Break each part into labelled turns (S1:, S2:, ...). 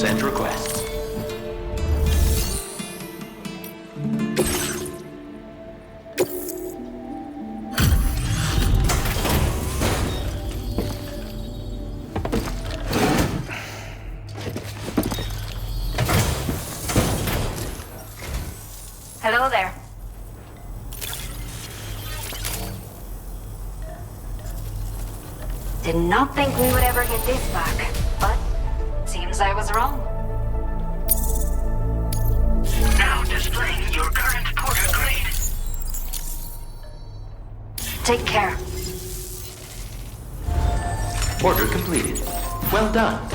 S1: And requests.
S2: Hello there. Did not think we would ever get this back, but seems I was wrong.
S3: Now displaying your current porter grade.
S2: Take care.
S1: Order completed. Well done.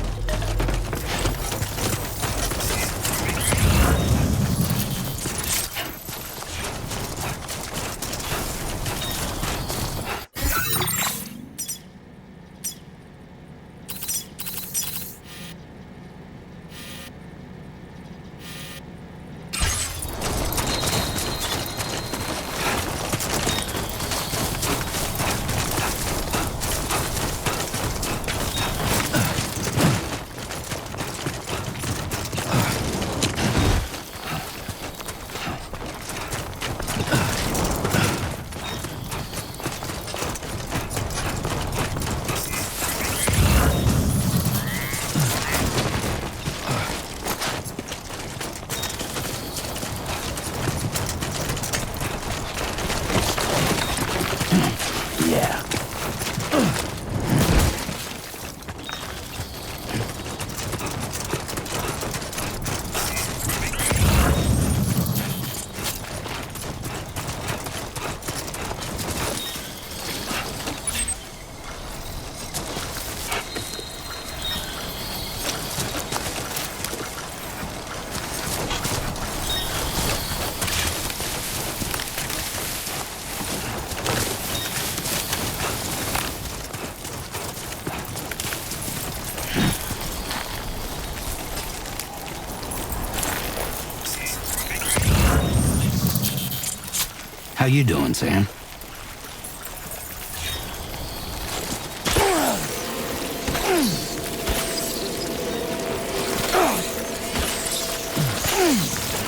S4: How you doing, Sam?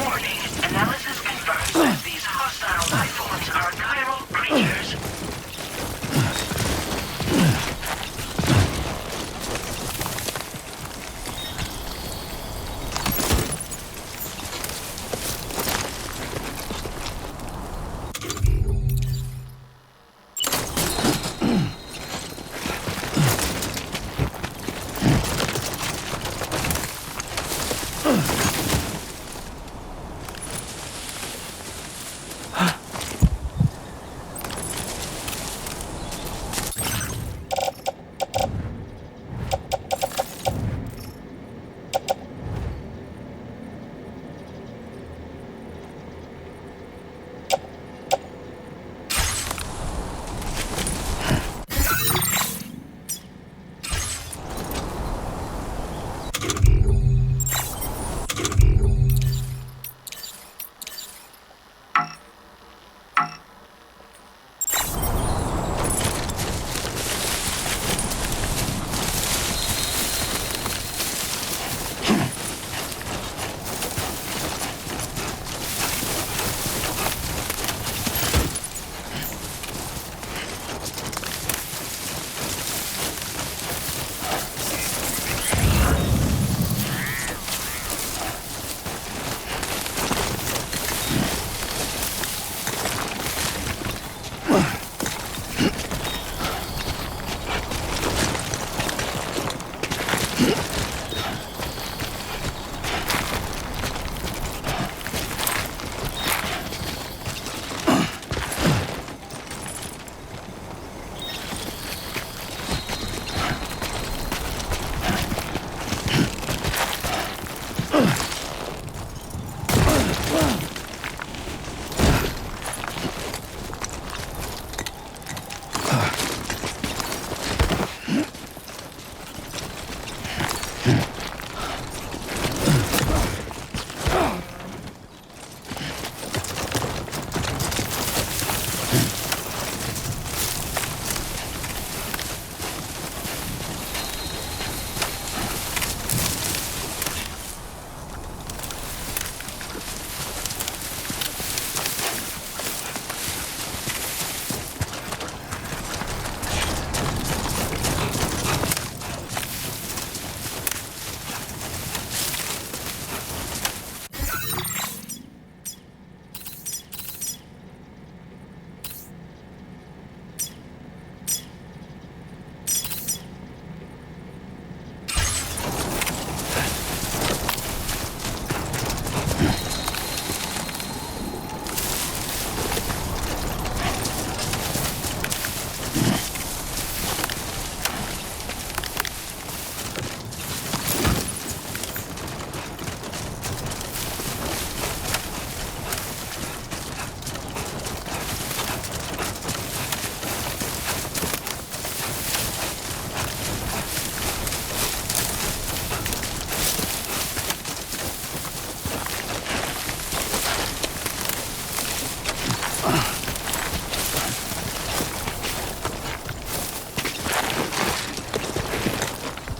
S3: Warning. Analysis confirms that these hostile life forms are chiral creatures.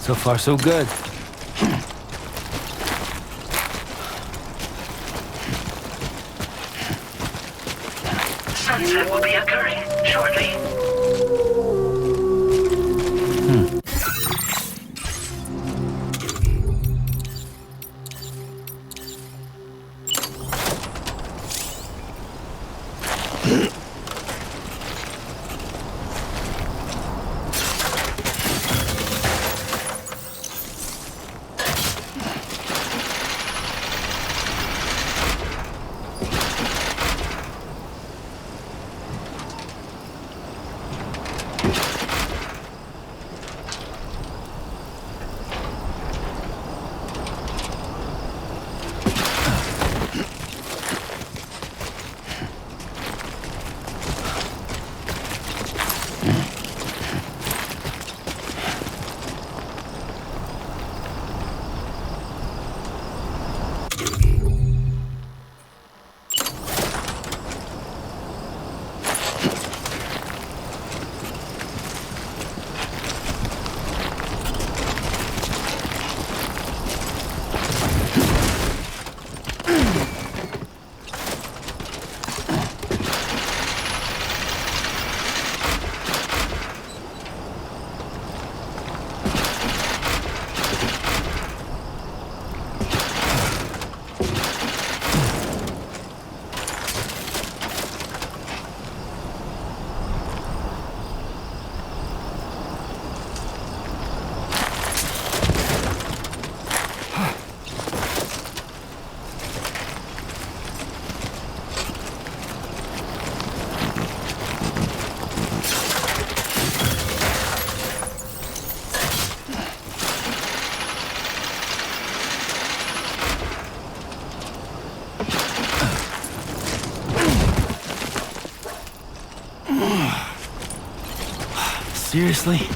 S4: So far, so good.
S3: Sunset will be occurring shortly.
S4: Seriously?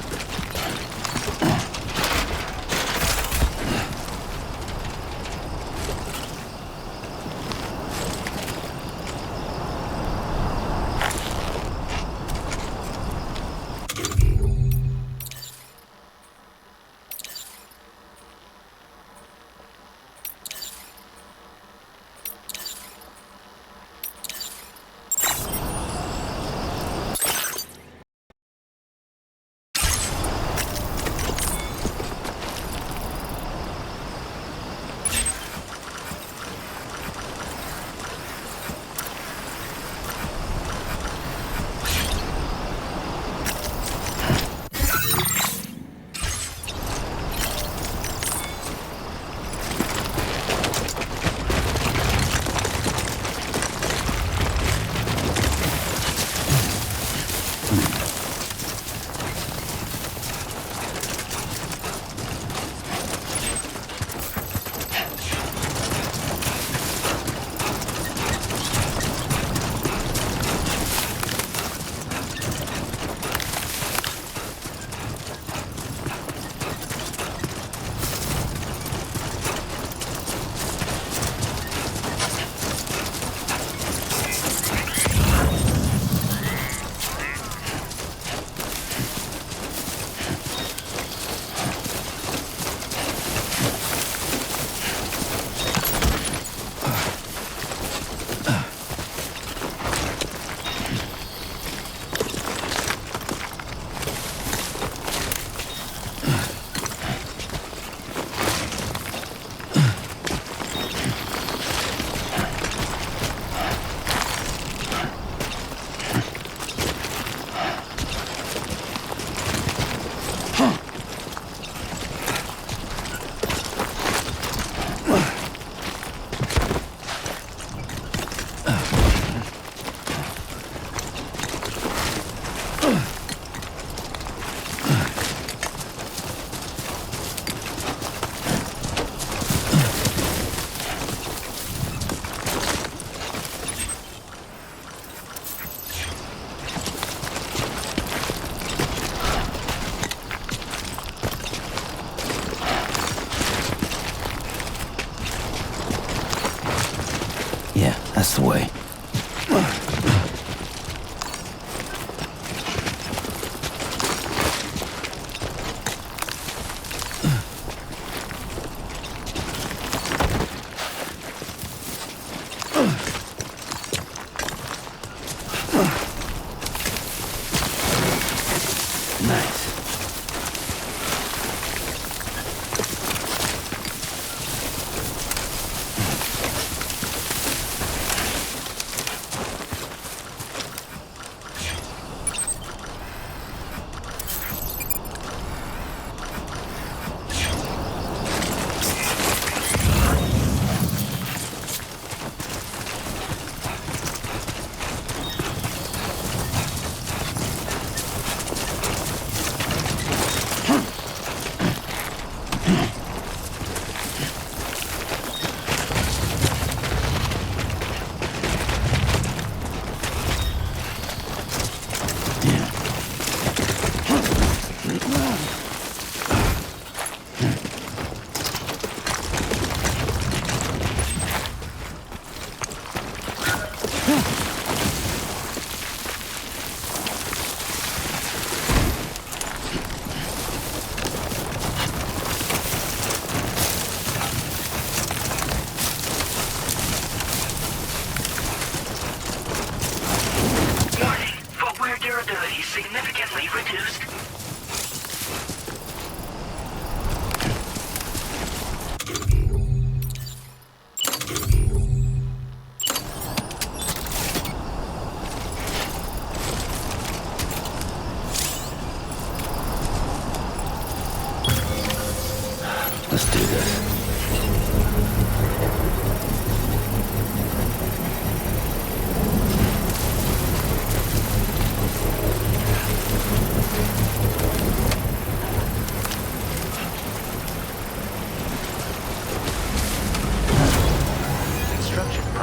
S4: That's the way.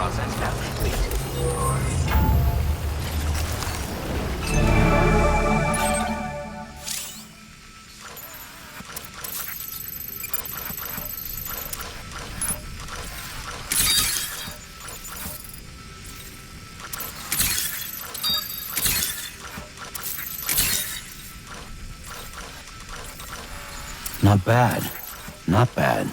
S1: process now complete.
S4: Not bad. Not bad.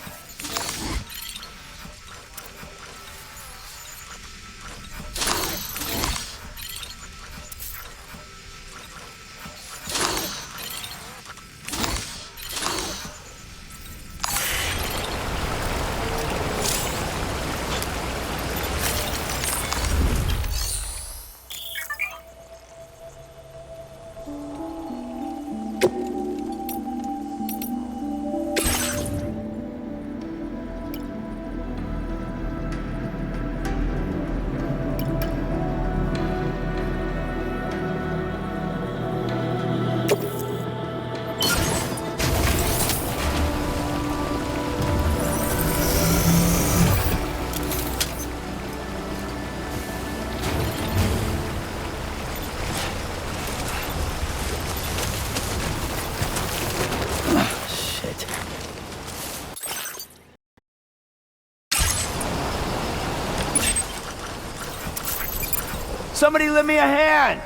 S5: Somebody lend me a hand!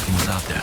S4: Someone's out there.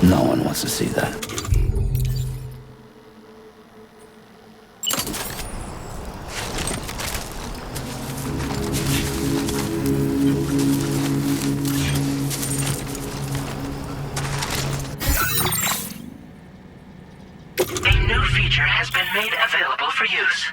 S4: No one wants to see that.
S3: A new feature has been made available for use.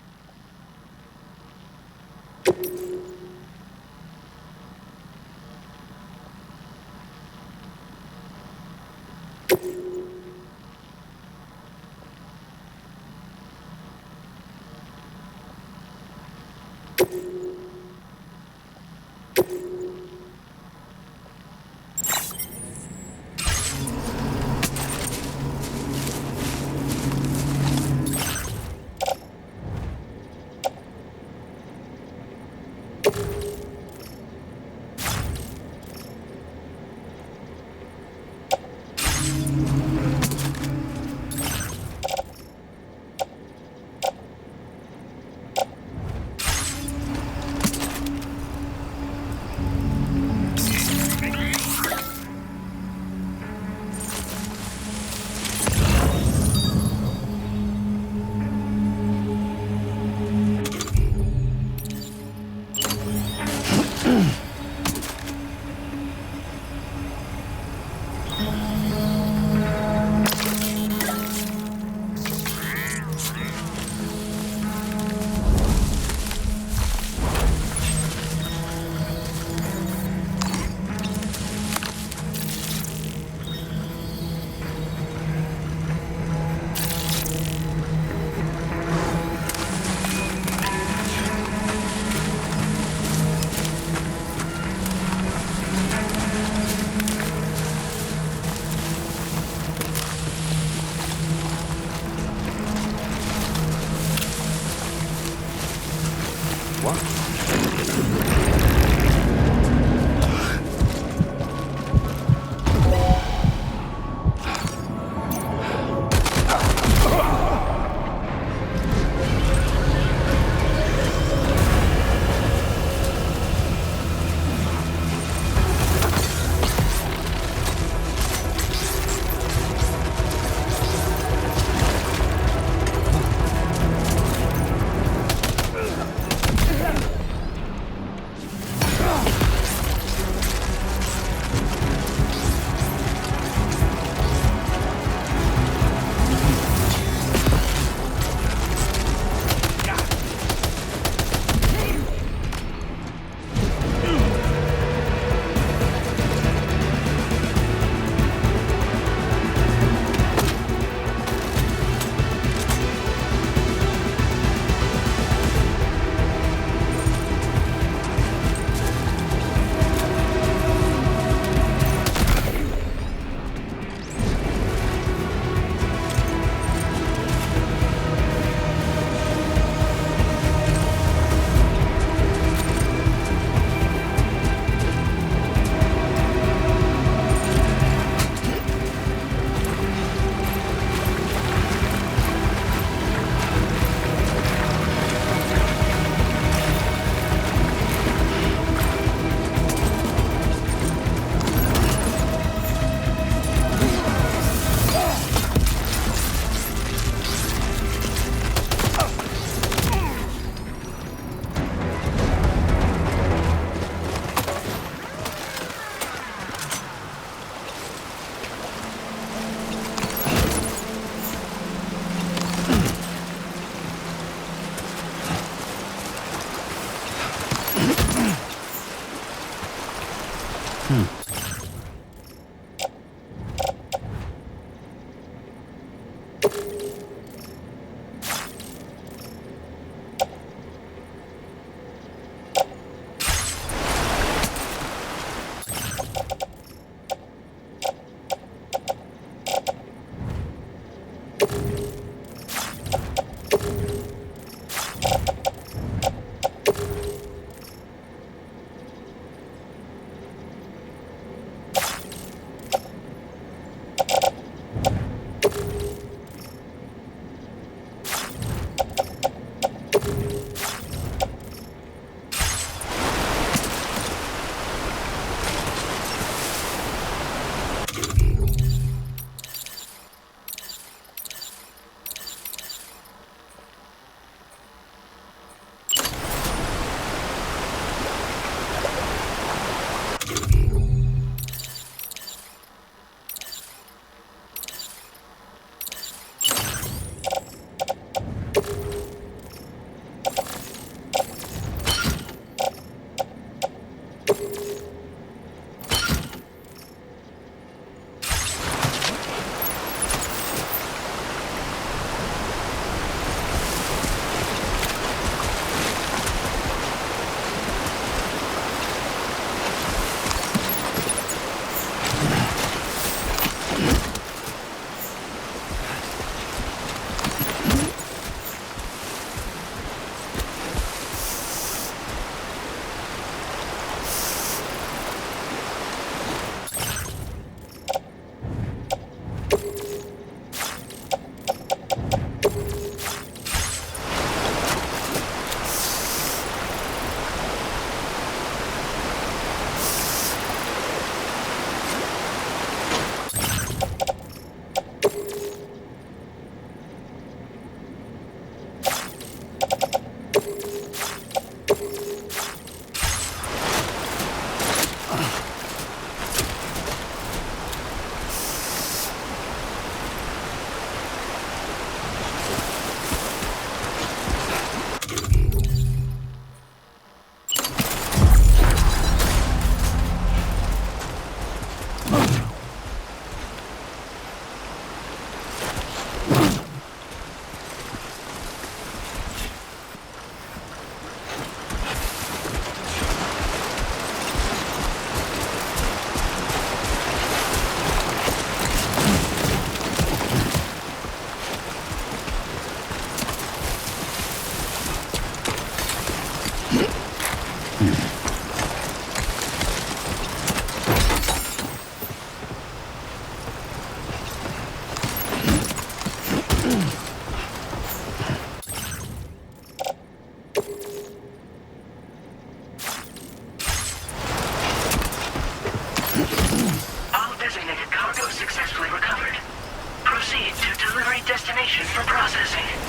S3: destination for processing.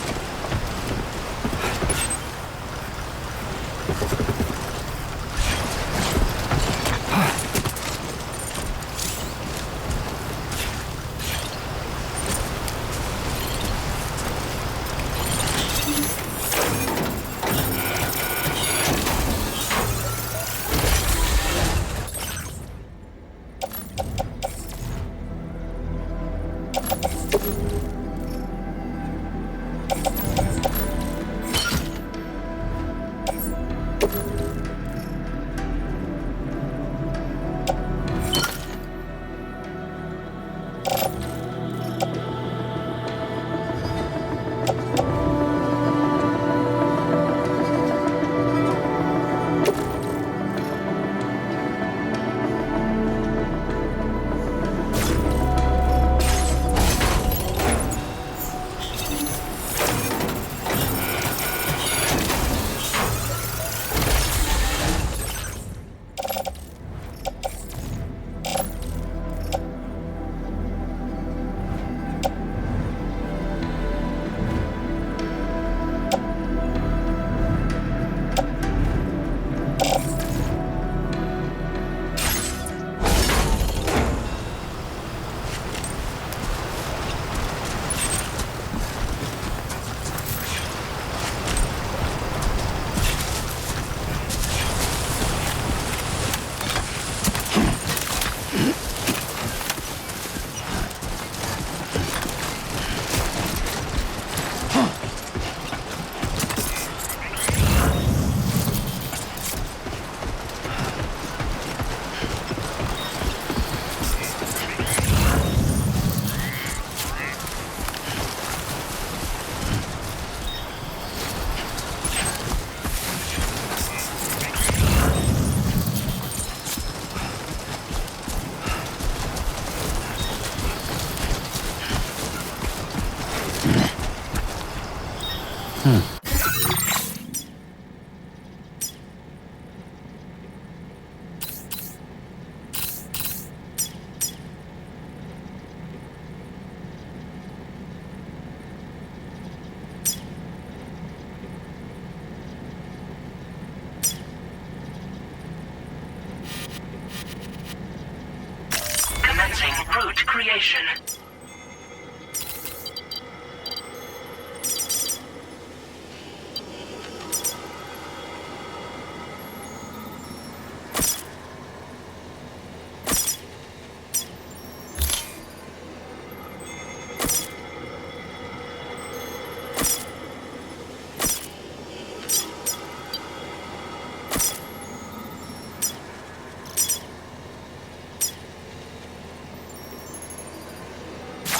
S3: station.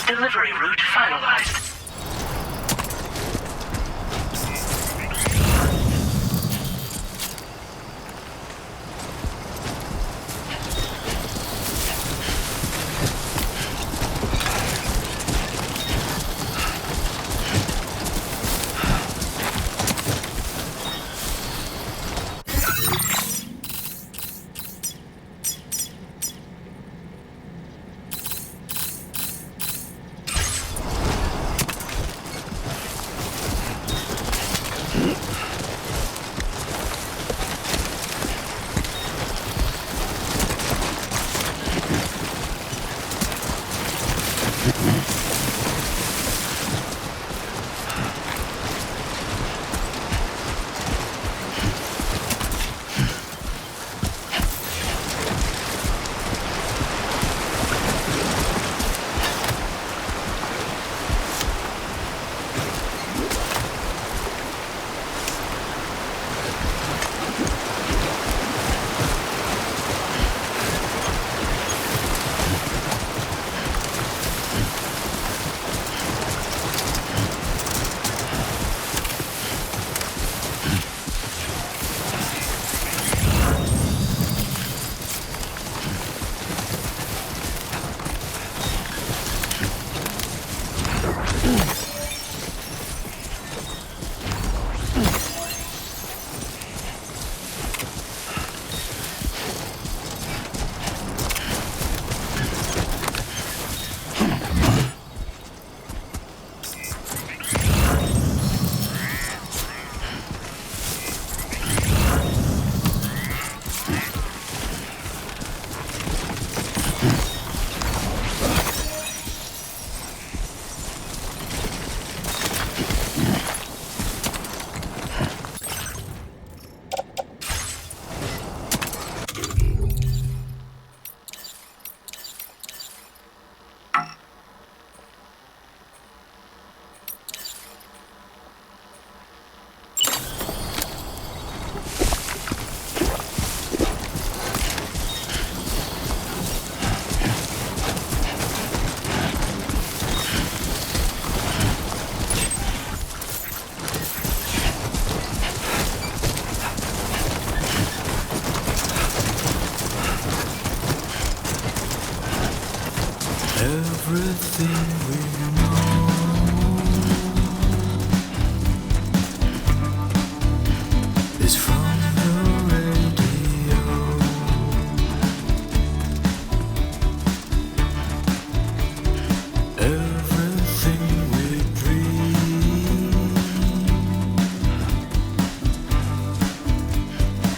S3: Delivery route finalized.
S5: Everything we know is from the radio. Everything we dream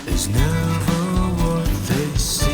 S5: is never what they see.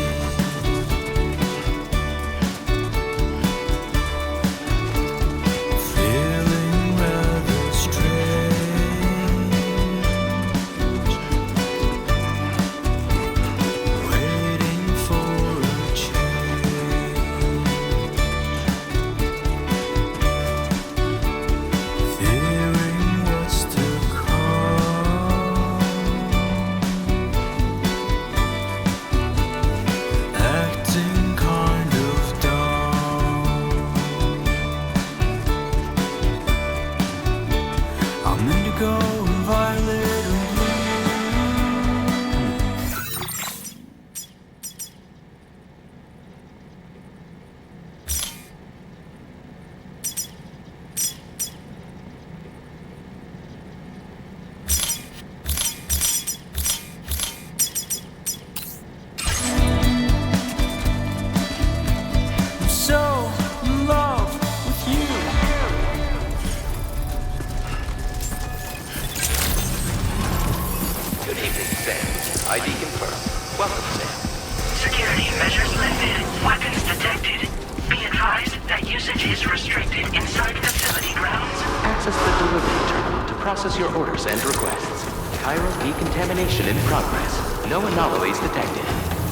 S3: restricted inside facility grounds.
S1: Access the delivery terminal to process your orders and requests. Chiral decontamination in progress. No anomalies detected.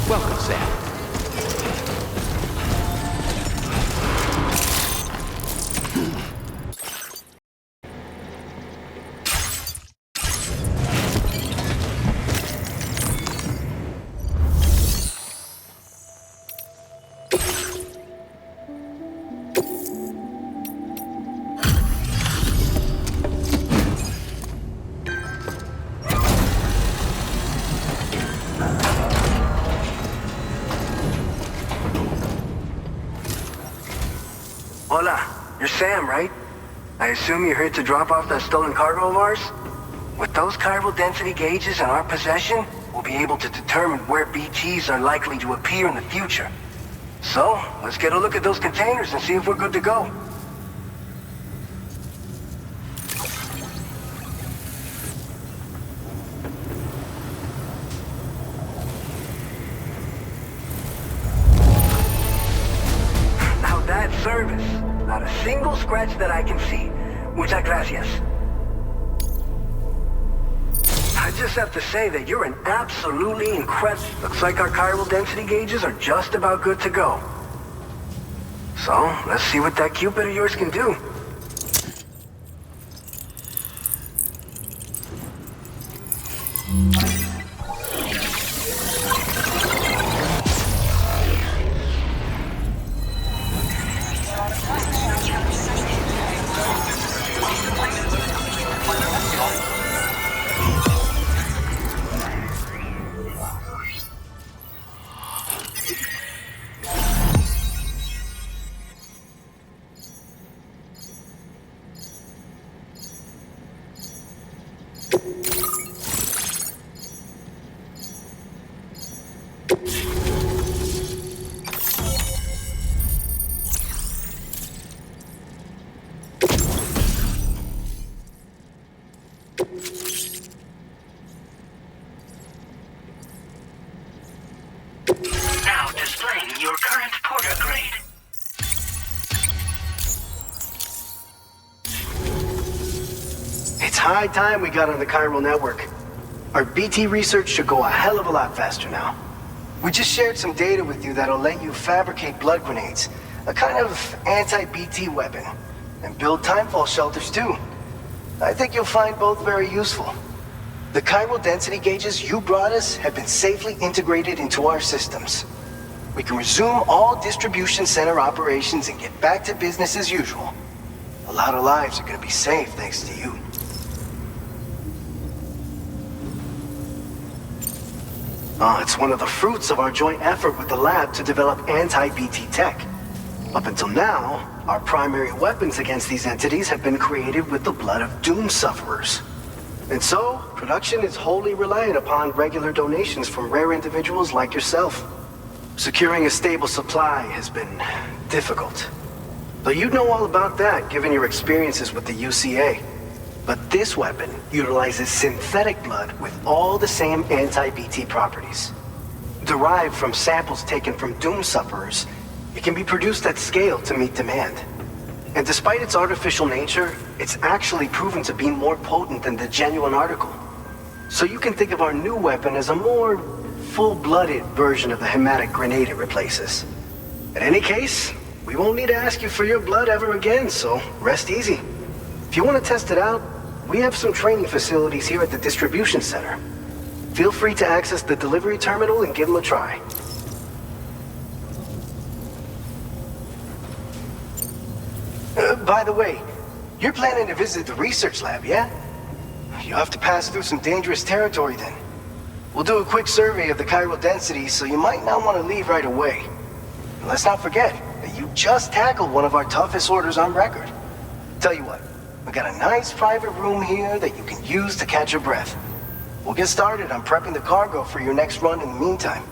S1: Welcome, Sam.
S6: Hola, you're Sam, right? I assume you're here to drop off that stolen cargo of ours? With those chiral density gauges in our possession, we'll be able to determine where BTs are likely to appear in the future. So, let's get a look at those containers and see if we're good to go. Now that's service. Not a single scratch that I can see. Muchas gracias. I just have to say that you're an absolutely incredible... Looks like our chiral density gauges are just about good to go. So, let's see what that Cupid of yours can do.
S3: Now displaying your current porter grade.
S6: It's high time we got on the Chiral Network. Our BT research should go a hell of a lot faster now. We just shared some data with you that'll let you fabricate blood grenades, a kind of anti-BT weapon, and build timefall shelters too. I think you'll find both very useful. The chiral density gauges you brought us have been safely integrated into our systems. We can resume all distribution center operations and get back to business as usual. A lot of lives are gonna be saved thanks to you. It's one of the fruits of our joint effort with the lab to develop anti-BT tech. Up until now, our primary weapons against these entities have been created with the blood of doom sufferers. And so, production is wholly reliant upon regular donations from rare individuals like yourself. Securing a stable supply has been difficult. Though you'd know all about that given your experiences with the UCA. But this weapon utilizes synthetic blood with all the same anti-BT properties. Derived from samples taken from doom sufferers, it can be produced at scale to meet demand. And despite its artificial nature, it's actually proven to be more potent than the genuine article. So you can think of our new weapon as a more full-blooded version of the hematic grenade it replaces. In any case, we won't need to ask you for your blood ever again, so rest easy. If you want to test it out, we have some training facilities here at the distribution center. Feel free to access the delivery terminal and give them a try. By the way, you're planning to visit the research lab, yeah? You'll have to pass through some dangerous territory then. We'll do a quick survey of the chiral density, so you might not want to leave right away. And let's not forget that you just tackled one of our toughest orders on record. Tell you what, we got a nice private room here that you can use to catch your breath. We'll get started on prepping the cargo for your next run in the meantime.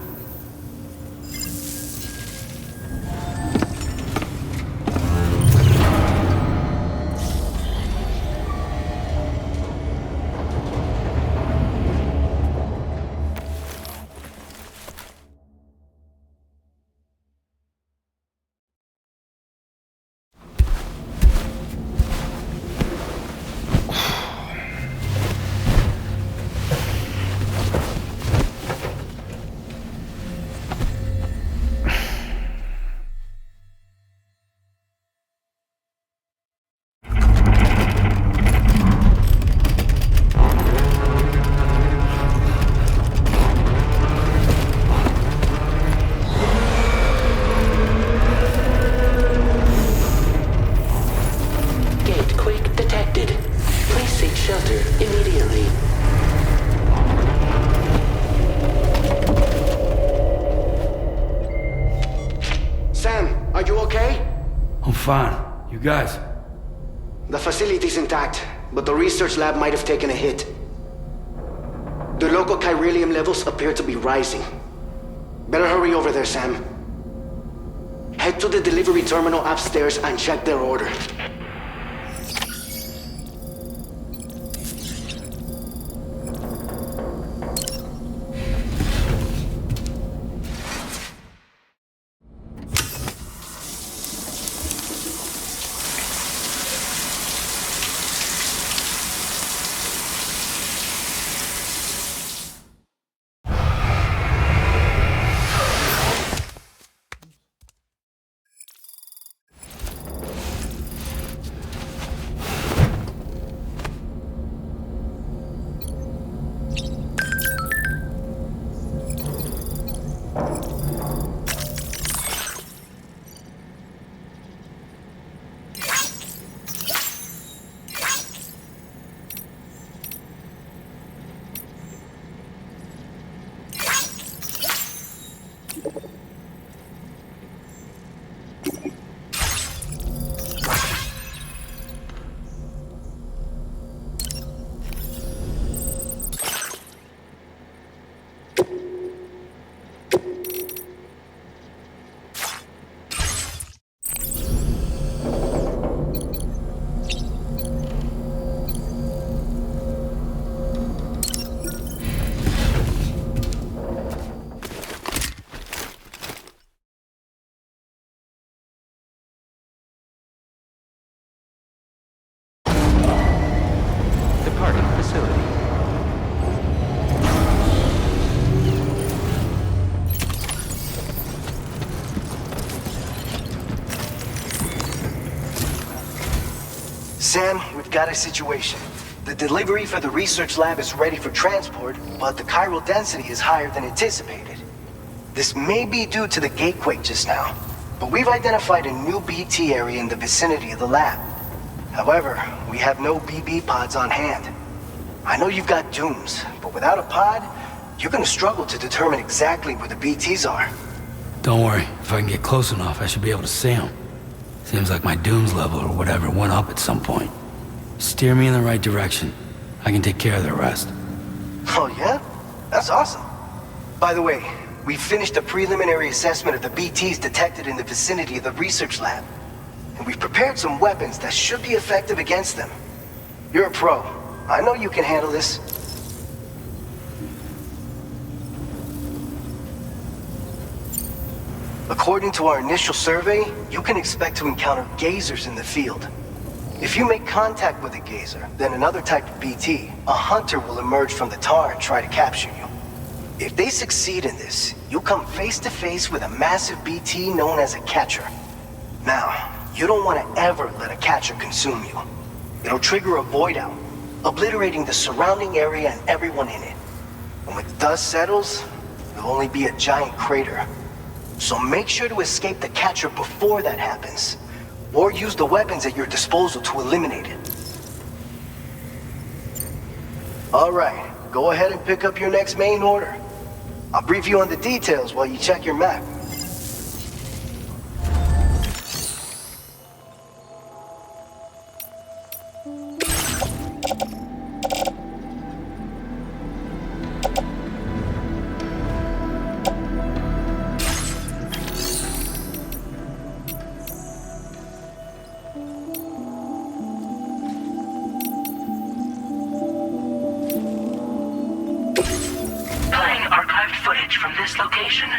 S4: You guys?
S6: The facility's intact, but the research lab might have taken a hit. The local chiralium levels appear to be rising. Better hurry over there, Sam. Head to the delivery terminal upstairs and check their order.
S1: Departing facility.
S6: Sam, we've got a situation. The delivery for the research lab is ready for transport, but the chiral density is higher than anticipated. This may be due to the Gatequake just now, but we've identified a new BT area in the vicinity of the lab. However, we have no BB pods on hand. I know you've got dooms, but without a pod, you're gonna struggle to determine exactly where the BTs are.
S4: Don't worry. If I can get close enough, I should be able to see them. Seems like my dooms level or whatever went up at some point. Steer me in the right direction. I can take care of the rest.
S6: Oh yeah? That's awesome. By the way, we finished a preliminary assessment of the BTs detected in the vicinity of the research lab. And we've prepared some weapons that should be effective against them. You're a pro. I know you can handle this. According to our initial survey, you can expect to encounter gazers in the field. If you make contact with a gazer, then another type of BT, a hunter will emerge from the tar and try to capture you. If they succeed in this, you'll come face to face with a massive BT known as a catcher. Now, you don't want to ever let a catcher consume you. It'll trigger a void out, obliterating the surrounding area and everyone in it. And when the dust settles, there'll only be a giant crater. So make sure to escape the catcher before that happens, or use the weapons at your disposal to eliminate it. All right, go ahead and pick up your next main order. I'll brief you on the details while you check your map.
S3: From this location.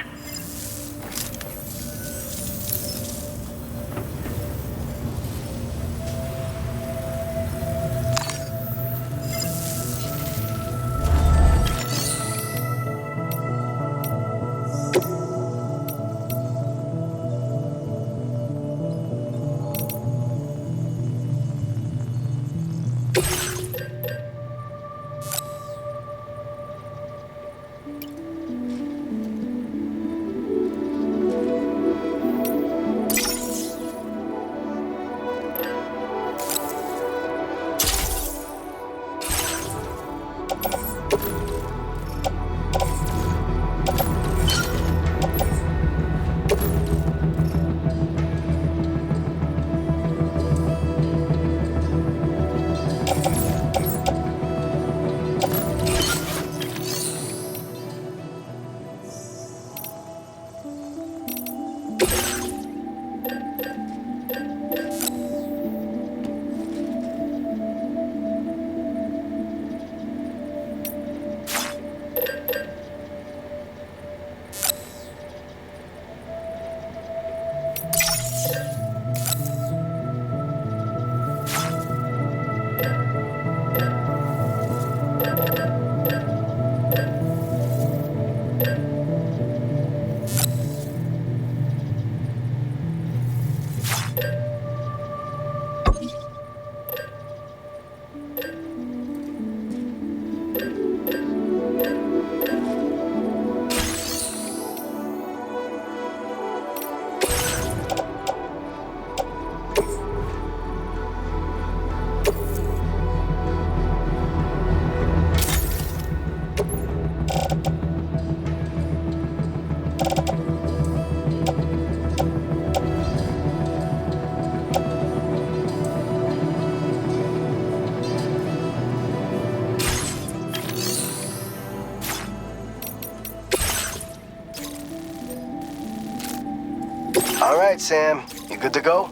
S6: All right, Sam. You good to go?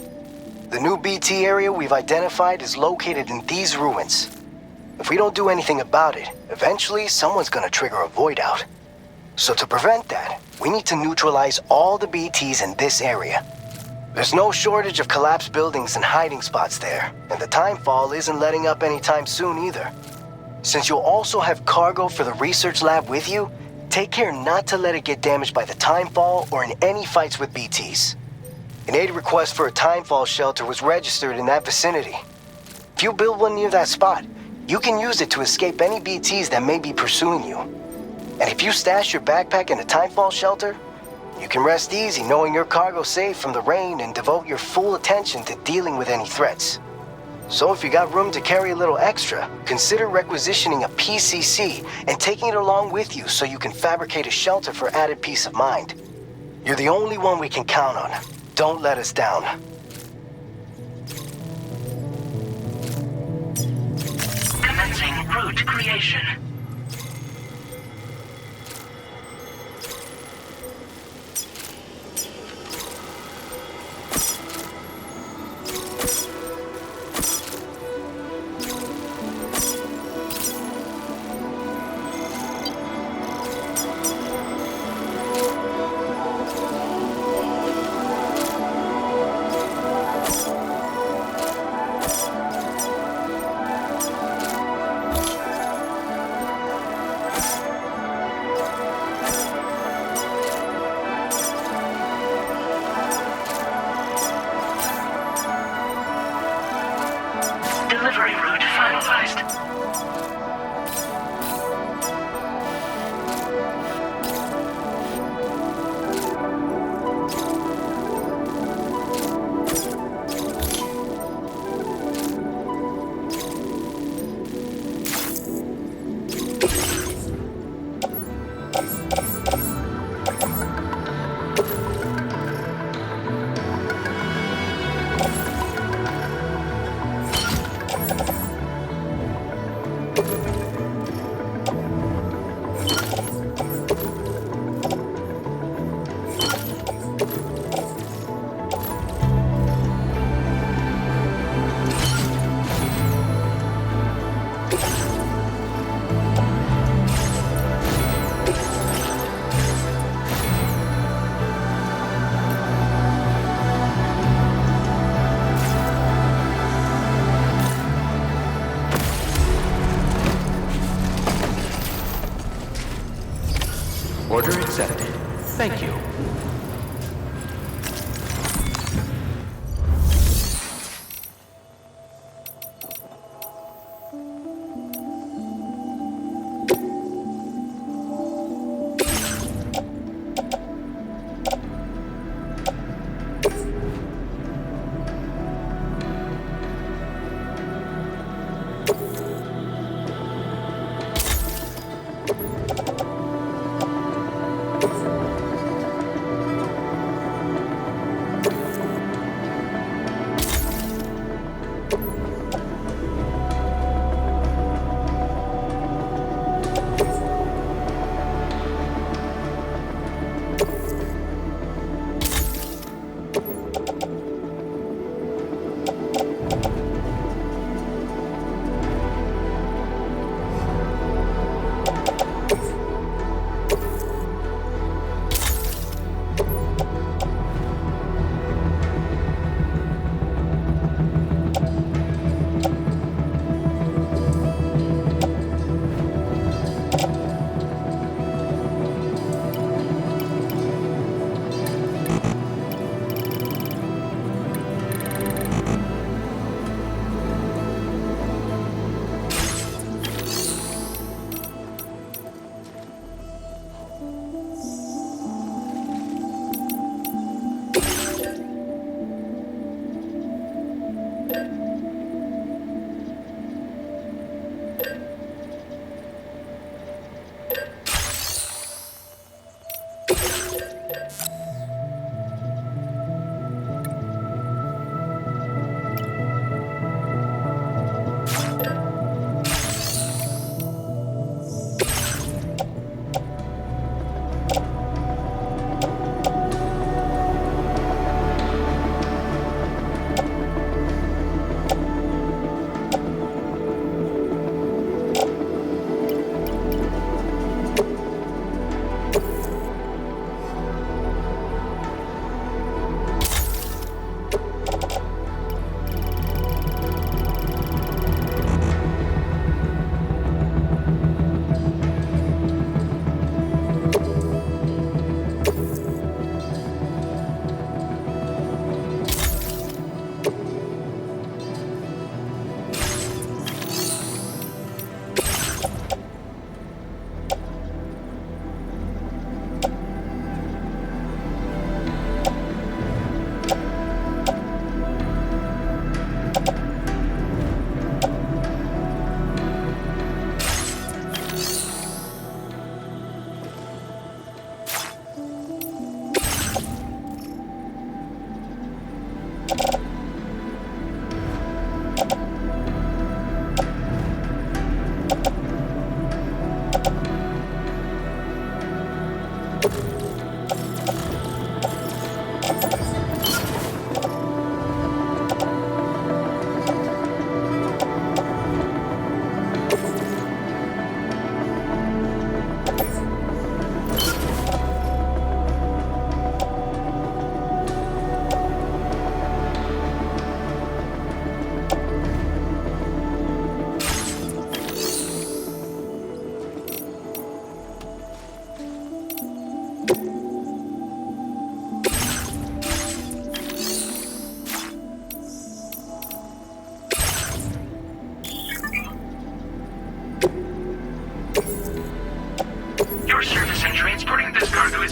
S6: The new BT area we've identified is located in these ruins. If we don't do anything about it, eventually someone's gonna trigger a void out. So to prevent that, we need to neutralize all the BTs in this area. There's no shortage of collapsed buildings and hiding spots there, and the timefall isn't letting up anytime soon either. Since you'll also have cargo for the research lab with you, take care not to let it get damaged by the timefall or in any fights with BTs. An aid request for a timefall shelter was registered in that vicinity. If you build one near that spot, you can use it to escape any BTs that may be pursuing you. And if you stash your backpack in a timefall shelter, you can rest easy knowing your cargo's safe from the rain and devote your full attention to dealing with any threats. So if you got room to carry a little extra, consider requisitioning a PCC and taking it along with you so you can fabricate a shelter for added peace of mind. You're the only one we can count on. Don't let us down.
S3: Commencing route creation. Delivery route finalized.
S1: Order accepted. Thank you.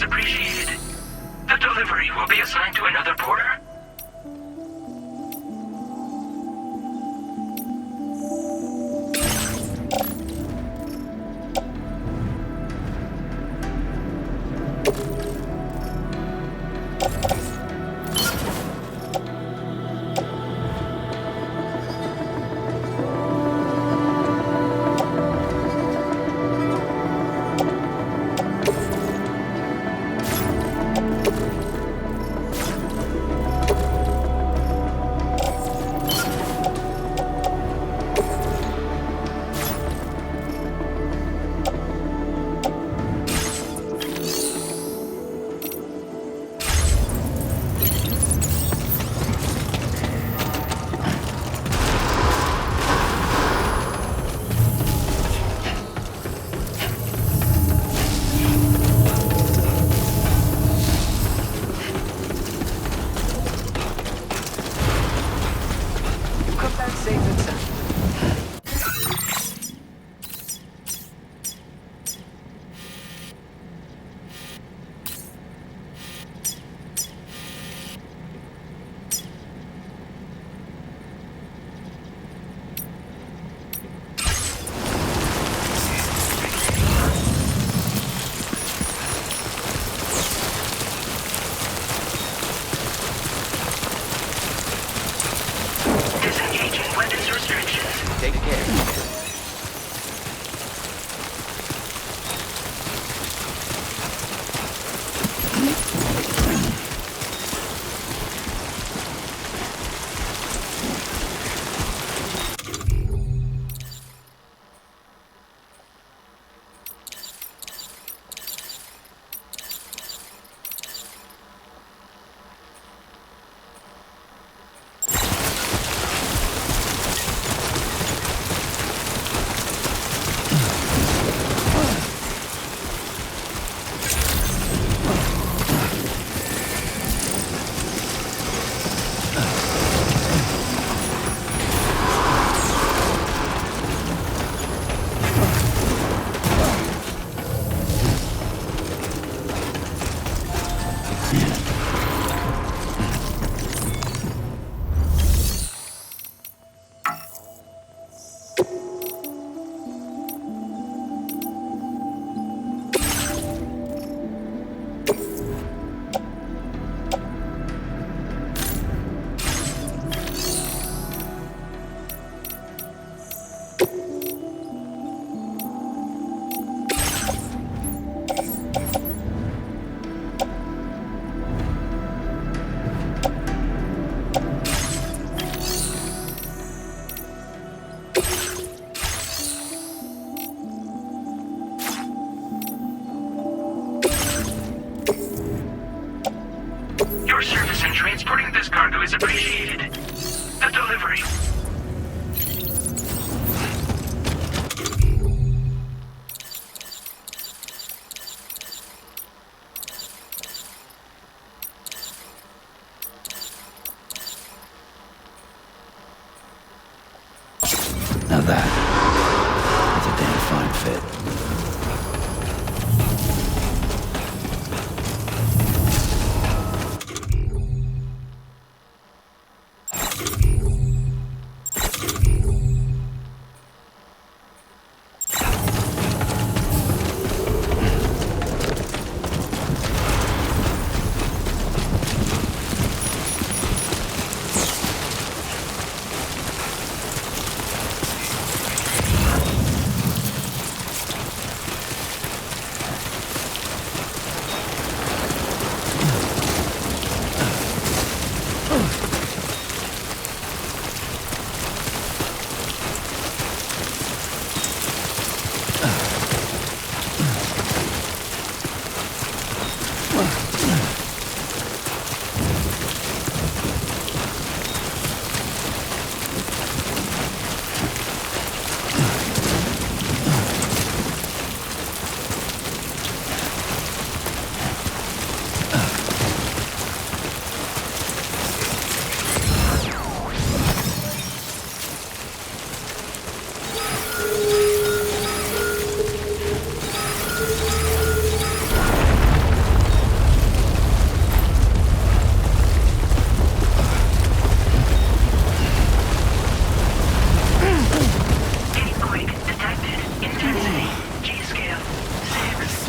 S3: appreciated. The delivery will be assigned to another porter. Transporting this cargo is appreciated. The delivery.
S4: Now that's a damn fine fit.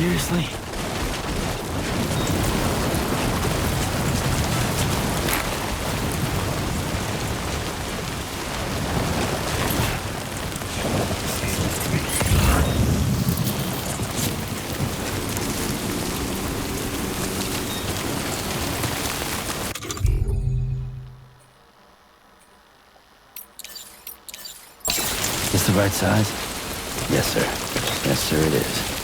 S4: Seriously? This the right size? Yes, sir. Yes, sir, it is.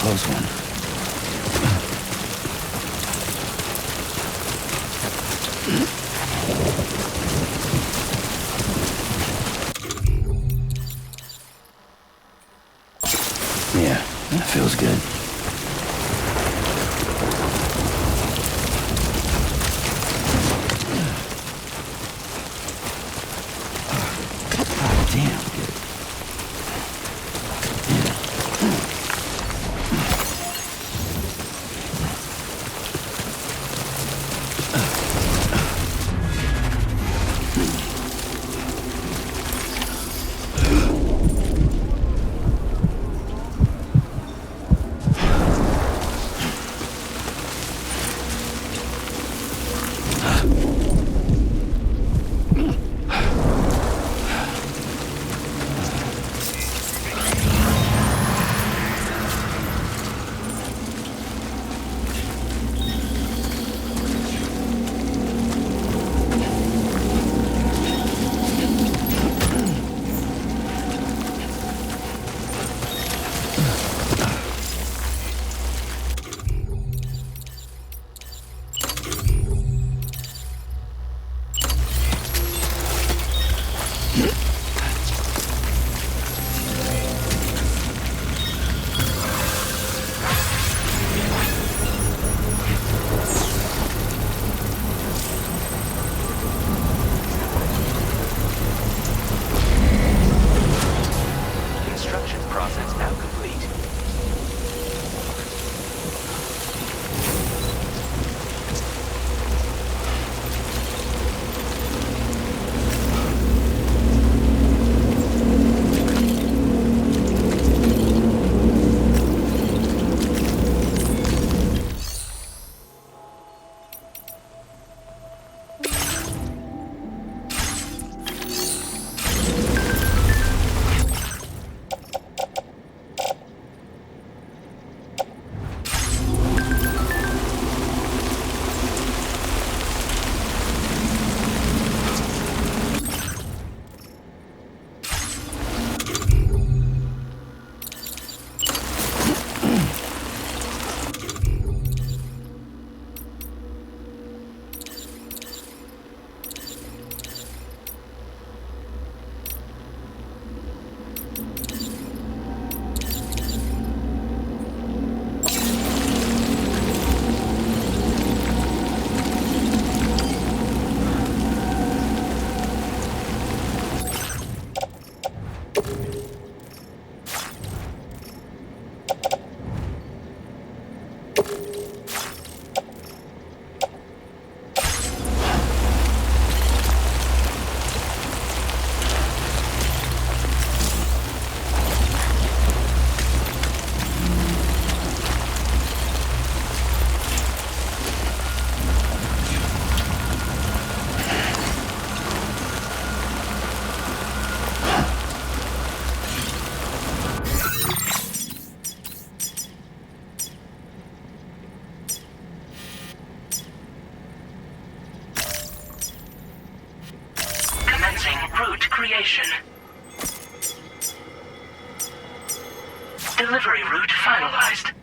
S4: Close one. Yeah, that feels good. God damn.
S3: location. Delivery route finalized.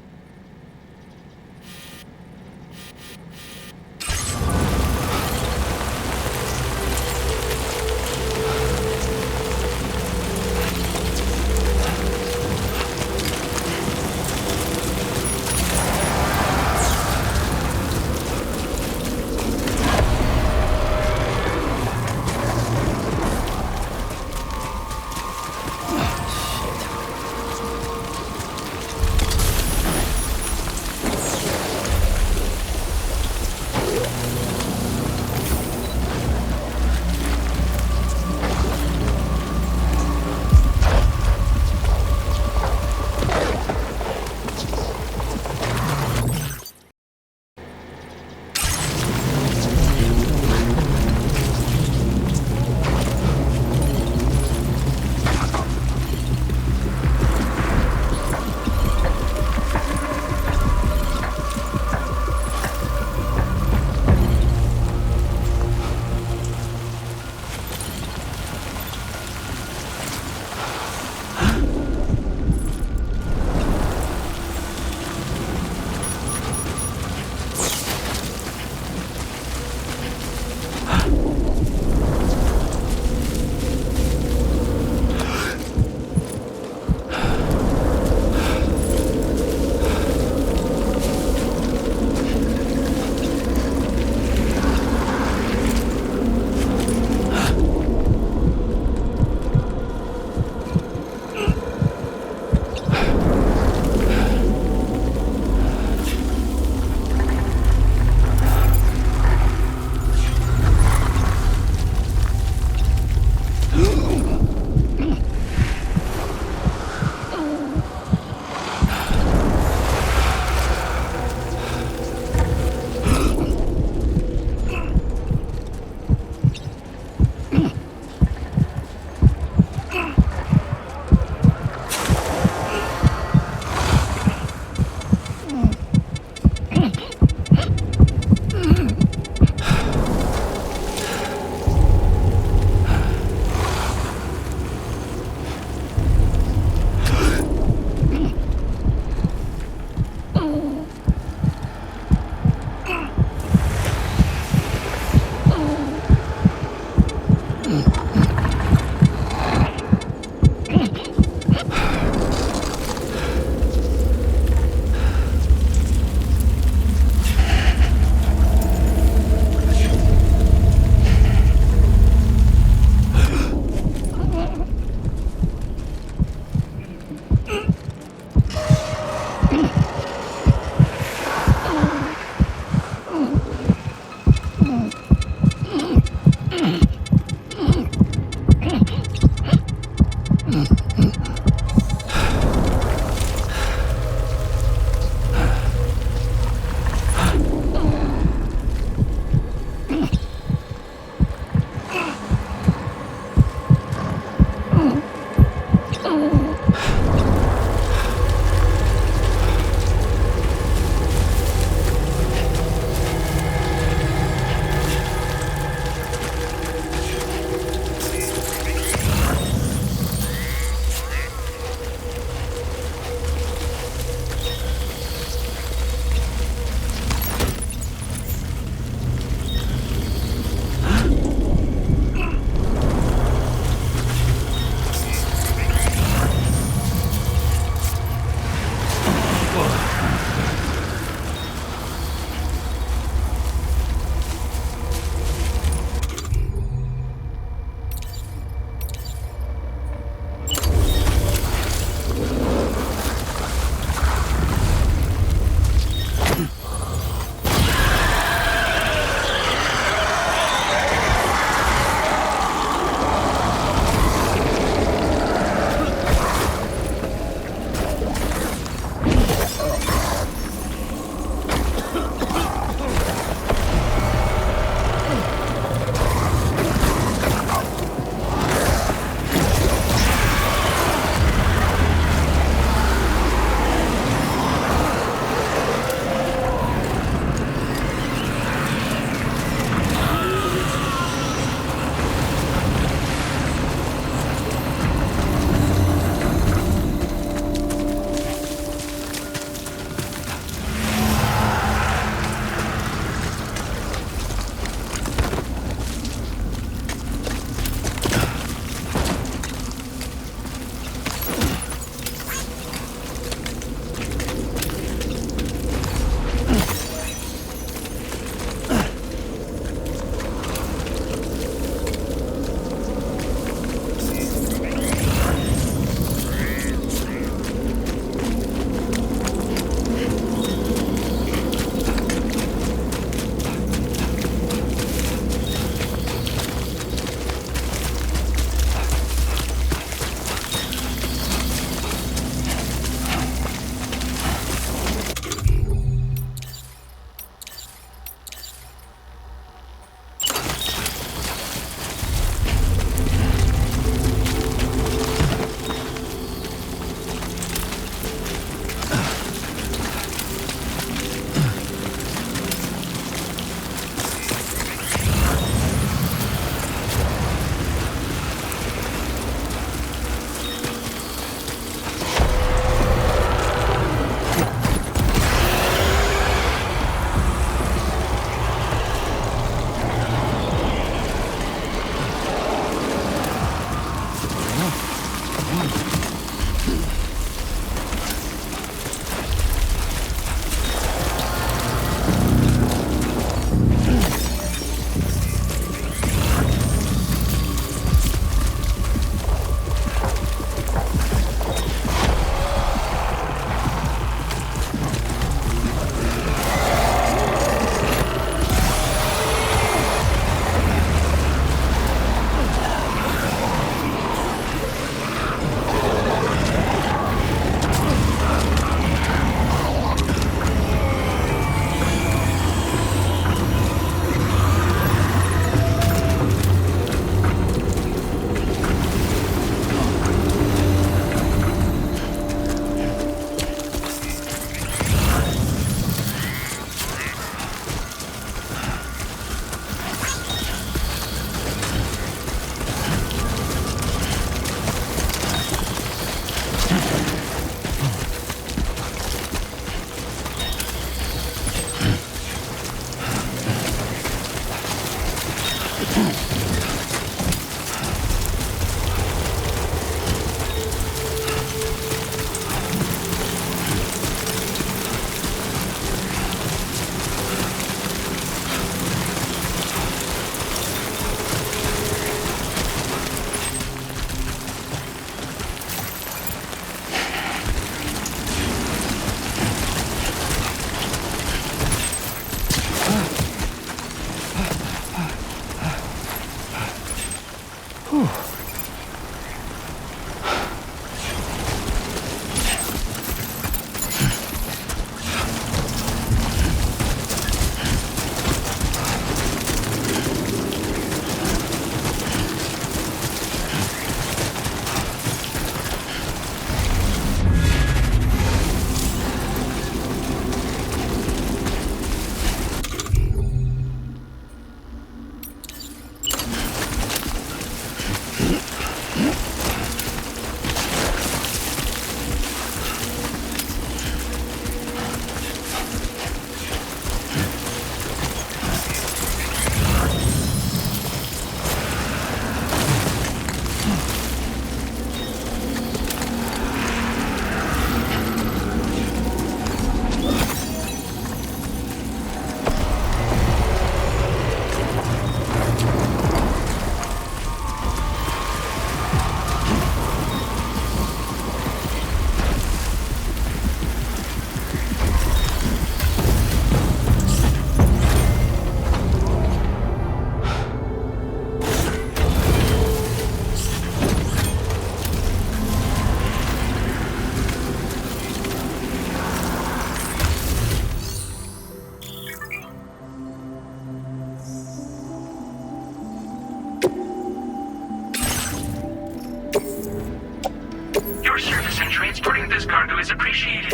S3: progress in transporting this cargo is appreciated.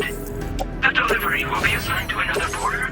S3: The delivery will be assigned to another porter.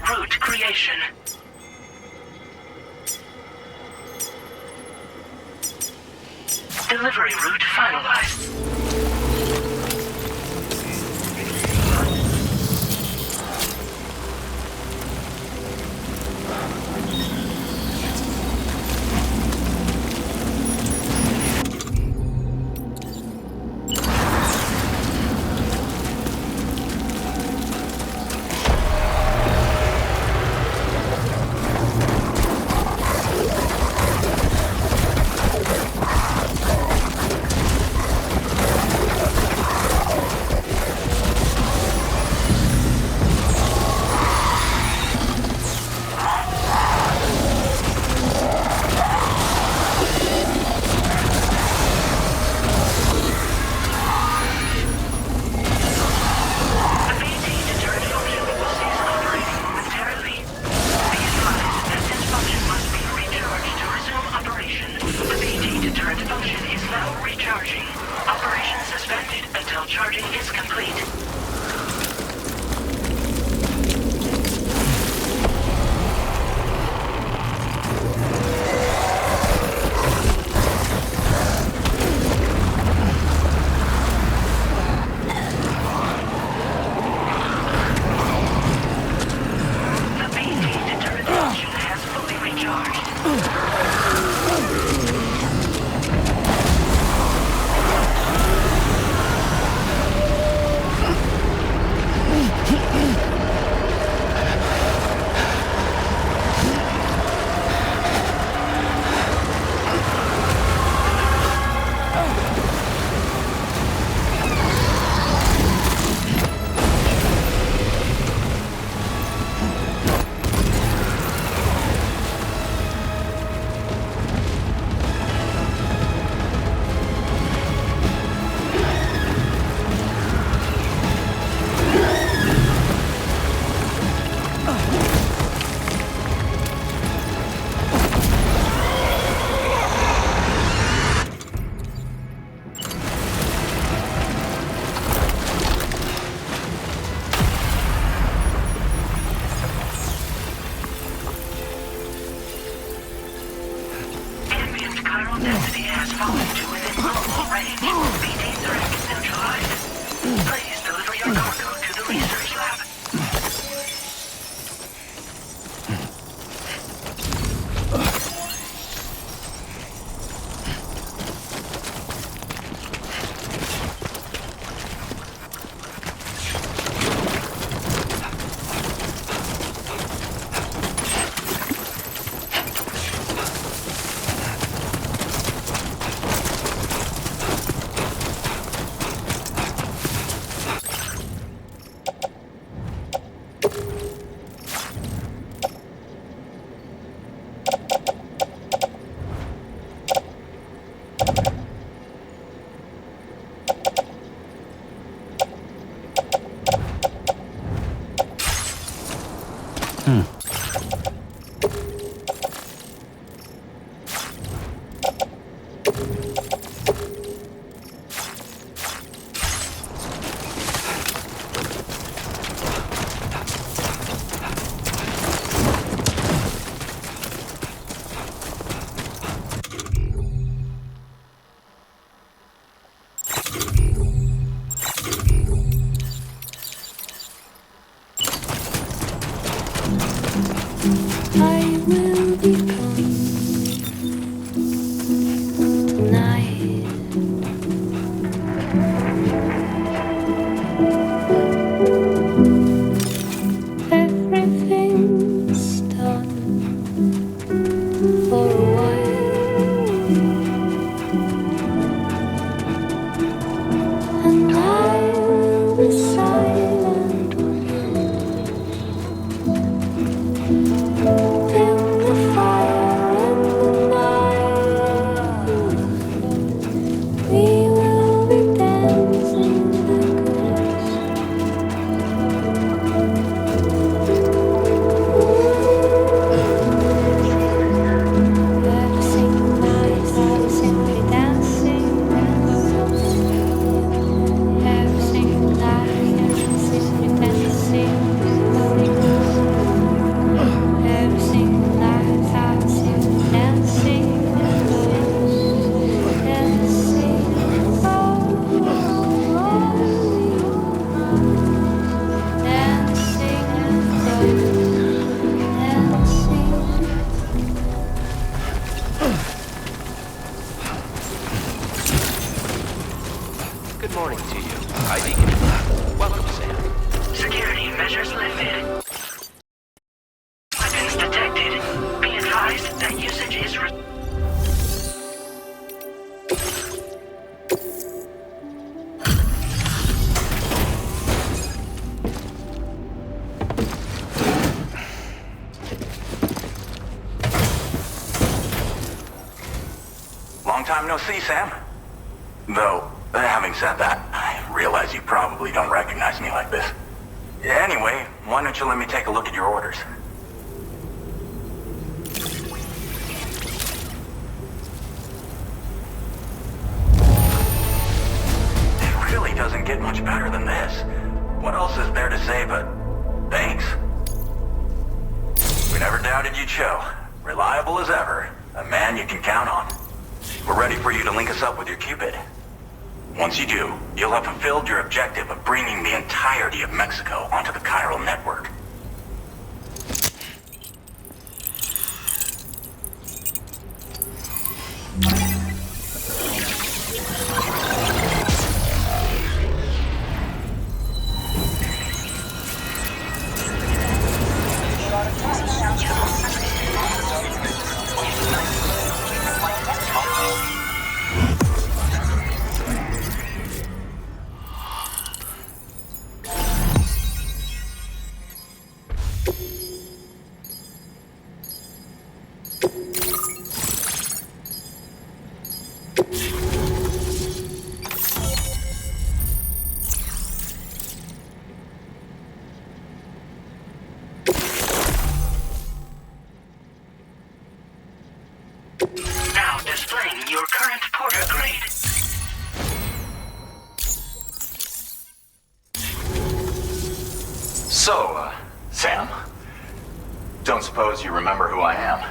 S3: Route creation. Delivery route finalized.
S7: Long time no see, Sam. Though, having said that, I realize you probably don't recognize me like this. Anyway, why don't you let me take a look at your orders? It really doesn't get much better than this. What else is there to say but thanks? We never doubted you'd show. Reliable as ever. A man you can count on. We're ready for you to link us up with your Cupid. Once you do, you'll have fulfilled your objective of bringing the entirety of Mexico onto the Chiral Network.
S3: Now displaying your current porter grade.
S7: So, Sam, don't suppose you remember who I am?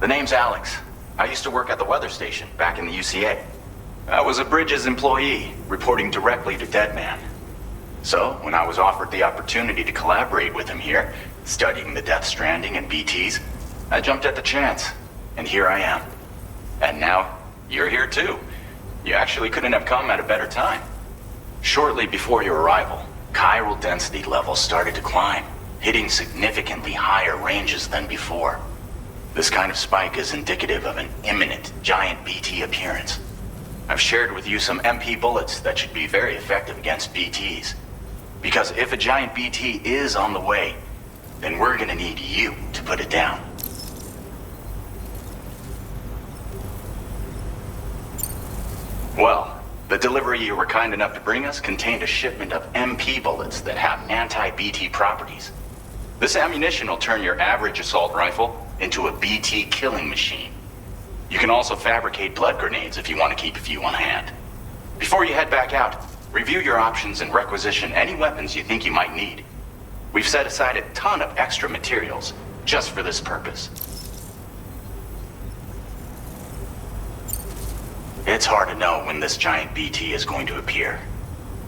S7: The name's Alex. I used to work at the weather station back in the UCA. I was a Bridges employee, reporting directly to Deadman. So, when I was offered the opportunity to collaborate with him here, studying the Death Stranding and BTs, I jumped at the chance, and here I am. And now, you're here too. You actually couldn't have come at a better time. Shortly before your arrival, chiral density levels started to climb, hitting significantly higher ranges than before. This kind of spike is indicative of an imminent giant BT appearance. I've shared with you some MP bullets that should be very effective against BTs. Because if a giant BT is on the way, then we're gonna need you to put it down. Well, the delivery you were kind enough to bring us contained a shipment of MP bullets that have anti-BT properties. This ammunition will turn your average assault rifle into a BT killing machine. You can also fabricate blood grenades if you want to keep a few on hand. Before you head back out, review your options and requisition any weapons you think you might need. We've set aside a ton of extra materials just for this purpose. It's hard to know when this giant BT is going to appear.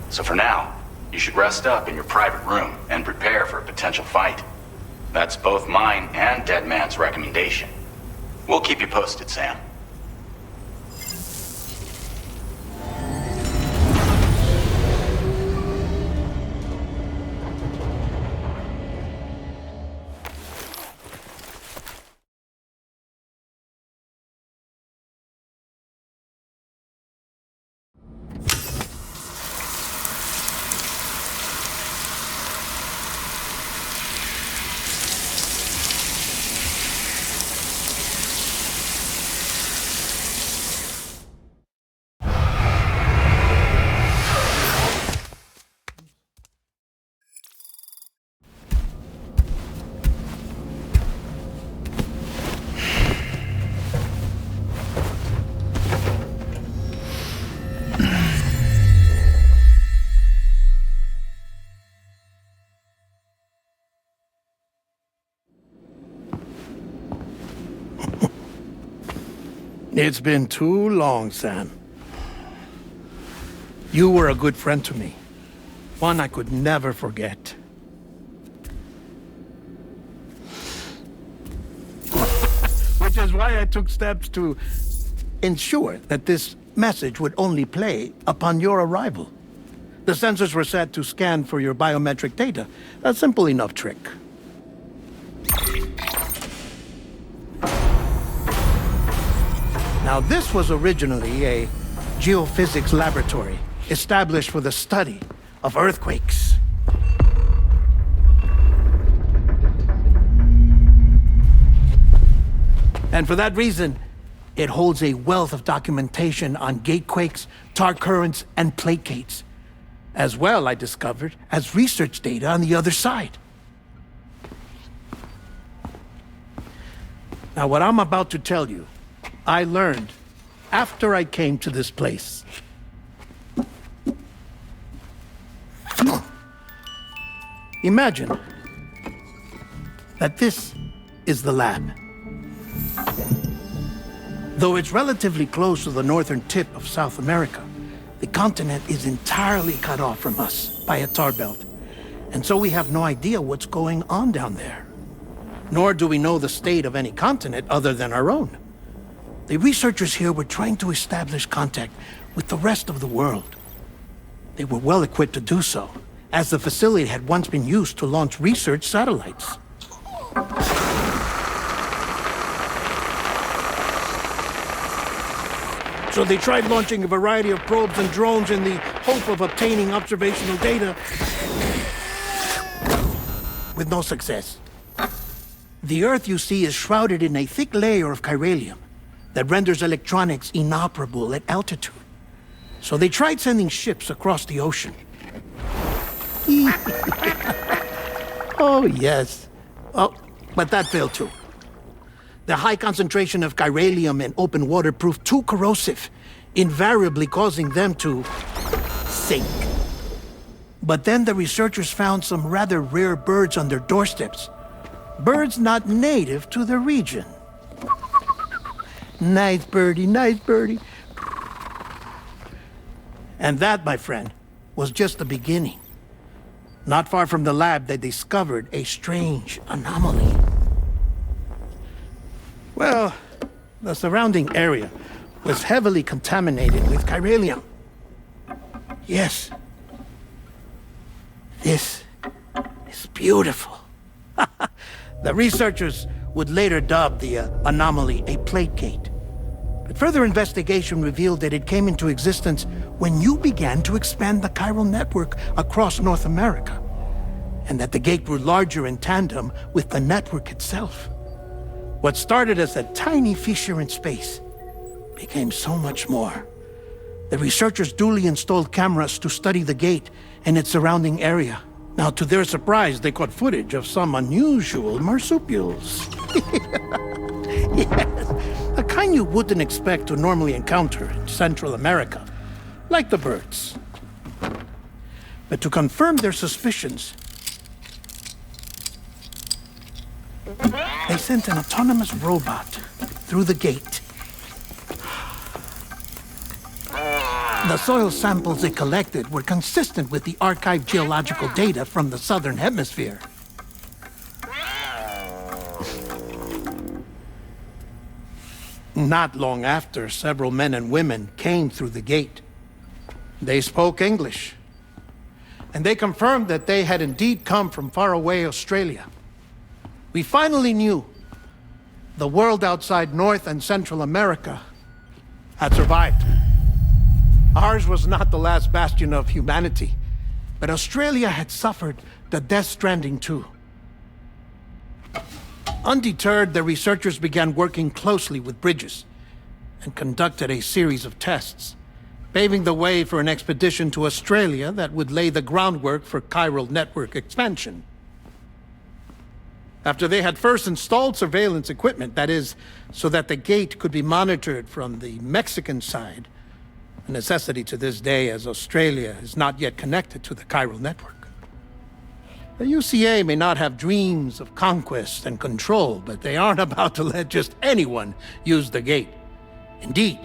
S7: So for now, you should rest up in your private room and prepare for a potential fight. That's both mine and Deadman's recommendation. We'll keep you posted, Sam.
S8: It's been too long, Sam. You were a good friend to me. One I could never forget. Which is why I took steps to ensure that this message would only play upon your arrival. The sensors were set to scan for your biometric data. A simple enough trick. Now, this was originally a geophysics laboratory established for the study of earthquakes. And for that reason, It holds a wealth of documentation on gatequakes, tar currents, and plate gates. As well, I discovered, as research data on the other side. Now, what I'm about to tell you, I learned after I came to this place. Imagine that this is the lab. Though it's relatively close to the northern tip of South America, the continent is entirely cut off from us by a tar belt. And so we have no idea what's going on down there. Nor do we know the state of any continent other than our own. The researchers here were trying to establish contact with the rest of the world. They were well equipped to do so, as the facility had once been used to launch research satellites. So they tried launching a variety of probes and drones in the hope of obtaining observational data, with no success. The Earth, you see, is shrouded in a thick layer of chiralium that renders electronics inoperable at altitude. So they tried sending ships across the ocean. Oh, yes. Oh, but that failed too. The high concentration of chiralium in open water proved too corrosive, invariably causing them to sink. But then the researchers found some rather rare birds on their doorsteps. Birds not native to the region. Nice birdie, nice birdie. And that, my friend, was just the beginning. Not far from the lab, they discovered a strange anomaly. Well, the surrounding area was heavily contaminated with chiralium. Yes. This is beautiful. The researchers would later dub the anomaly a plate gate. But further investigation revealed that it came into existence when you began to expand the Chiral Network across North America, and that the gate grew larger in tandem with the network itself. What started as a tiny fissure in space became so much more. The researchers duly installed cameras to study the gate and its surrounding area. Now, to their surprise, they caught footage of some unusual marsupials. Yes, a kind you wouldn't expect to normally encounter in Central America, like the birds. But to confirm their suspicions, they sent an autonomous robot through the gate. The soil samples it collected were consistent with the archived geological data from the southern hemisphere. Not long after, several men and women came through the gate. They spoke English, and they confirmed that they had indeed come from faraway Australia. We finally knew the world outside North and Central America had survived. Ours was not the last bastion of humanity, but Australia had suffered the Death Stranding too. Undeterred, the researchers began working closely with Bridges and conducted a series of tests, paving the way for an expedition to Australia that would lay the groundwork for Chiral Network expansion. After they had first installed surveillance equipment, that is, so that the gate could be monitored from the Mexican side, a necessity to this day as Australia is not yet connected to the Chiral Network. The UCA may not have dreams of conquest and control, but they aren't about to let just anyone use the gate. Indeed,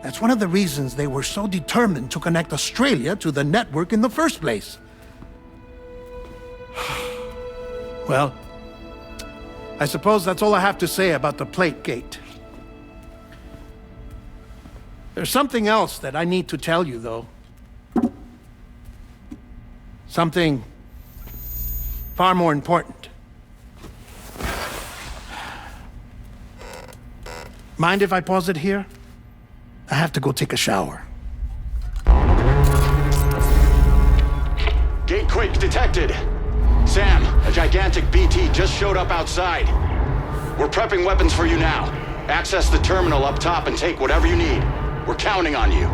S8: that's one of the reasons they were so determined to connect Australia to the network in the first place. Well, I suppose that's all I have to say about the plate gate. There's something else that I need to tell you, though. Something far more important. Mind if I pause it here? I have to go take a shower.
S7: Gatequake detected. Sam, a gigantic BT just showed up outside. We're prepping weapons for you now.
S9: Access the terminal up top and take whatever you need. We're counting on you.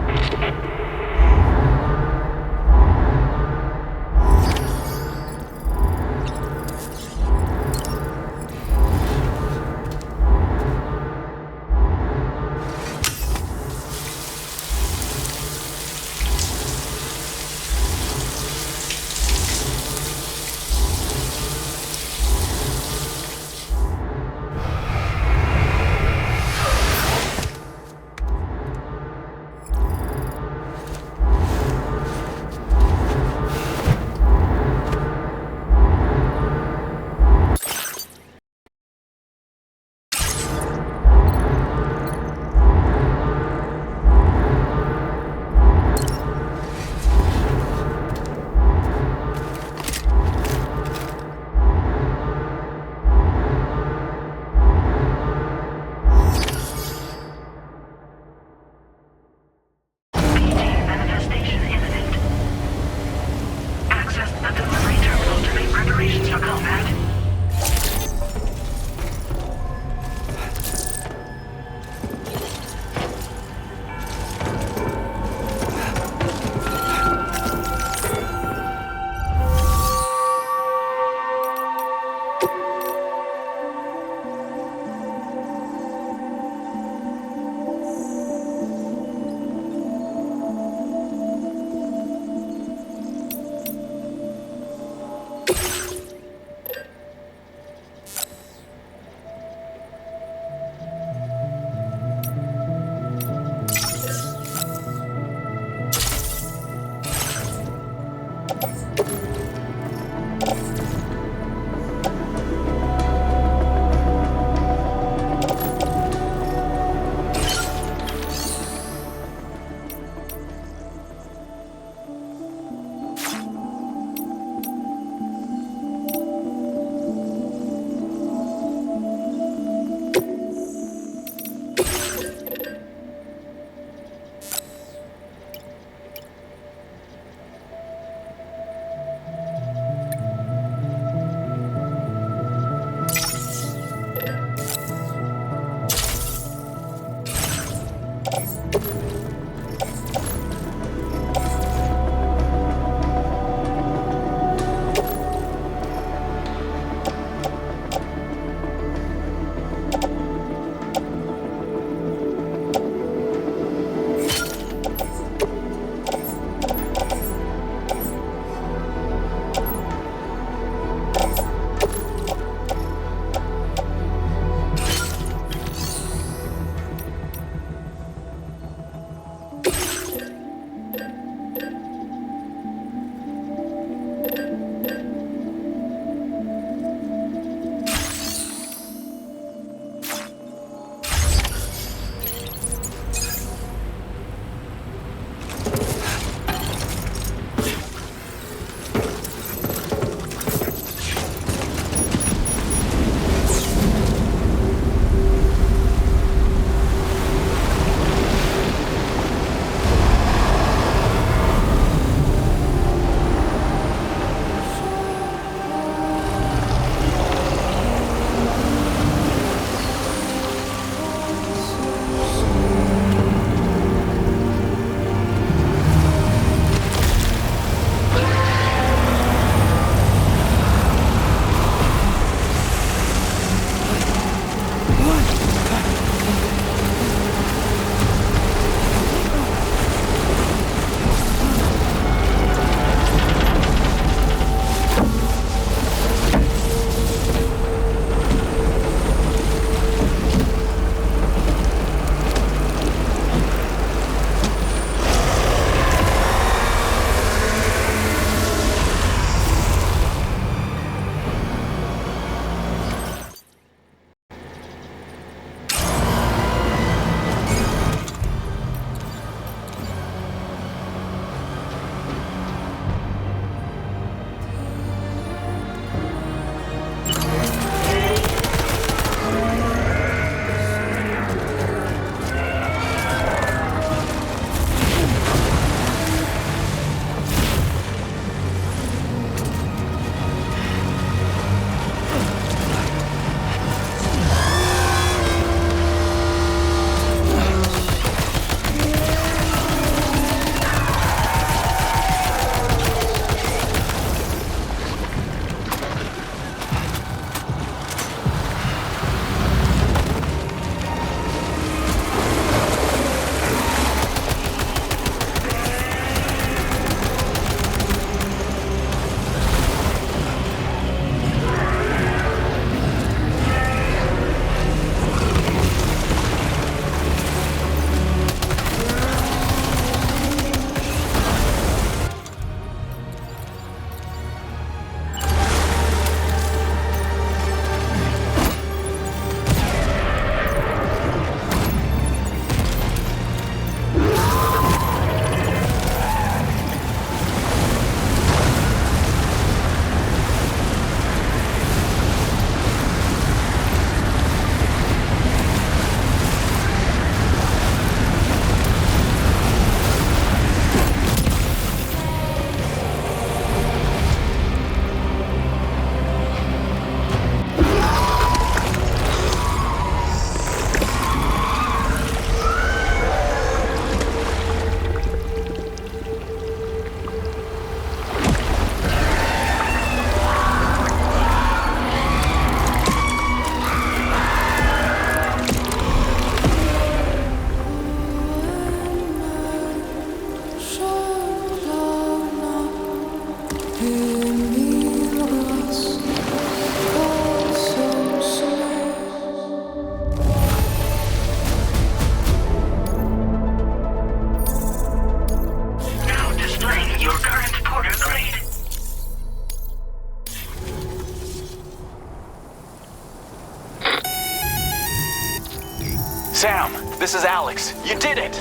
S7: Sam, this is Alex. You did it!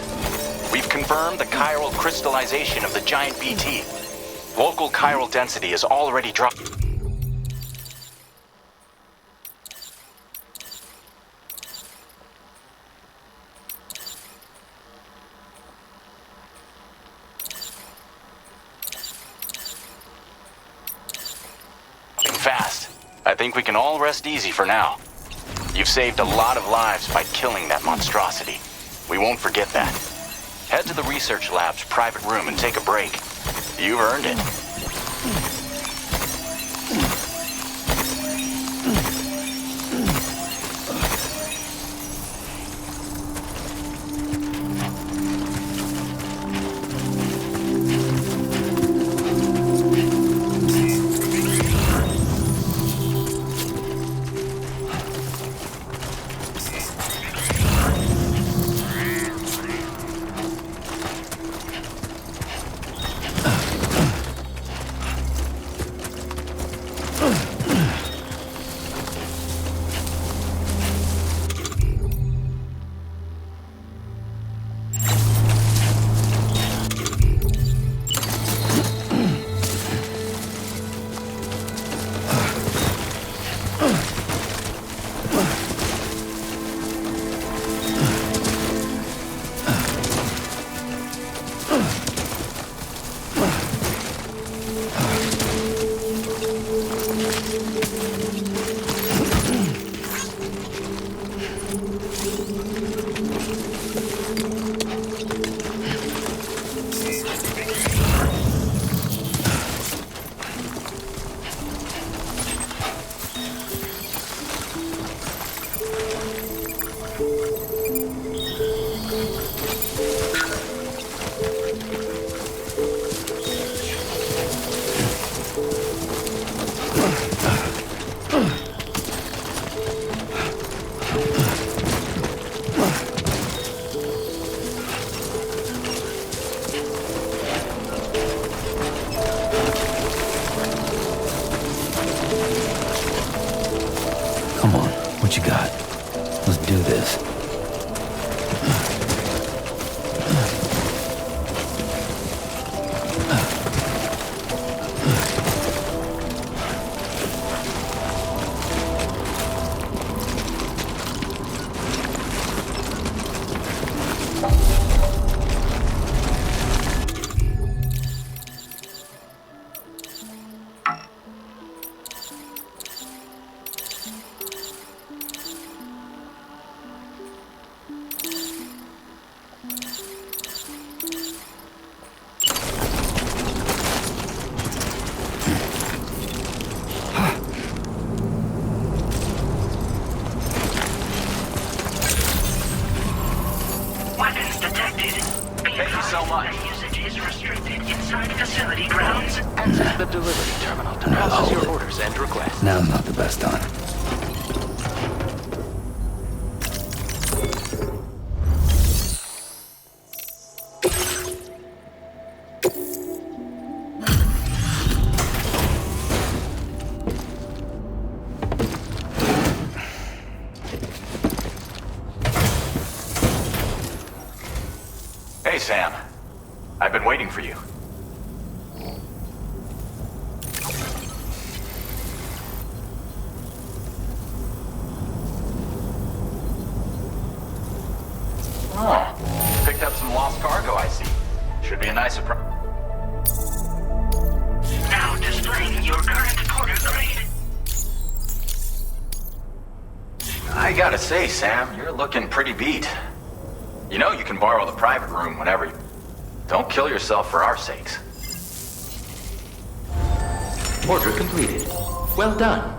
S7: We've confirmed the chiral crystallization of the giant BT. Local chiral density is already dropped. Fast. I think we can all rest easy for now. You've saved a lot of lives by killing that monstrosity. We won't forget that. Head to the research lab's private room and take a break. You've earned it.
S4: What you got? Let's do this. Now's not the best time.
S7: Hey, Sam. I've been waiting for you. Oh, picked up some lost cargo, I see. Should be a nice surprise.
S3: Now displaying your current quarter grade.
S7: I gotta say, Sam, you're looking pretty beat. You know you can borrow the private room whenever you... Don't kill yourself for our sakes.
S1: Order completed. Well done.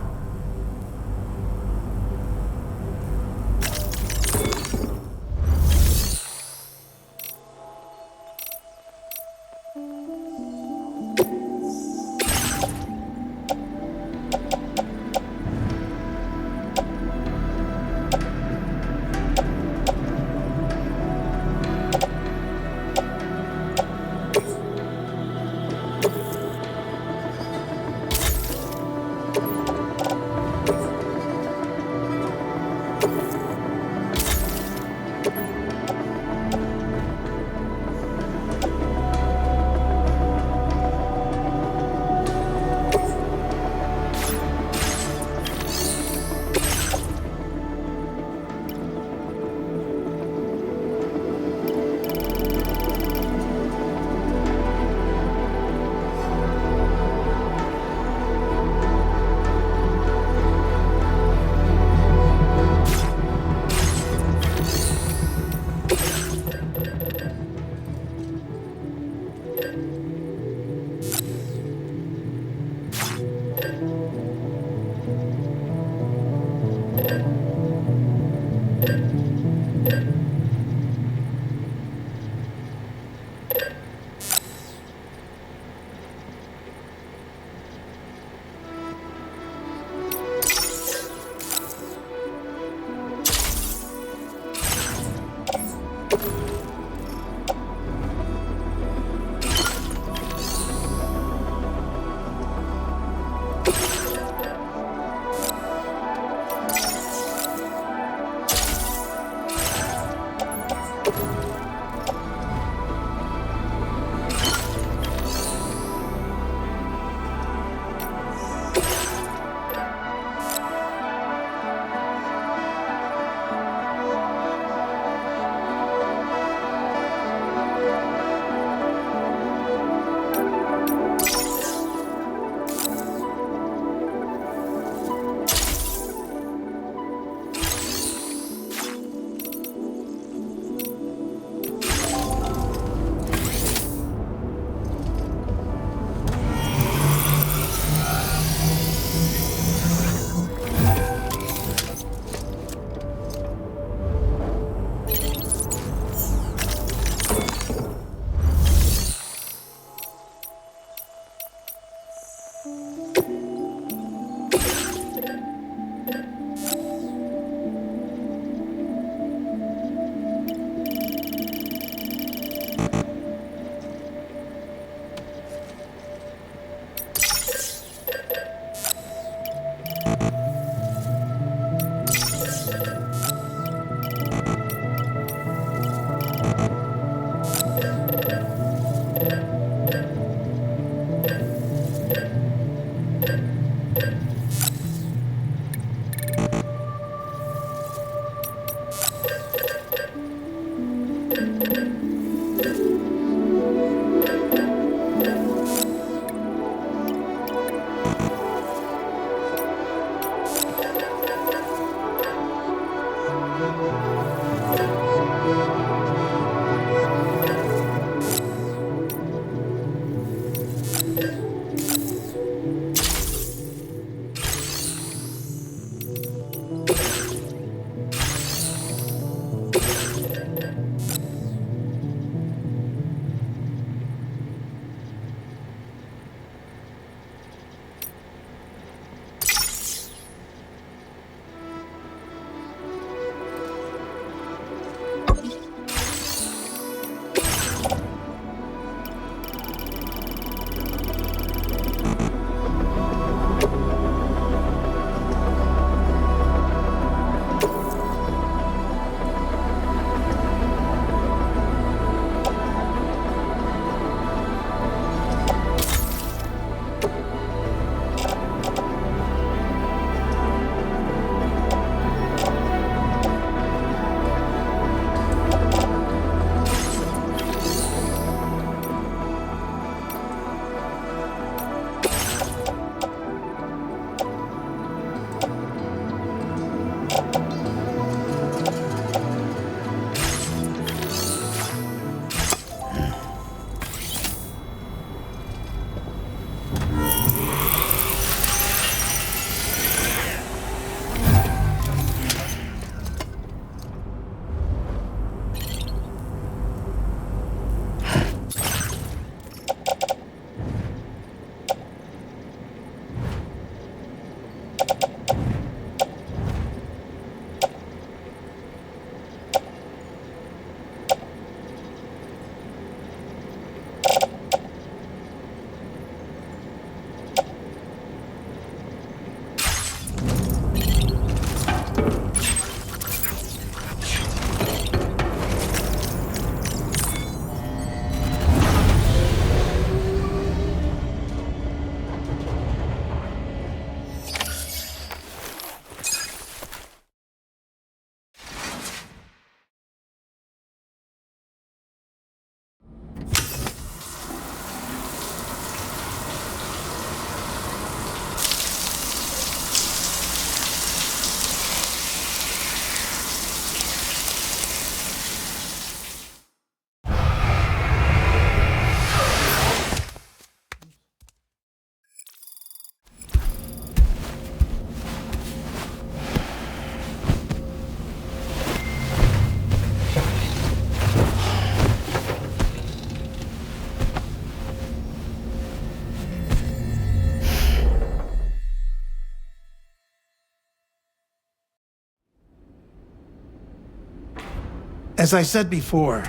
S8: As I said before,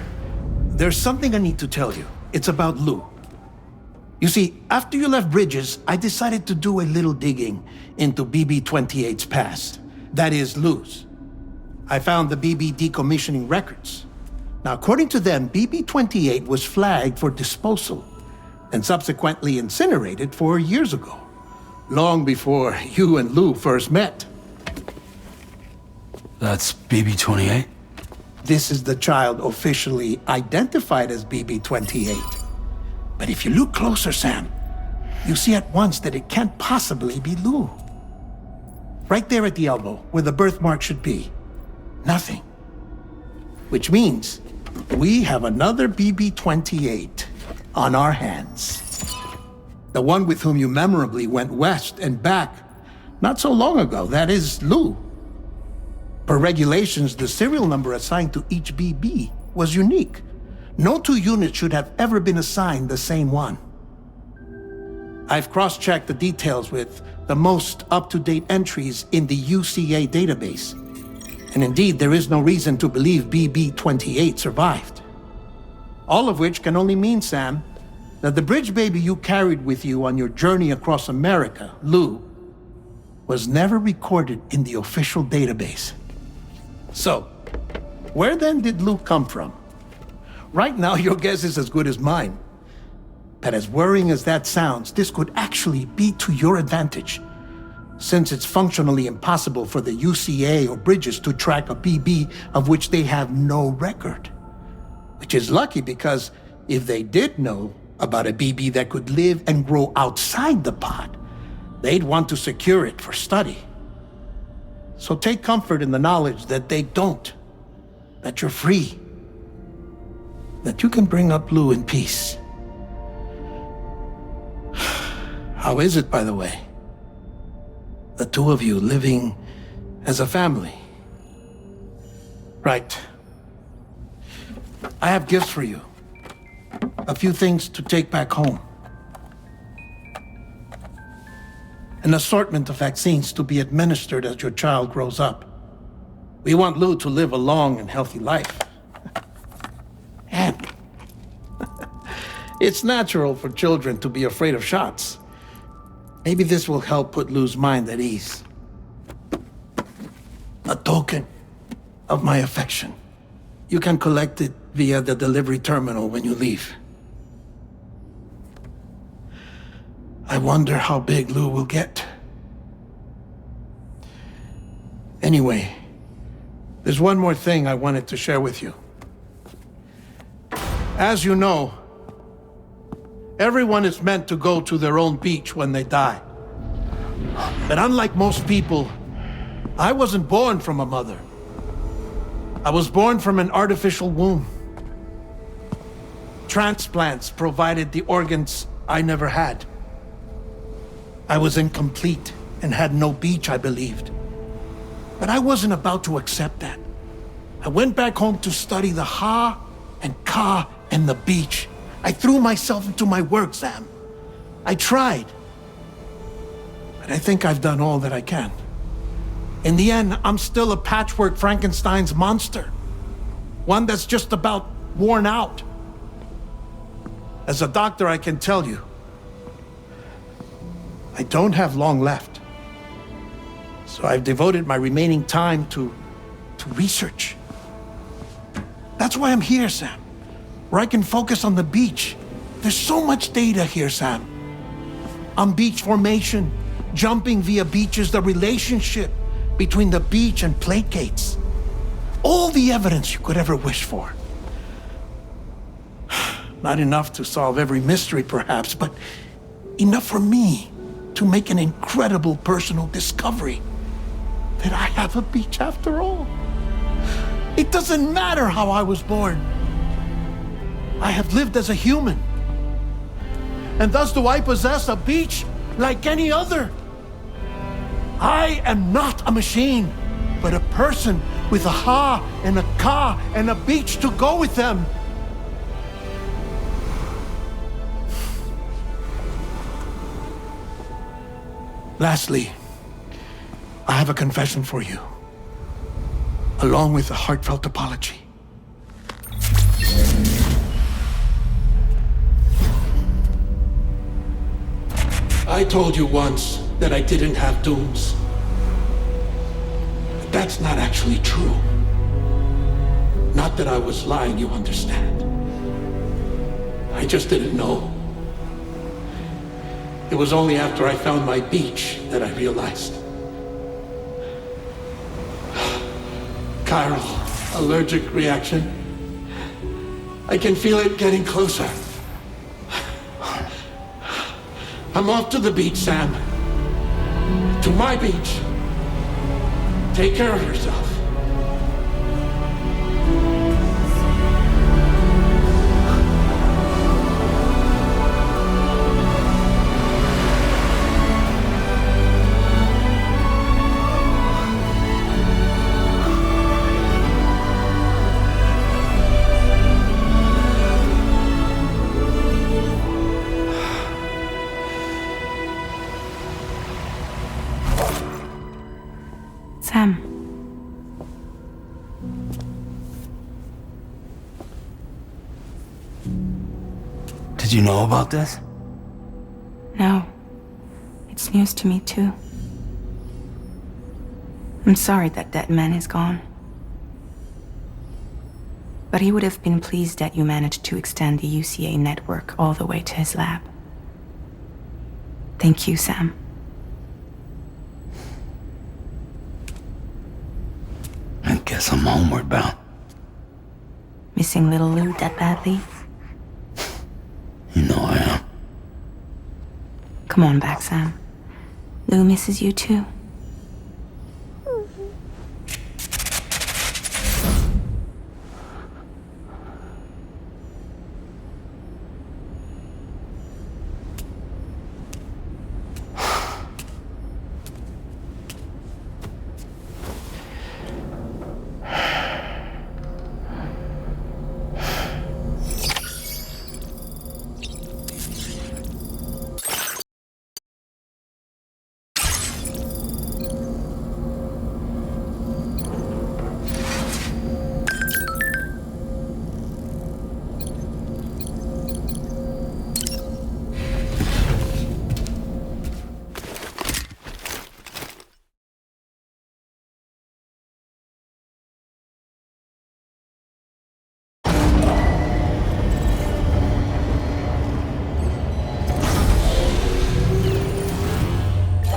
S8: there's something I need to tell you. It's about Lou. You see, after you left Bridges, I decided to do a little digging into BB-28's past. That is, Lou's. I found the BB decommissioning records. Now, according to them, BB-28 was flagged for disposal and subsequently incinerated 4 years ago, long before you and Lou first met.
S4: That's BB-28?
S8: This is the child officially identified as BB-28. But if you look closer, Sam, you see at once that it can't possibly be Lou. Right there at the elbow, where the birthmark should be. Nothing. Which means we have another BB-28 on our hands. The one with whom you memorably went west and back not so long ago, that is Lou. Per regulations, the serial number assigned to each BB was unique. No two units should have ever been assigned the same one. I've cross-checked the details with the most up-to-date entries in the UCA database. And indeed, there is no reason to believe BB-28 survived. All of which can only mean, Sam, that the bridge baby you carried with you on your journey across America, Lou, was never recorded in the official database. So, where then did Lou come from? Right now, your guess is as good as mine. But as worrying as that sounds, this could actually be to your advantage, since it's functionally impossible for the UCA or Bridges to track a BB of which they have no record. Which is lucky, because if they did know about a BB that could live and grow outside the pod, they'd want to secure it for study. So take comfort in the knowledge that they don't, that you're free, that you can bring up Lou in peace. How is it, by the way? The two of you living as a family? Right. I have gifts for you. A few things to take back home. An assortment of vaccines to be administered as your child grows up. We want Lou to live a long and healthy life. And it's natural for children to be afraid of shots. Maybe this will help put Lou's mind at ease. A token of my affection. You can collect it via the delivery terminal when you leave. I wonder how big Lou will get. Anyway, there's one more thing I wanted to share with you. As you know, everyone is meant to go to their own beach when they die. But unlike most people, I wasn't born from a mother. I was born from an artificial womb. Transplants provided the organs I never had. I was incomplete and had no beach, I believed. But I wasn't about to accept that. I went back home to study the Ha and Ka and the beach. I threw myself into my work, Sam. I tried. But I think I've done all that I can. In the end, I'm still a patchwork Frankenstein's monster. One that's just about worn out. As a doctor, I can tell you, I don't have long left. So I've devoted my remaining time to research. That's why I'm here, Sam. Where I can focus on the beach. There's so much data here, Sam. On beach formation, jumping via beaches, the relationship between the beach and plate gates. All the evidence you could ever wish for. Not enough to solve every mystery, perhaps, but enough for me to make an incredible personal discovery that I have a beach after all. It doesn't matter how I was born. I have lived as a human. And thus do I possess a beach like any other. I am not a machine, but a person with a Ha and a Ka and a beach to go with them. Lastly, I have a confession for you, along with a heartfelt apology.
S10: I told you once that I didn't have dooms. But that's not actually true. Not that I was lying, you understand. I just didn't know. It was only after I found my beach that I realized. Chiral, allergic reaction. I can feel it getting closer. I'm off to the beach, Sam. To my beach. Take care of yourself.
S11: Sam.
S4: Did you know about this?
S11: No. It's news to me, too. I'm sorry that that man is gone. But he would have been pleased that you managed to extend the UCA network all the way to his lab. Thank you, Sam.
S4: I guess I'm homeward bound.
S11: Missing little Lou that badly?
S4: You know I am.
S11: Come on back, Sam. Lou misses you too.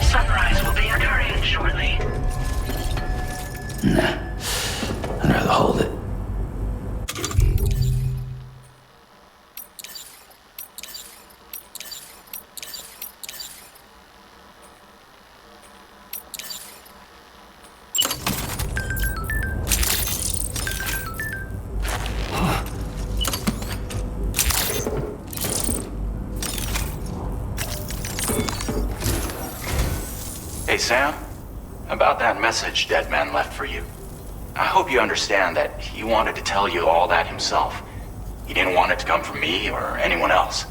S3: Sunrise will be occurring shortly.
S4: Nah. I'd rather hold it.
S7: Hey, Sam. About that message Deadman left for you. I hope you understand that he wanted to tell you all that himself. He didn't want it to come from me or anyone else.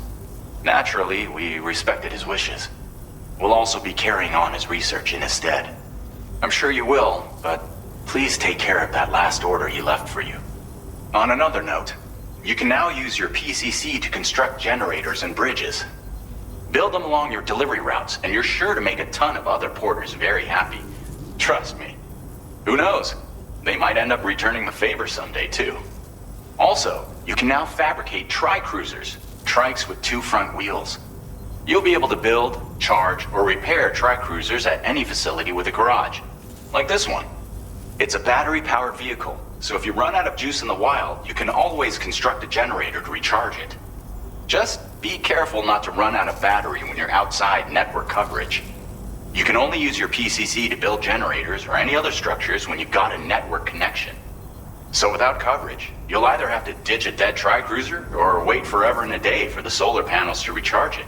S7: Naturally, we respected his wishes. We'll also be carrying on his research in his stead. I'm sure you will, but please take care of that last order he left for you. On another note, you can now use your PCC to construct generators and bridges. Build them along your delivery routes, and you're sure to make a ton of other porters very happy. Trust me. Who knows? They might end up returning the favor someday, too. Also, you can now fabricate tri-cruisers, trikes with 2 front wheels. You'll be able to build, charge, or repair tri-cruisers at any facility with a garage. Like this one. It's a battery-powered vehicle, so if you run out of juice in the wild, you can always construct a generator to recharge it. Just be careful not to run out of battery when you're outside network coverage. You can only use your PCC to build generators or any other structures when you've got a network connection. So without coverage, you'll either have to ditch a dead tri-cruiser or wait forever and a day for the solar panels to recharge it.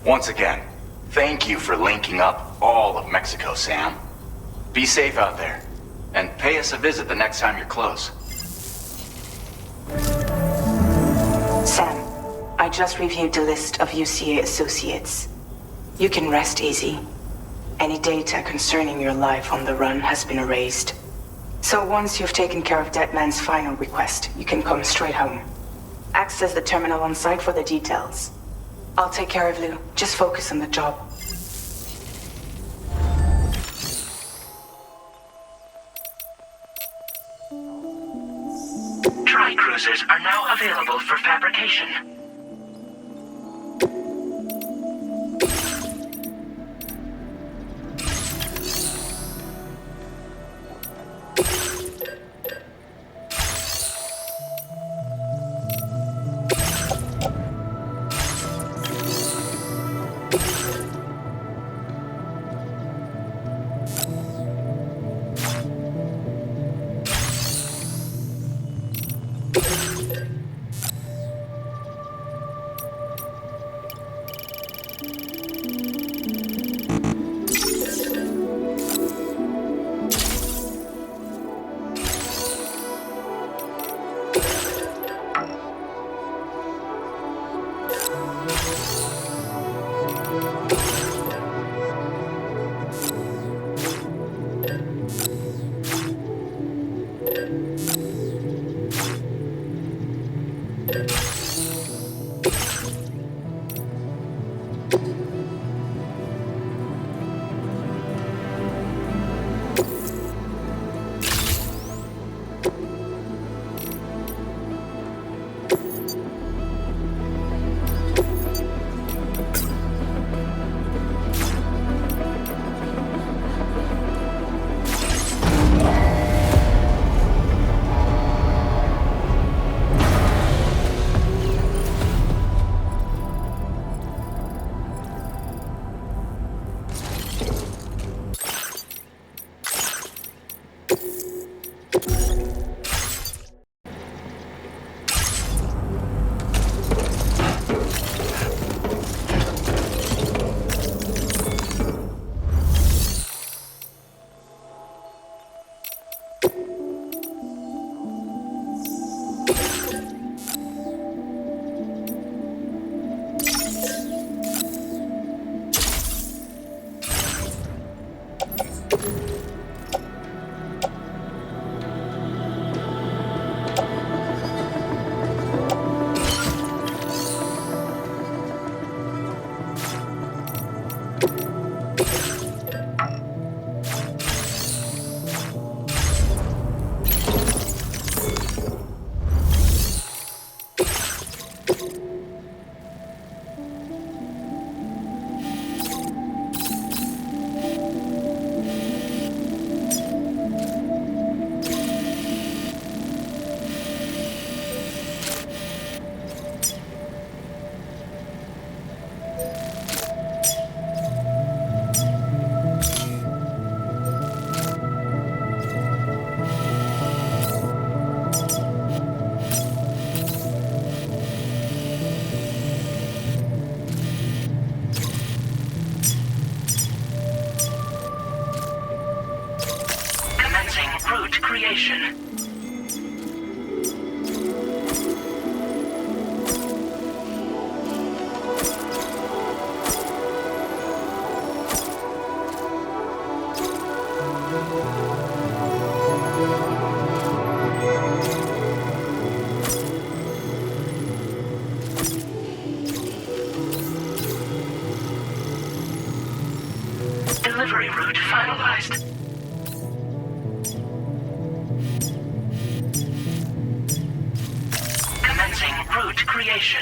S7: Once again, thank you for linking up all of Mexico, Sam. Be safe out there, and pay us a visit the next time you're close.
S11: Sam, I just reviewed the list of UCA associates. You can rest easy. Any data concerning your life on the run has been erased. So once you've taken care of Deadman's final request, you can come straight home. Access the terminal on site for the details. I'll take care of Lou. Just focus on the job.
S3: light cruisers are now available for fabrication. Creation. Delivery route finalized. Route creation.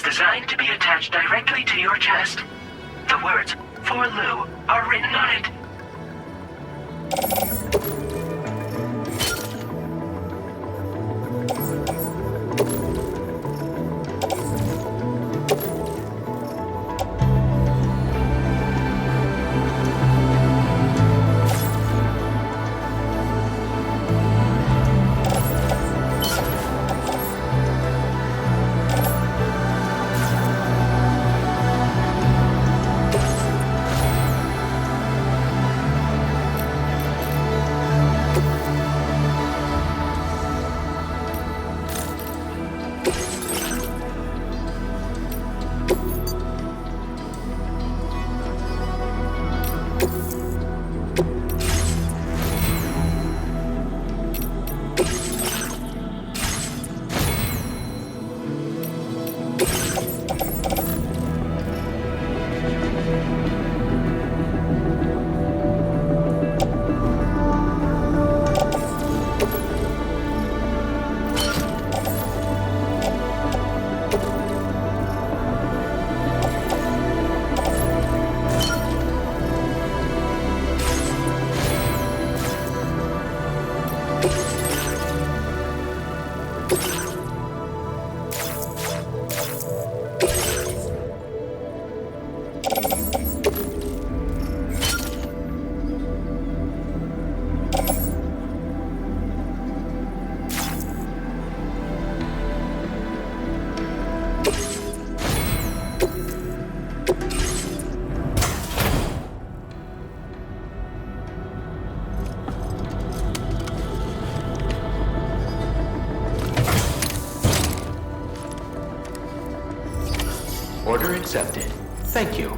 S3: Designed to be attached directly to your chest. The words, "For Lou," are written on it.
S1: accepted. Thank you.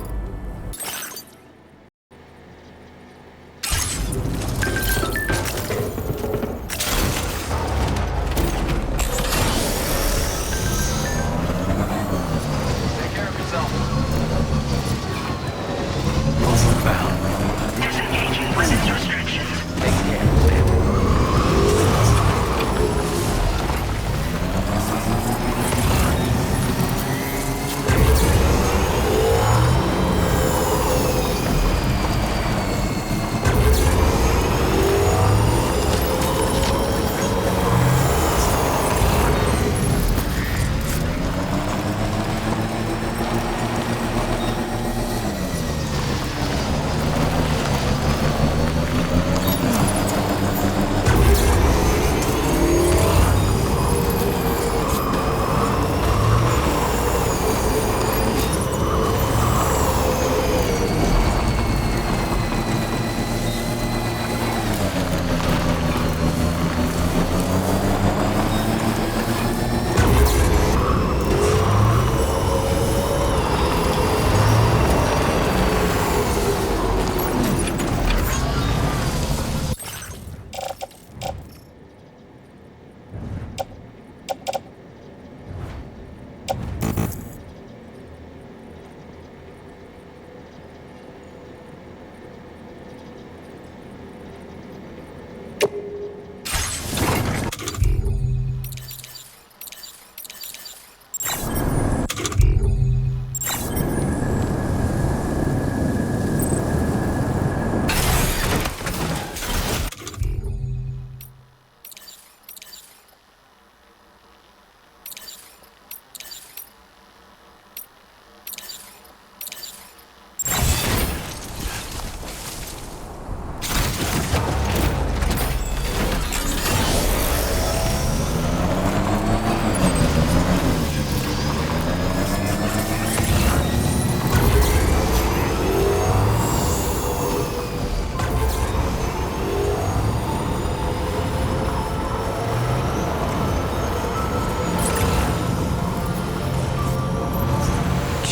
S7: Take care of yourself.
S4: Overbound.
S3: Disengaging weapons restrictions.
S1: Take care, Sam.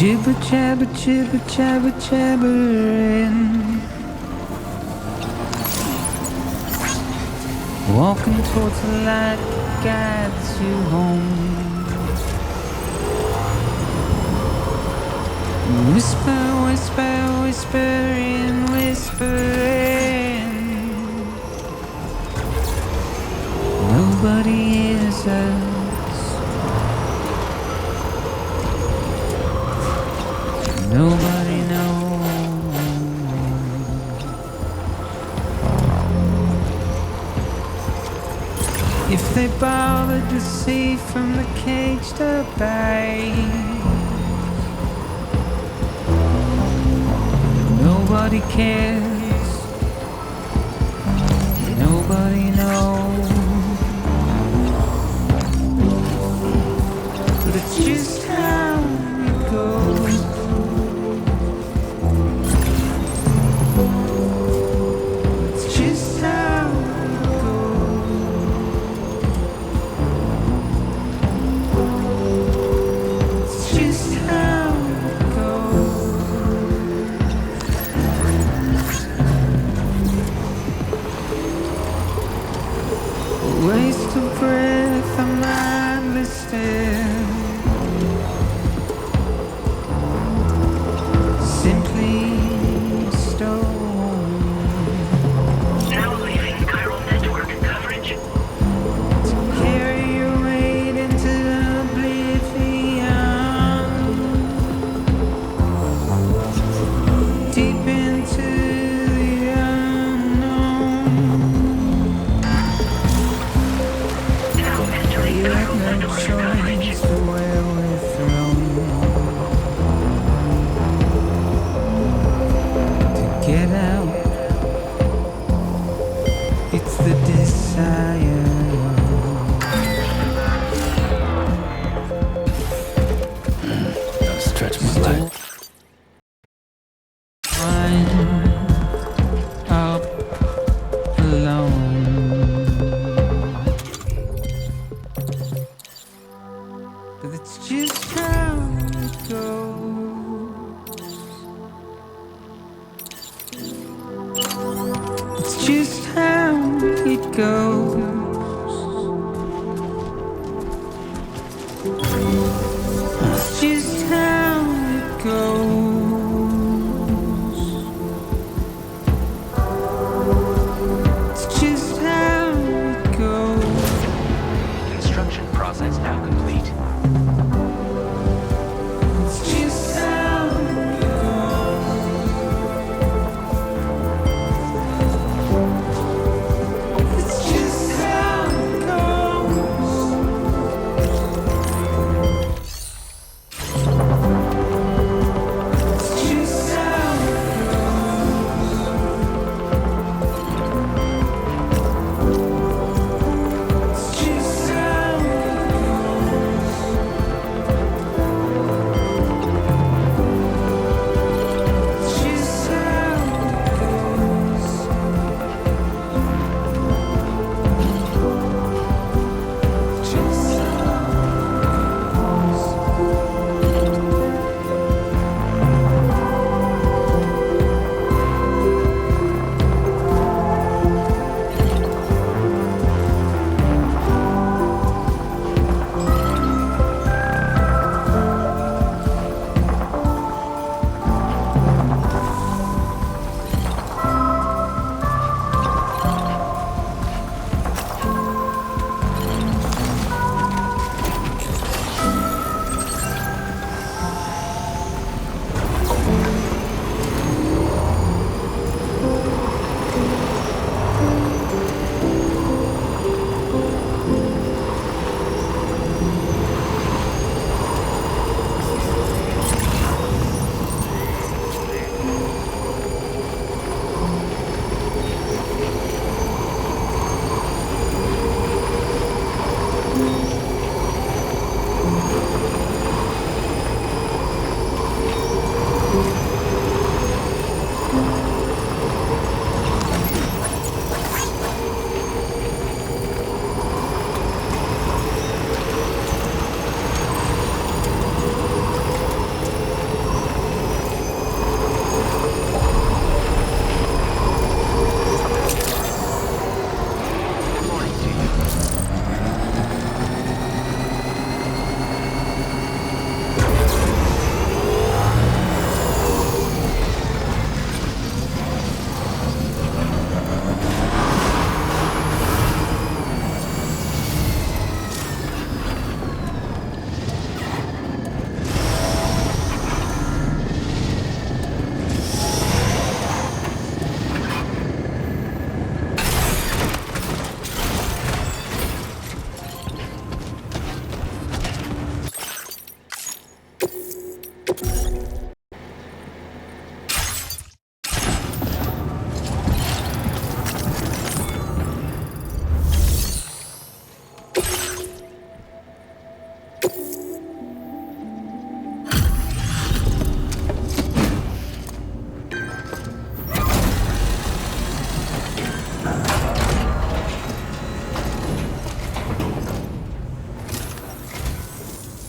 S12: Jibber jabber jibber jabber jabbering, walking towards the light that guides you home. Whisper, whisper, whispering, whispering. Nobody hears us. Nobody knows. If they bothered to see from the caged up eyes, nobody cares. Nobody knows. But it's just how it goes. Waste of breath, I'm not listed. Simply stone.
S3: Now leaving Chiral Network coverage.
S12: To carry your weight into oblivion. Deep into the unknown. You had no choice to where we're thrown. To get out, it's the desire.
S4: Don't stretch my leg.
S12: I'm up alone. But it's just how it goes. just how it goes. It's just how it goes. It's just how it goes.
S1: Construction process now complete.
S12: It's just how it goes. It's just how it goes. It's just how it goes. It's just how it goes. It's just how it goes. Just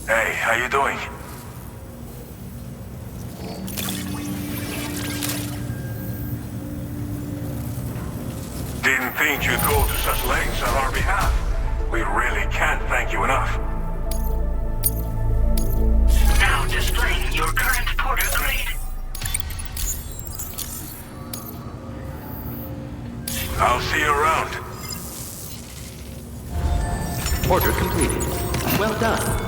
S13: Hey, how you doing? Didn't think you'd go to such lengths on our behalf. We really can't thank you enough.
S3: Now displaying your current porter grade.
S13: I'll see you around.
S1: Order completed. Well done.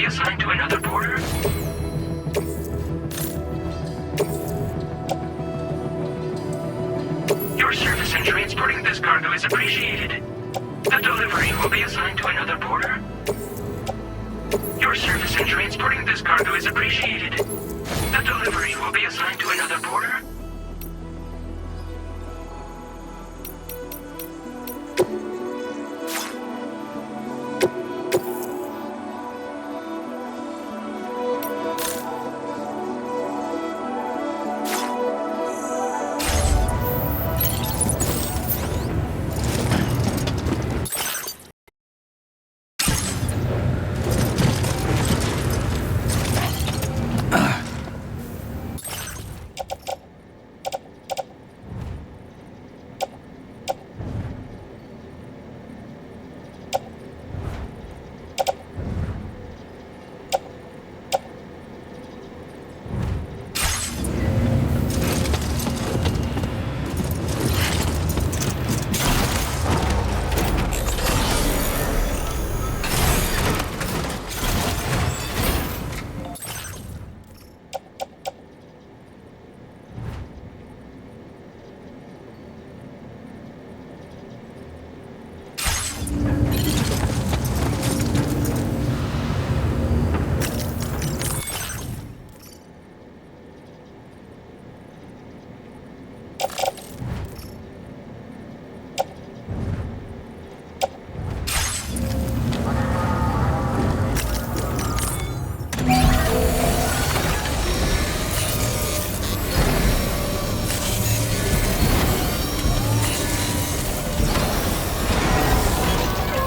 S3: be assigned to another border. Your service in transporting this cargo is appreciated. The delivery will be assigned to another border. Your service in transporting this cargo is appreciated. The delivery will be assigned to another border.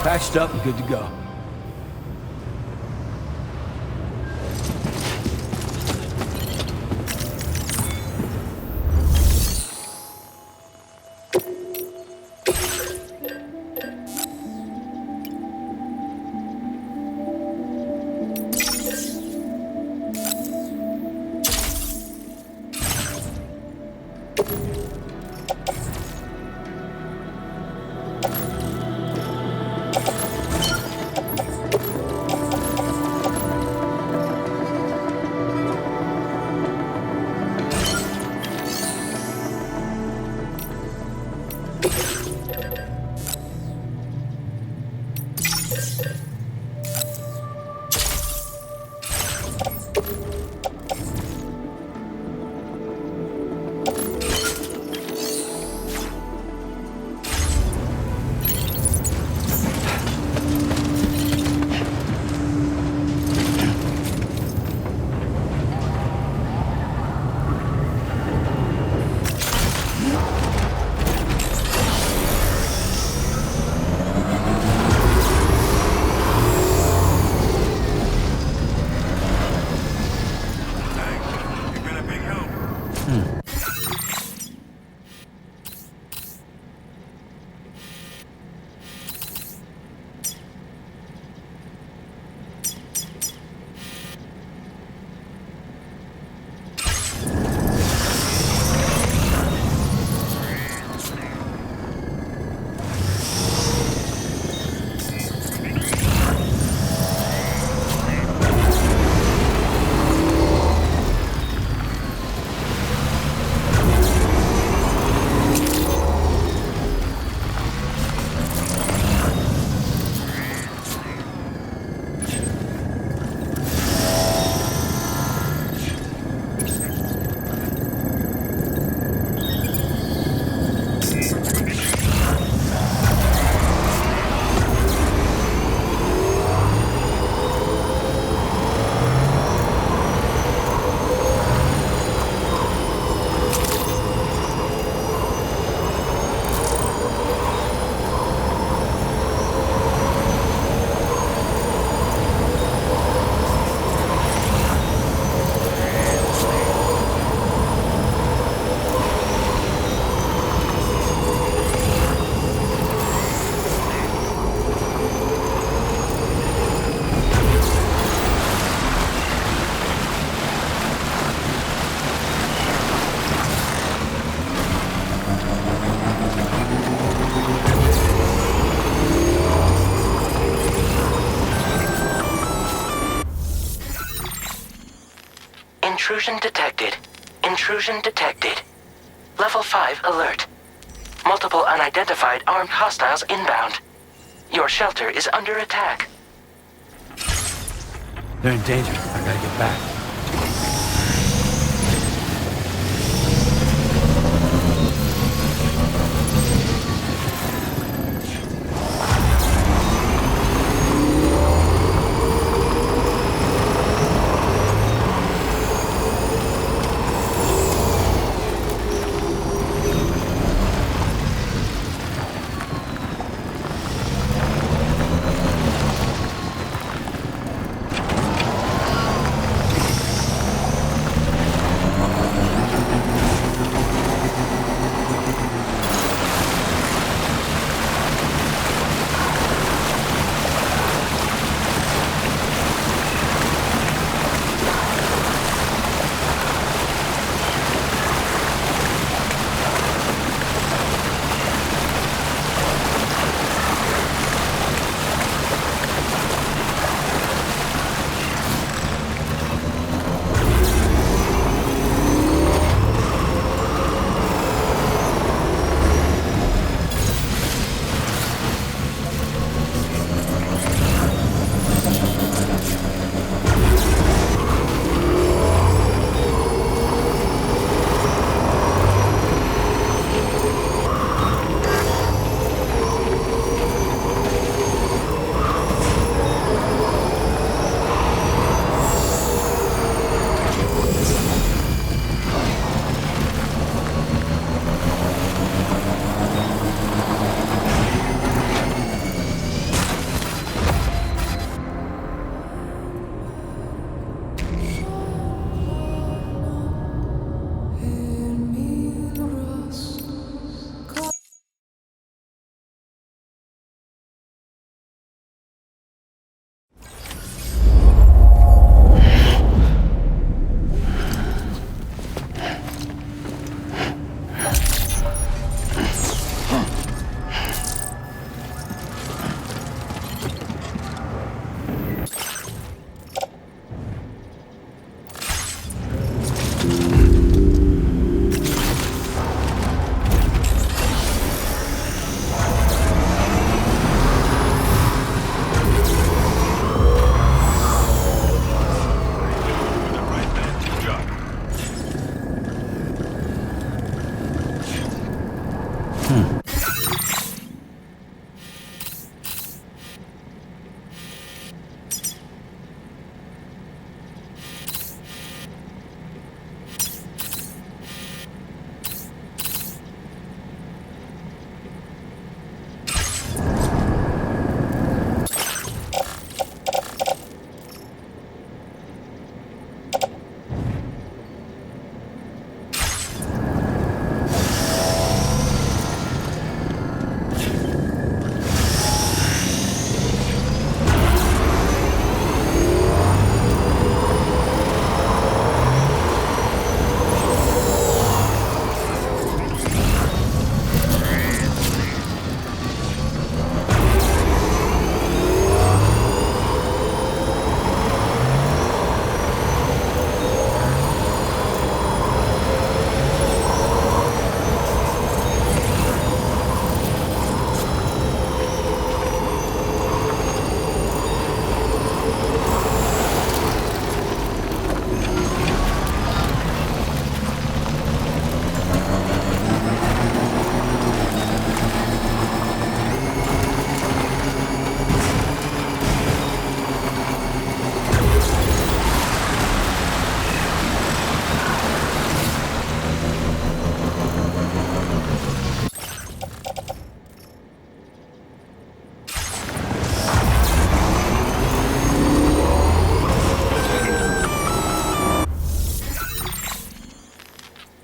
S4: Patched up and good to go.
S14: Intrusion detected. Intrusion detected. Level 5 alert. Multiple unidentified armed hostiles inbound. Your shelter is under attack.
S4: They're in danger. I gotta get back.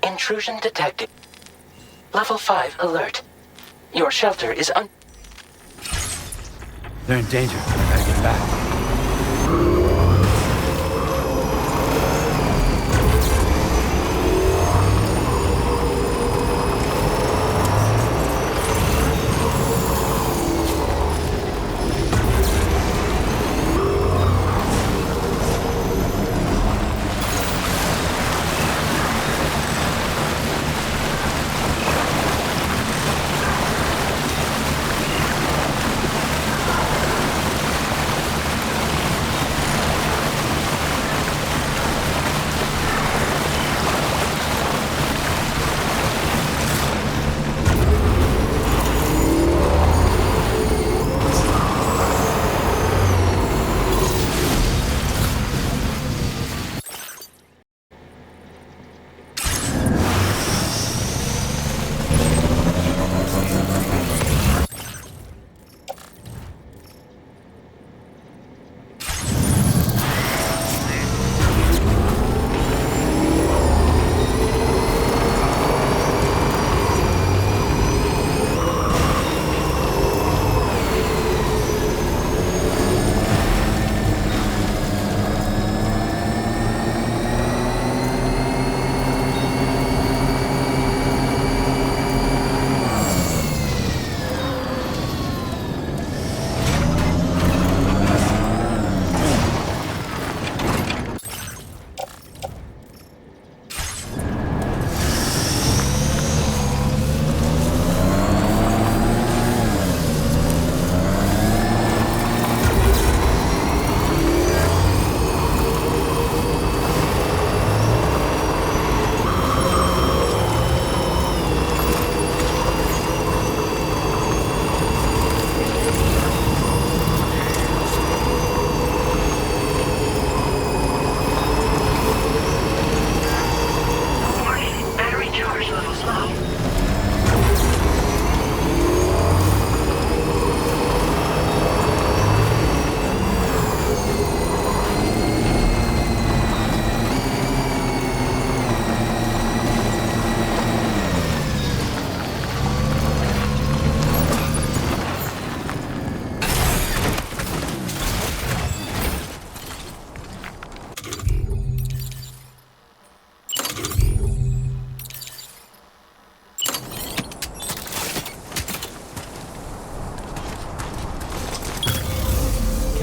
S14: Intrusion detected. Level 5 alert. Your shelter is
S4: They're in danger. I gotta get back.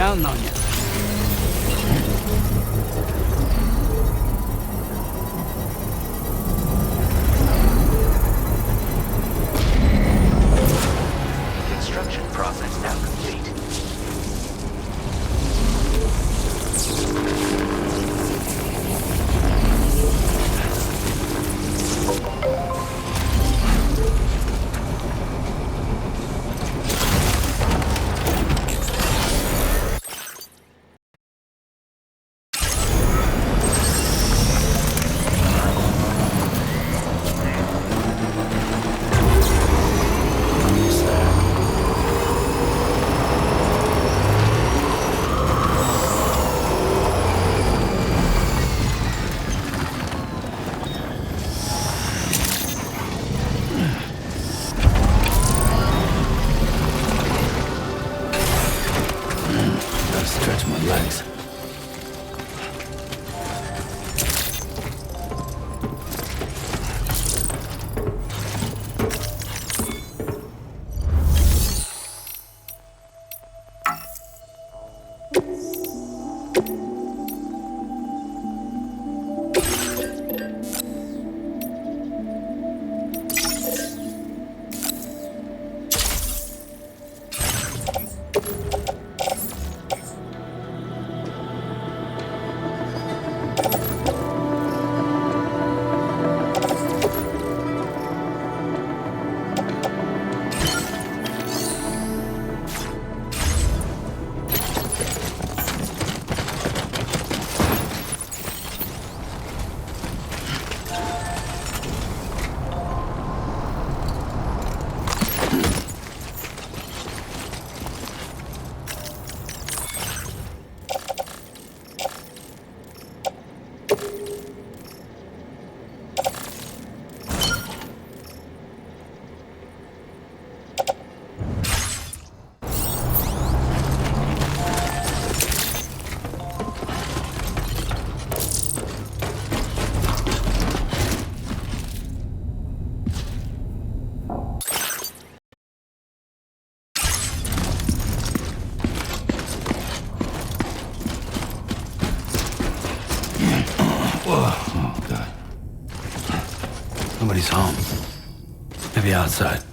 S4: Counting on you.
S1: Construction process now complete.
S4: Stretch my legs. Oh, God. Nobody's home. Maybe outside.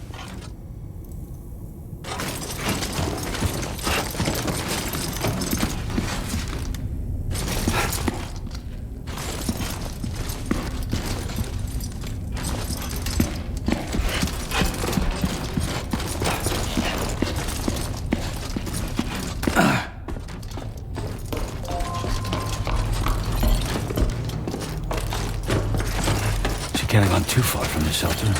S4: Can't have gone too far from the shelter.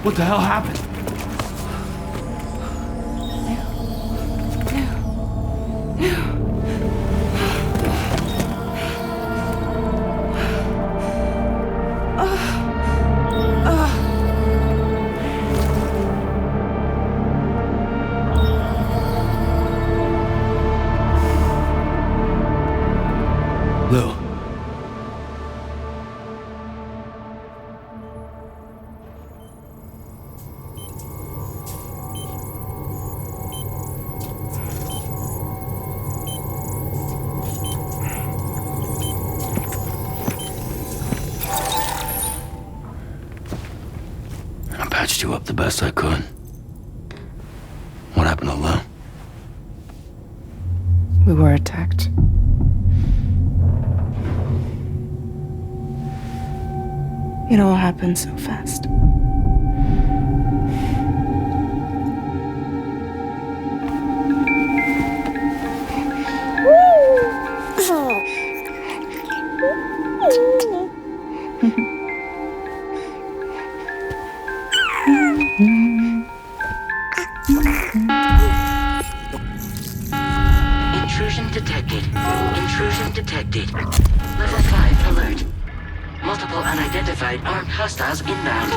S4: What the hell happened? Lou. I patched you up the best I could. What happened to Lou?
S11: We were attacked. It all happened so fast.
S14: Intrusion detected. Intrusion detected. Level 5 alert. Multiple unidentified armed hostiles inbound.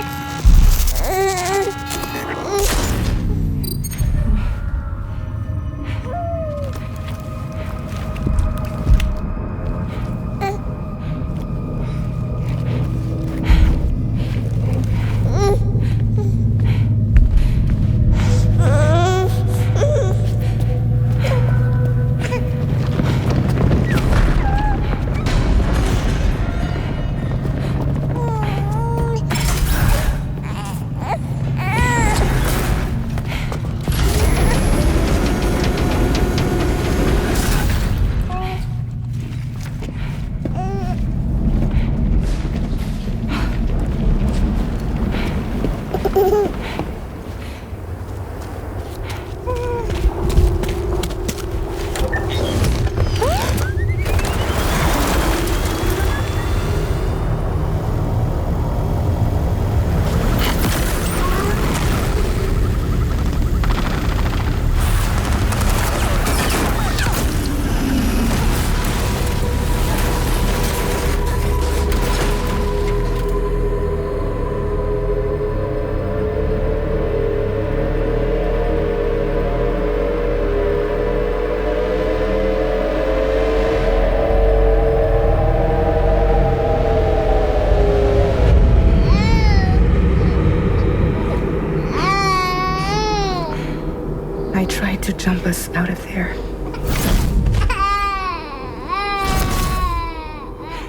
S14: To jump us out of there.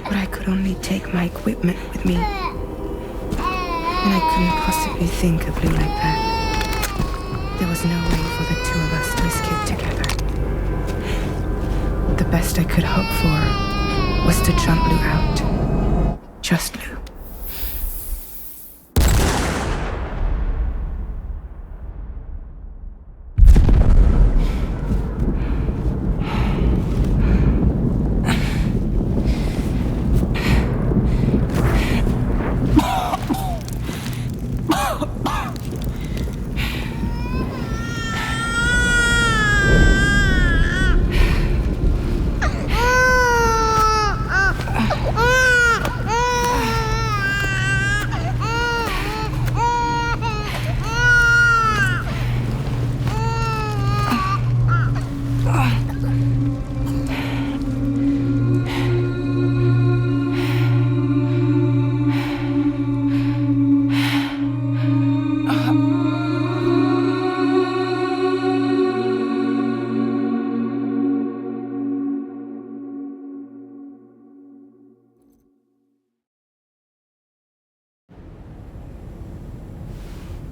S14: But I could only take my equipment with me. And I couldn't possibly think of Lou like that. There was no way for the two of us to escape together. The best I could hope for was to jump Lou out. Just Lou.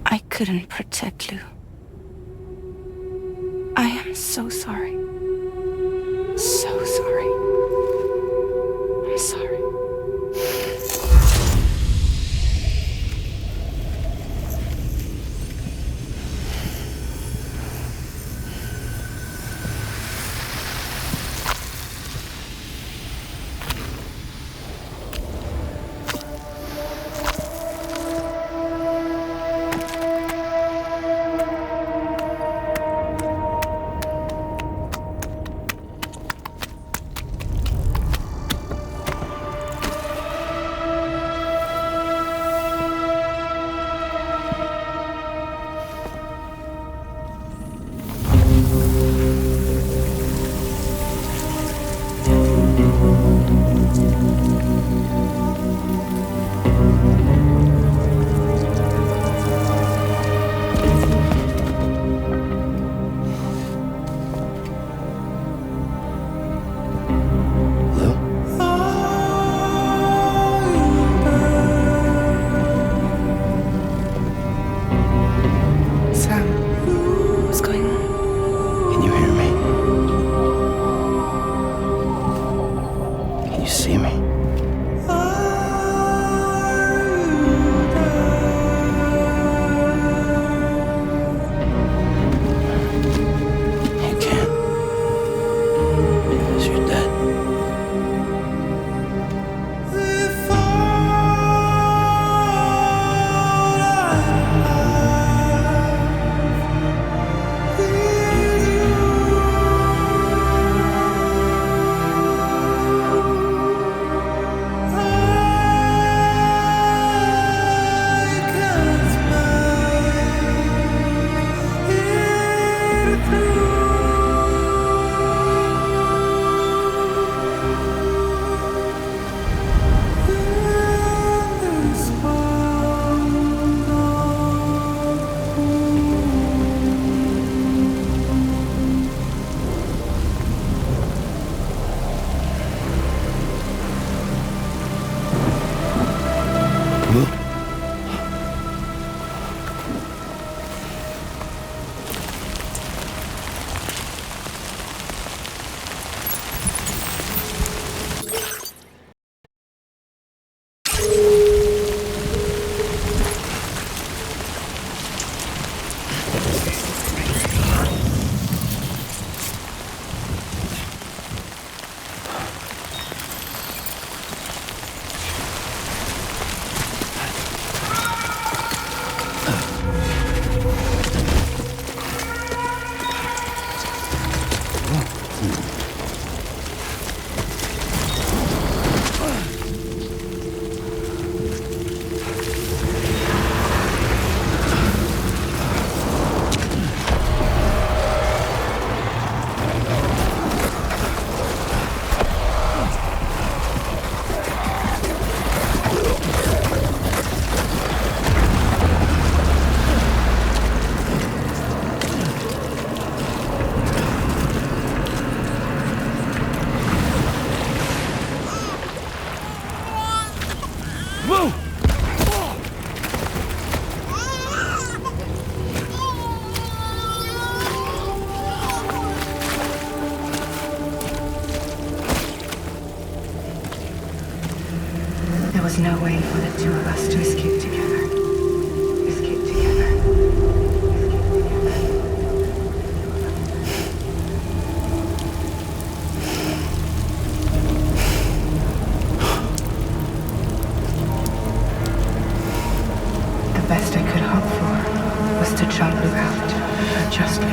S14: I couldn't protect Lou. I am so sorry. So sorry. I'm sorry.
S11: was no way for the two of us to escape together. Escape together. The best I could hope for was to jump you out, just leave.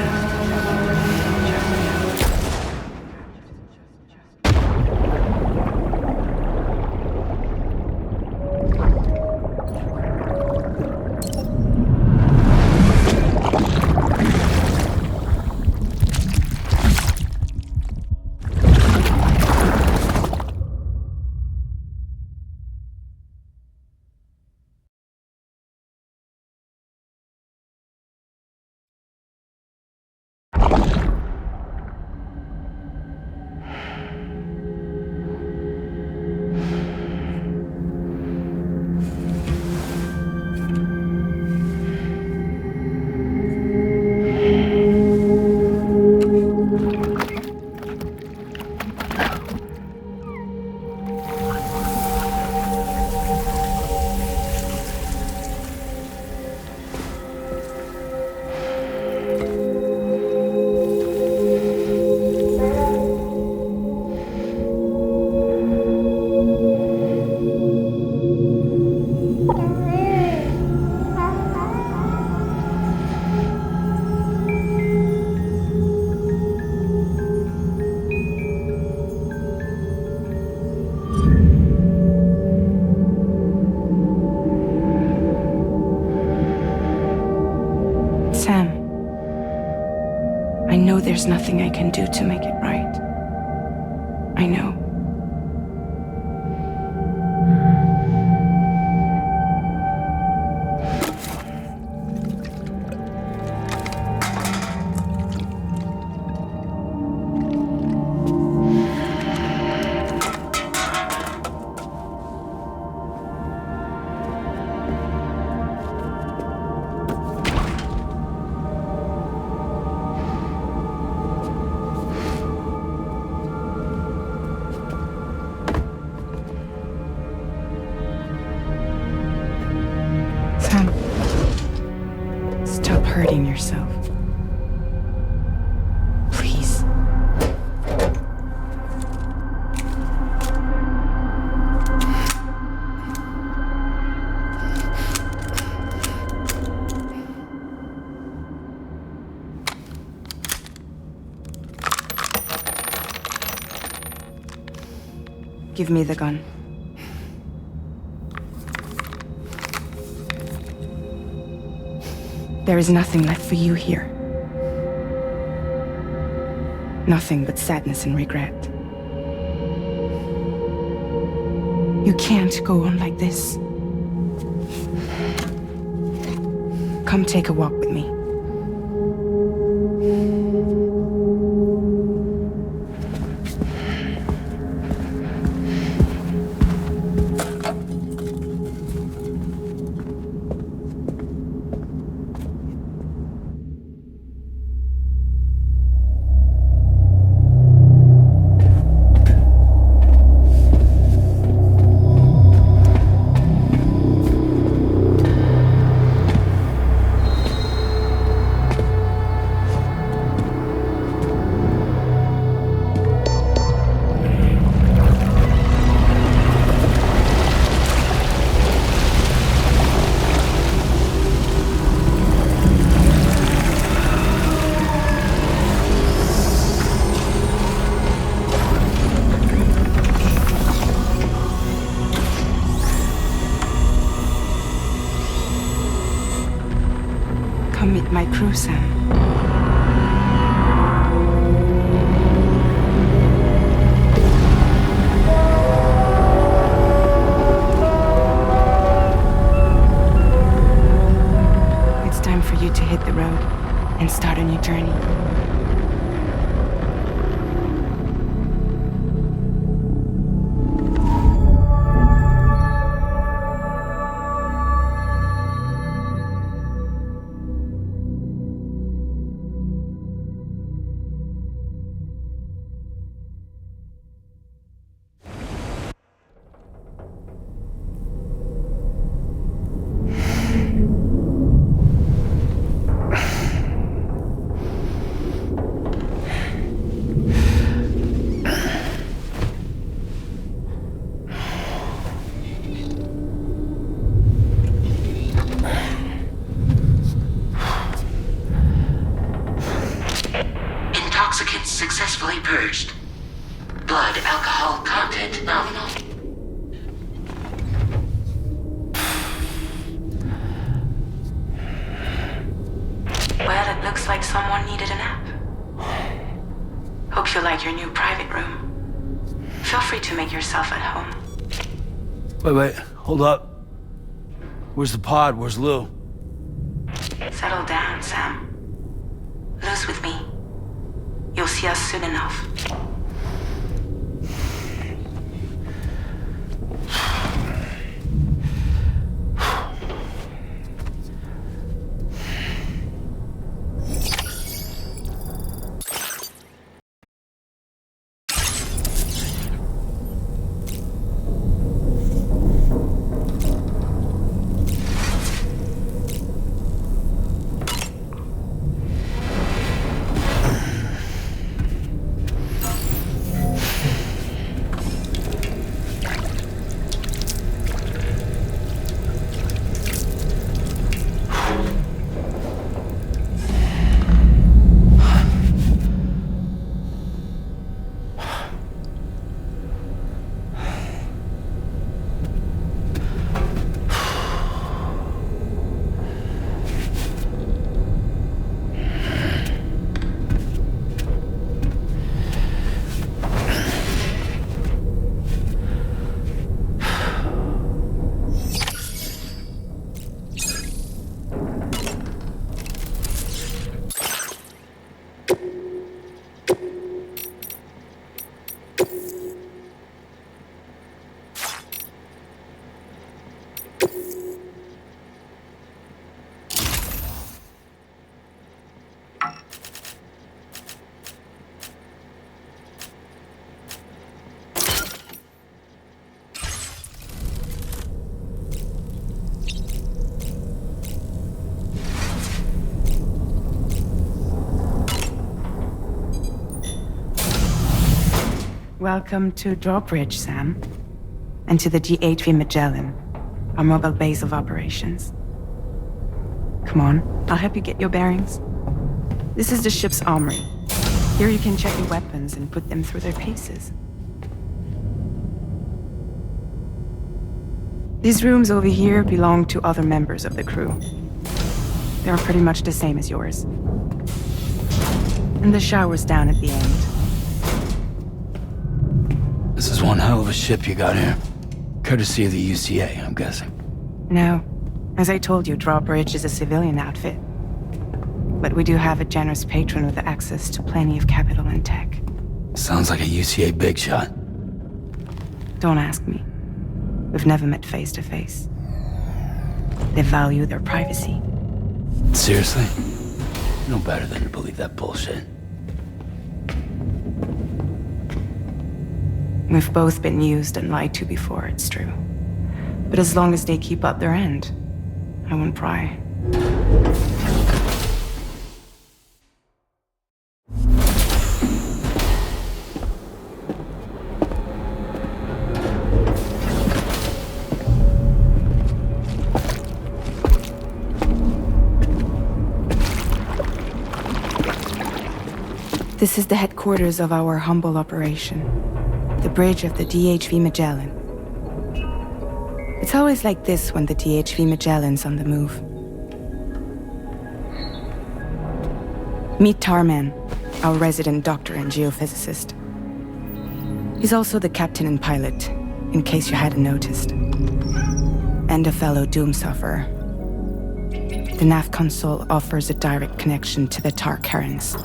S11: There's nothing I can do to make it right. I know. Stop hurting yourself. Please. Give me the gun. There is nothing left for you here. Nothing but sadness and regret. You can't go on like this. Come take a walk with me. Come meet my crew, Sam. It's time for you to hit the road and start a new journey.
S14: successfully purged. Blood alcohol content nominal.
S11: Well, it looks like someone needed a nap. Hope you like your new private room. Feel free to make yourself at home.
S4: Wait, hold up. Where's the pod? Where's Lou?
S11: Settle down, Sam. Lou's with me. You'll see us soon enough. Welcome to Drawbridge, Sam. And to the DHV Magellan, our mobile base of operations. Come on, I'll help you get your bearings. This is the ship's armory. Here you can check your weapons and put them through their paces. These rooms over here belong to other members of the crew. They're pretty much the same as yours. And the shower's down at the end.
S4: This is one hell of a ship you got here. Courtesy of the UCA, I'm guessing.
S11: No. As I told you, Drawbridge is a civilian outfit. But we do have a generous patron with access to plenty of capital and tech.
S4: Sounds like a UCA big shot.
S11: Don't ask me. We've never met face to face. They value their privacy.
S4: Seriously? No better than to believe that bullshit.
S11: We've both been used and lied to before, it's true. But as long as they keep up their end, I won't pry. This is the headquarters of our humble operation. The bridge of the DHV Magellan. It's always like this when the DHV Magellan's on the move. Meet Tarman, our resident doctor and geophysicist. He's also the captain and pilot, in case you hadn't noticed. And a fellow doom sufferer. The nav console offers a direct connection to the Tar currents.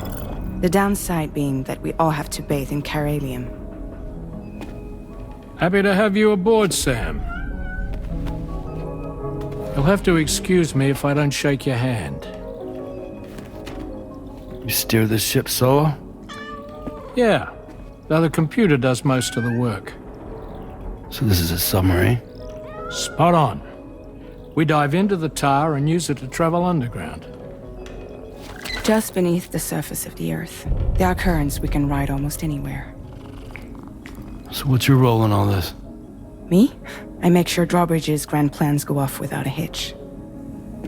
S11: The downside being that we all have to bathe in Caralium.
S15: Happy to have you aboard, Sam. You'll have to excuse me if I don't shake your hand.
S4: You steer this ship solo?
S15: Yeah, though the computer does most of the work.
S4: So this is a submarine?
S15: Spot on. We dive into the Tar and use it to travel underground.
S11: Just beneath the surface of the Earth, there are currents we can ride almost anywhere.
S4: So what's your role in all this?
S11: Me? I make sure Drawbridge's grand plans go off without a hitch.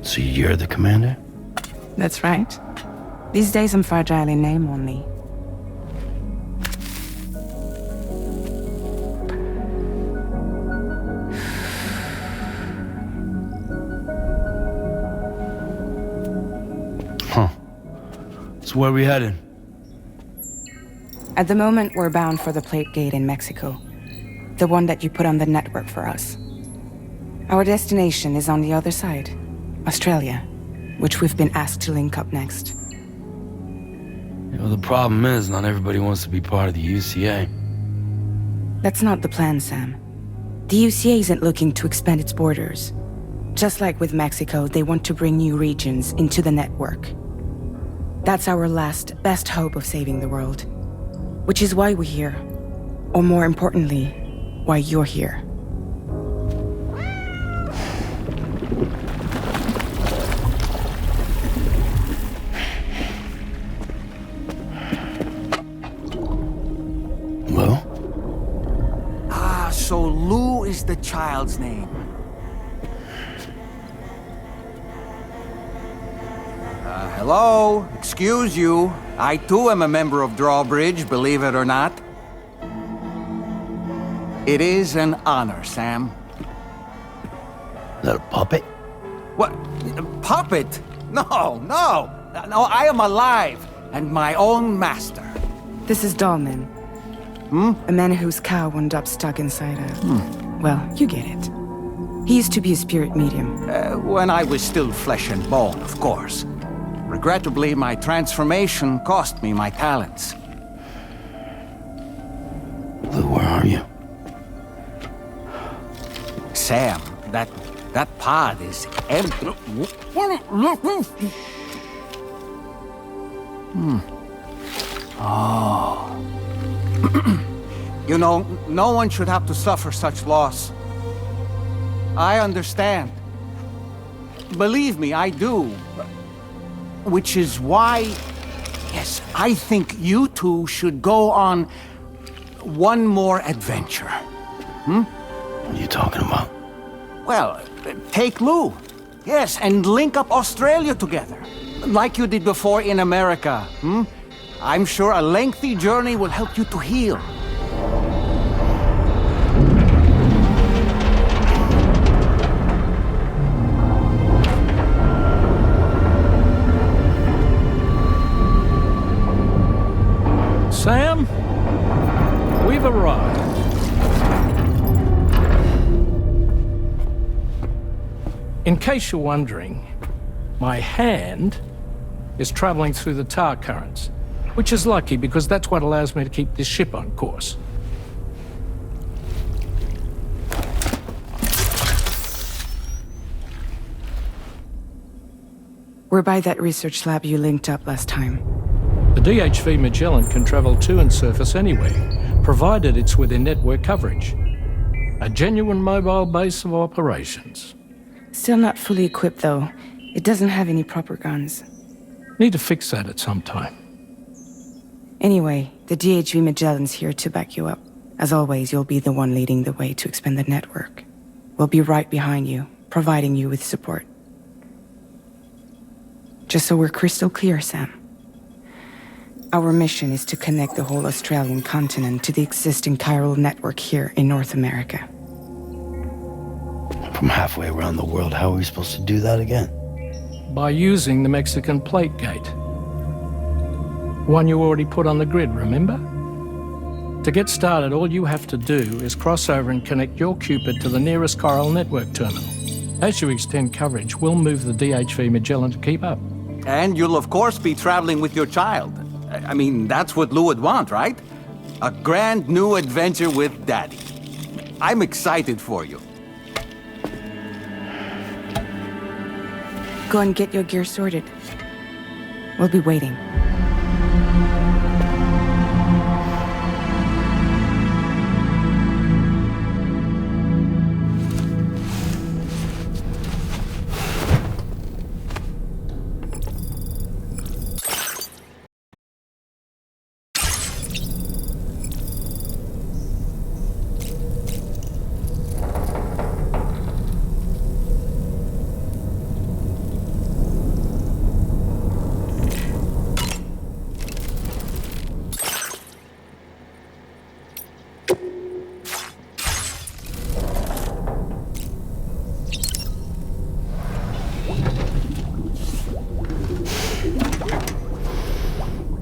S4: So you're the commander?
S11: That's right. These days I'm fragile in name only.
S4: So where are we headed?
S11: At the moment, we're bound for the plate gate in Mexico. The one that you put on the network for us. Our destination is on the other side, Australia, which we've been asked to link up next.
S4: You know, the problem is, not everybody wants to be part of the UCA.
S11: That's not the plan, Sam. The UCA isn't looking to expand its borders. Just like with Mexico, they want to bring new regions into the network. That's our last, best hope of saving the world. Which is why we're here. Or more importantly, why you're here.
S4: Hello?
S16: Ah, so Lou is the child's name. Hello? Excuse you. I too am a member of Drawbridge, believe it or not. It is an honor, Sam.
S4: Is that a puppet?
S16: What? A puppet? No, no! No, I am alive, and my own master.
S11: This is Dollman. A man whose cow wound up stuck inside a... Well, you get it. He used to be a spirit medium.
S16: When I was still flesh and bone, of course. Regrettably, my transformation cost me my talents.
S4: Lou, where are you?
S16: Sam, that pod is empty. Oh. You know, no one should have to suffer such loss. I understand. Believe me, I do. Which is why, yes, I think you two should go on one more adventure.
S4: What are you talking about?
S16: Well, take Lou. Yes, and link up Australia together. Like you did before in America. I'm sure a lengthy journey will help you to heal.
S15: Sam, we've arrived. In case you're wondering, my hand is traveling through the tar currents, which is lucky because that's what allows me to keep this ship on course.
S11: We're by that research lab you linked up last time.
S15: The DHV Magellan can travel to and surface anywhere, provided it's within network coverage. A genuine mobile base of operations.
S11: Still not fully equipped, though. It doesn't have any proper guns.
S15: Need to fix that at some time.
S11: Anyway, the DHV Magellan's here to back you up. As always, you'll be the one leading the way to expand the network. We'll be right behind you, providing you with support. Just so we're crystal clear, Sam. Our mission is to connect the whole Australian continent to the existing Chiral Network here in North America.
S4: From halfway around the world, how are we supposed to do that again?
S15: By using the Mexican plate gate. One you already put on the grid, remember? To get started, all you have to do is cross over and connect your Cupid to the nearest Chiral Network terminal. As you extend coverage, we'll move the DHV Magellan to keep up.
S16: And you'll of course be traveling with your child. I mean, that's what Lou would want, right? A grand new adventure with Daddy. I'm excited for you.
S11: Go and get your gear sorted. We'll be waiting.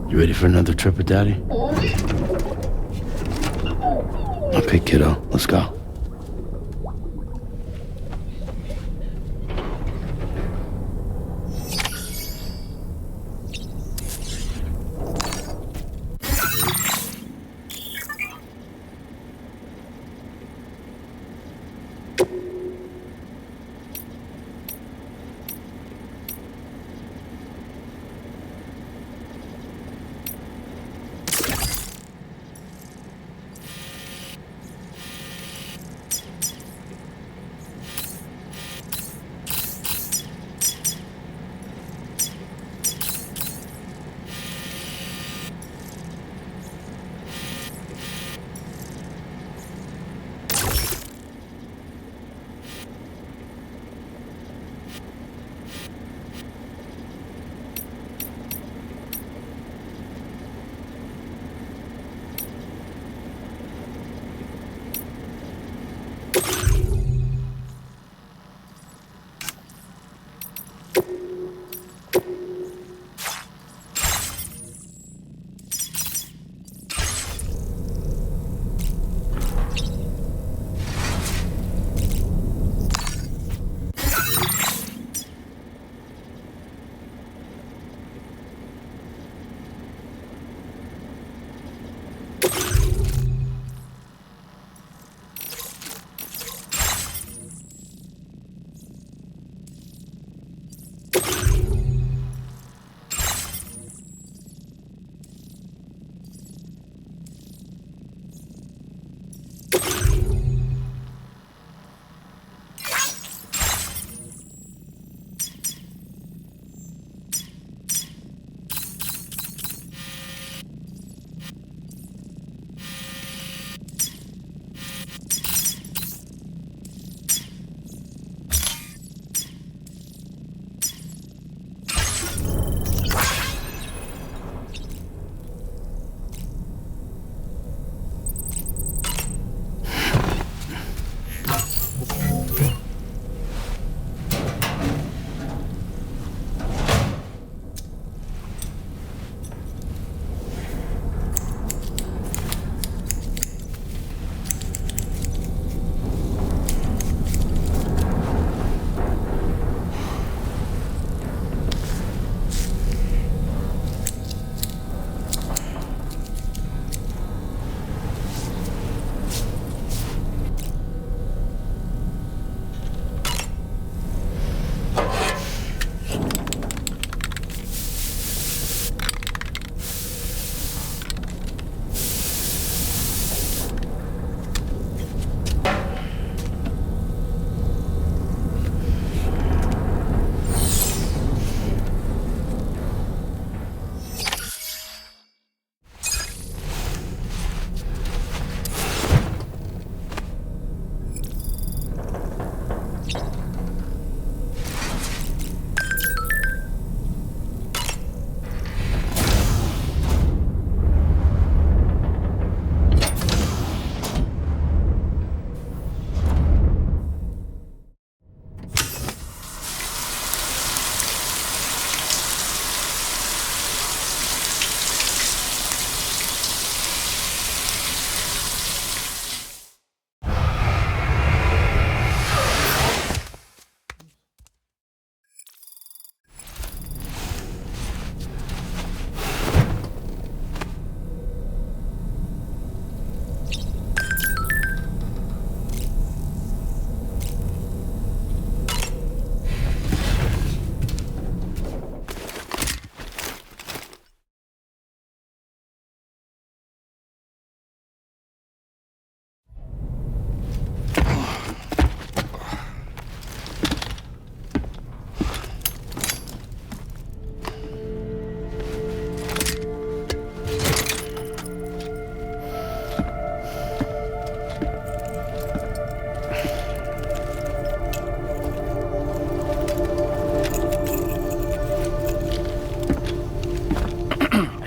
S4: You ready for another trip with Daddy? Okay, kiddo, let's go.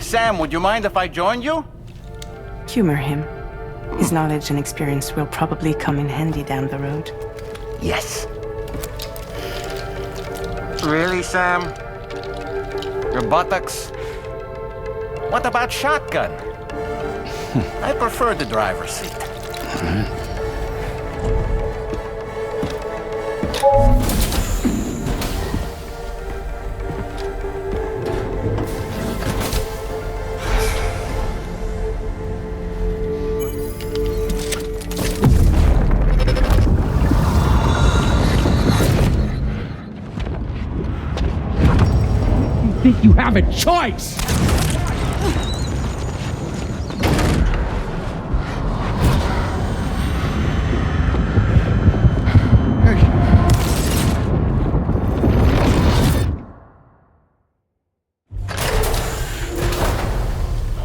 S16: Sam, would you mind if I joined you?
S11: Humor him. His knowledge and experience will probably come in handy down the road.
S16: Yes. Really, Sam? Your buttocks? What about shotgun? I prefer the driver's seat.
S17: Think you have a choice?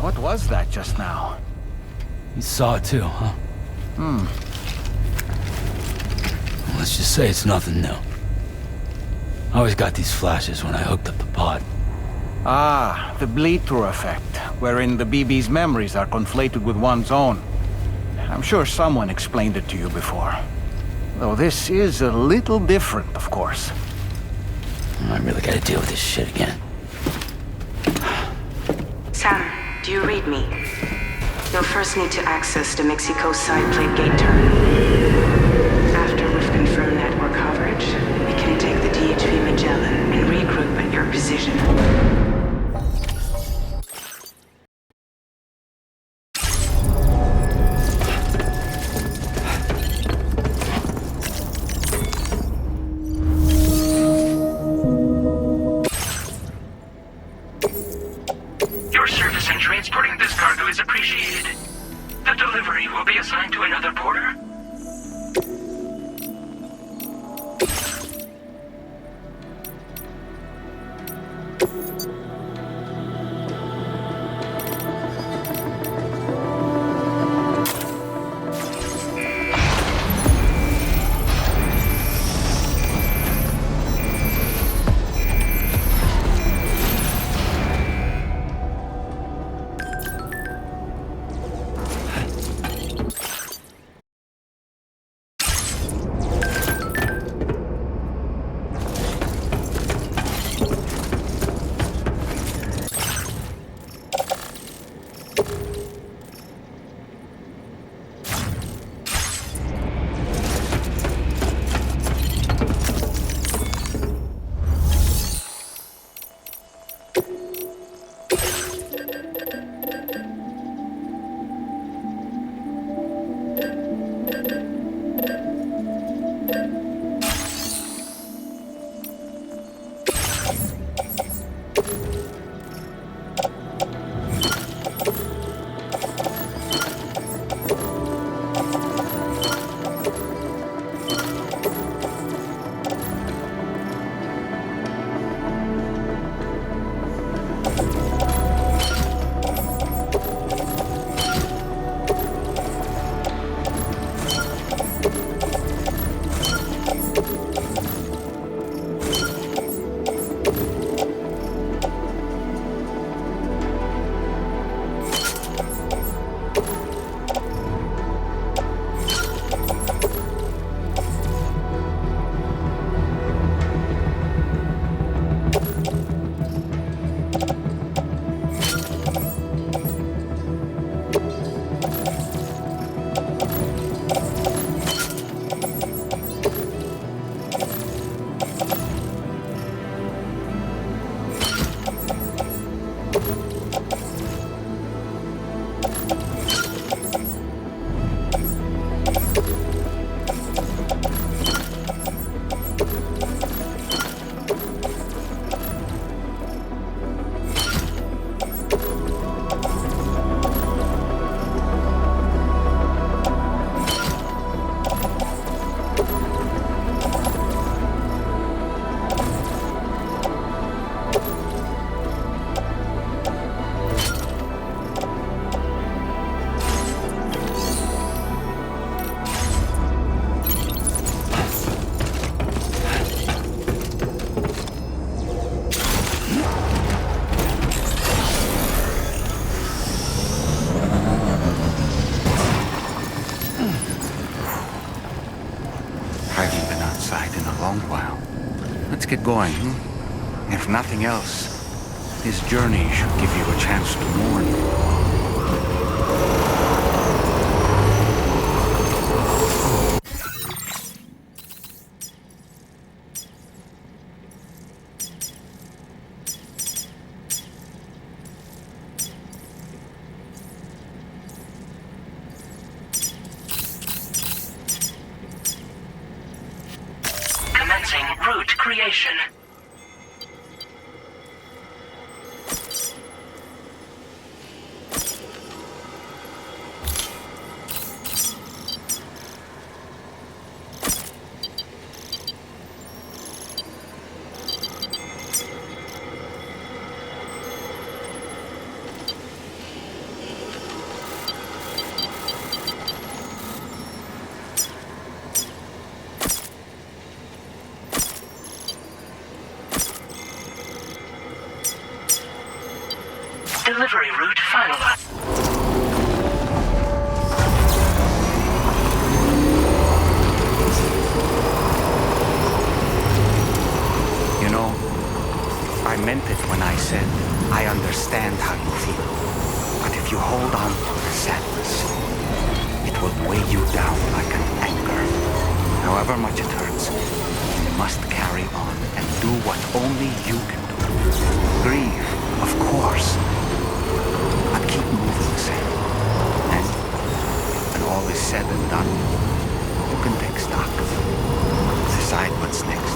S16: What was that just now?
S4: You saw it too, huh? Let's just say it's nothing new. I always got these flashes when I hooked up the pod.
S16: Ah, the bleed-through effect, wherein the BB's memories are conflated with one's own. I'm sure someone explained it to you before. Though this is a little different, of course.
S4: I really gotta deal with this shit again.
S11: Sam, do you read me? You'll first need to access the Mexico side plate gate terminal. After we've confirmed network coverage, we can take the DHV Magellan and regroup at your position.
S3: Your service in transporting this cargo is appreciated. The delivery will be assigned to another porter.
S16: Let's get going, If nothing else,
S18: His journey should give you a chance to mourn.
S3: Commencing route creation. Delivery route finalized.
S18: You know, I meant it when I said I understand how you feel. But if you hold on to the sadness, it will weigh you down like an anchor. However much it hurts, you must carry on and do what only you can do. Grieve, of course. But keep moving, Sam. And when all is said and done, you can take stock. Decide what's next.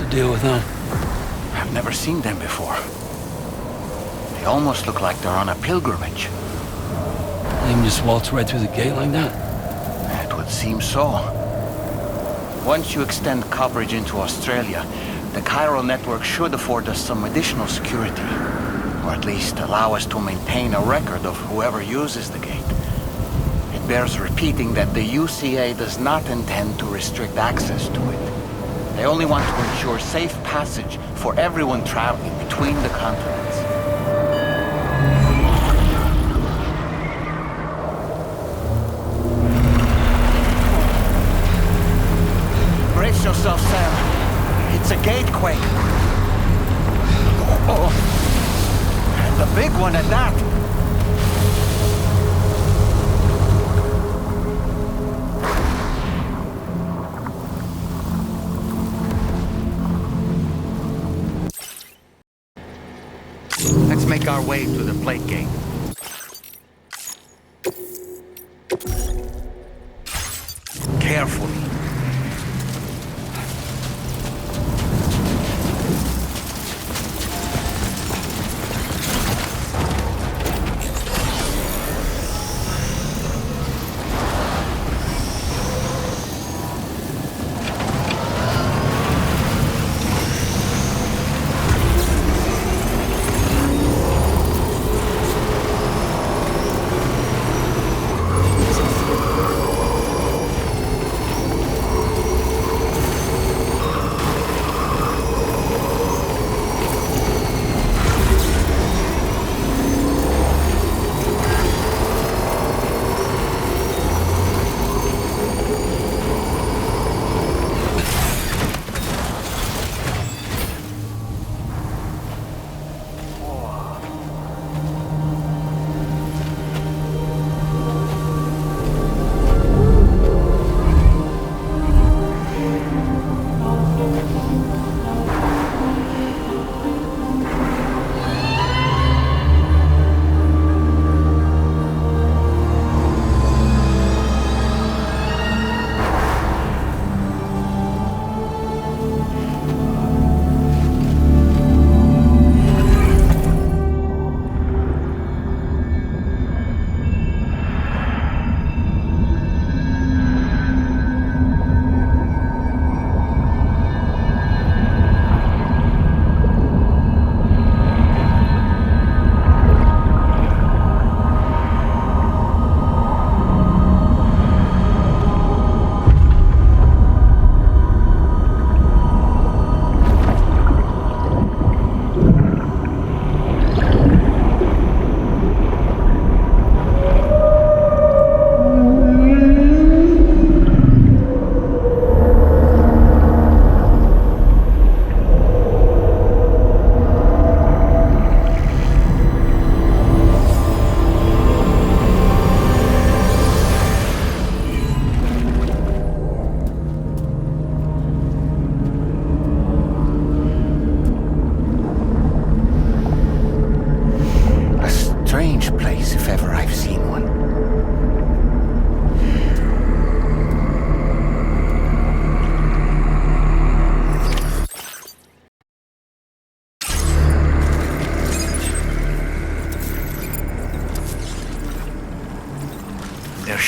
S4: Deal with them?
S18: I've never seen them before. They almost look like they're on a pilgrimage.
S4: They can just waltz right through the gate like that?
S18: It would seem so. Once you extend coverage into Australia, the Chiral Network should afford us some additional security. Or at least allow us to maintain a record of whoever uses the gate. It bears repeating that the UCA does not intend to restrict access to it. They only want to ensure safe passage for everyone traveling between the continents. Brace yourself, Sam. It's a Gatequake. Oh, and a big one at that. Let's make our way to the plate gate. Carefully.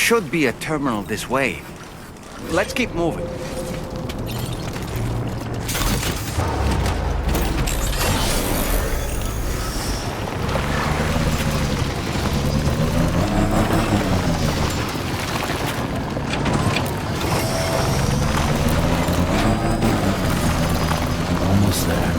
S18: should be a terminal this way. Let's keep moving.
S4: Almost there.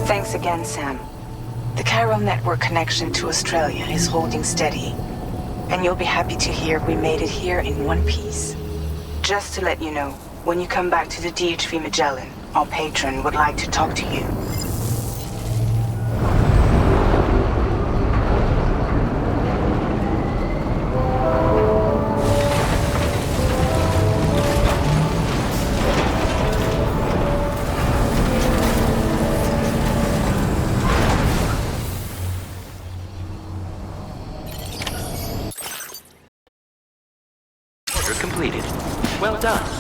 S11: Thanks again, Sam. The Chiral Network connection to Australia is holding steady. And you'll be happy to hear we made it here in one piece. Just to let you know, when you come back to the DHV Magellan, our patron would like to talk to you.
S1: Completed. Well done.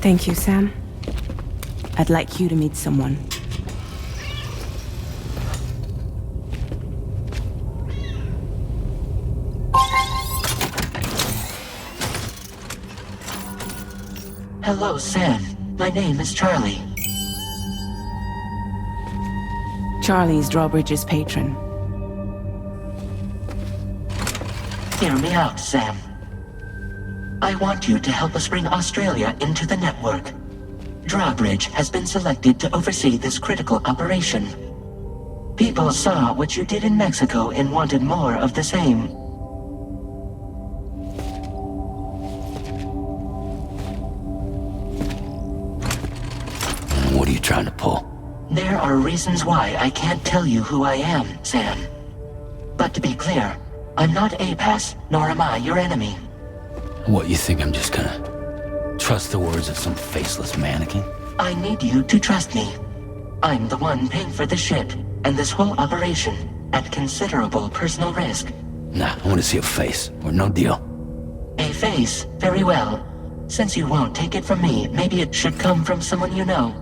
S11: Thank you, Sam. I'd like you to meet someone.
S14: Hello, Sam. My name is Charlie.
S11: Charlie's Drawbridge's patron.
S14: Hear me out, Sam. I want you to help us bring Australia into the network. Drawbridge has been selected to oversee this critical operation. People saw what you did in Mexico and wanted more of the same.
S4: What are you trying to pull?
S14: There are reasons why I can't tell you who I am, Sam. But to be clear, I'm not APAS, nor am I your enemy.
S4: What, you think I'm just gonna trust the words of some faceless mannequin?
S14: I need you to trust me. I'm the one paying for the ship and this whole operation at considerable personal risk.
S4: Nah, I want to see a face, or no deal.
S14: A face? Very well. Since you won't take it from me, maybe it should come from someone you know.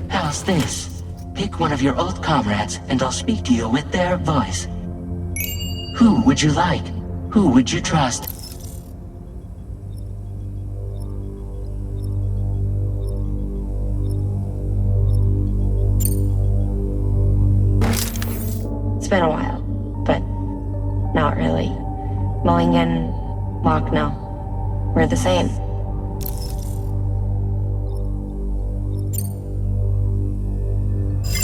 S14: How's this? Pick one of your old comrades, and I'll speak to you with their voice. Who would you like? Who would you trust?
S19: been a while, but not really. Mulligan, Lochno, we're the same.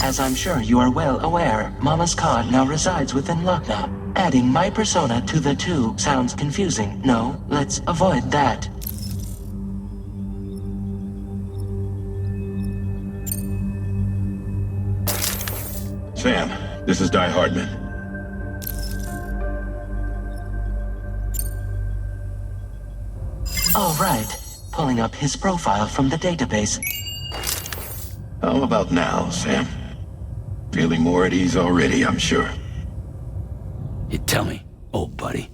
S14: As I'm sure you are well aware, Mama's Khan now resides within Lochna. Adding my persona to the two sounds confusing. No, let's avoid that.
S20: Sam, this is Di Hardman.
S14: All right. Pulling up his profile from the database.
S20: How about now, Sam? Feeling more at ease already, I'm sure.
S4: You tell me, old buddy,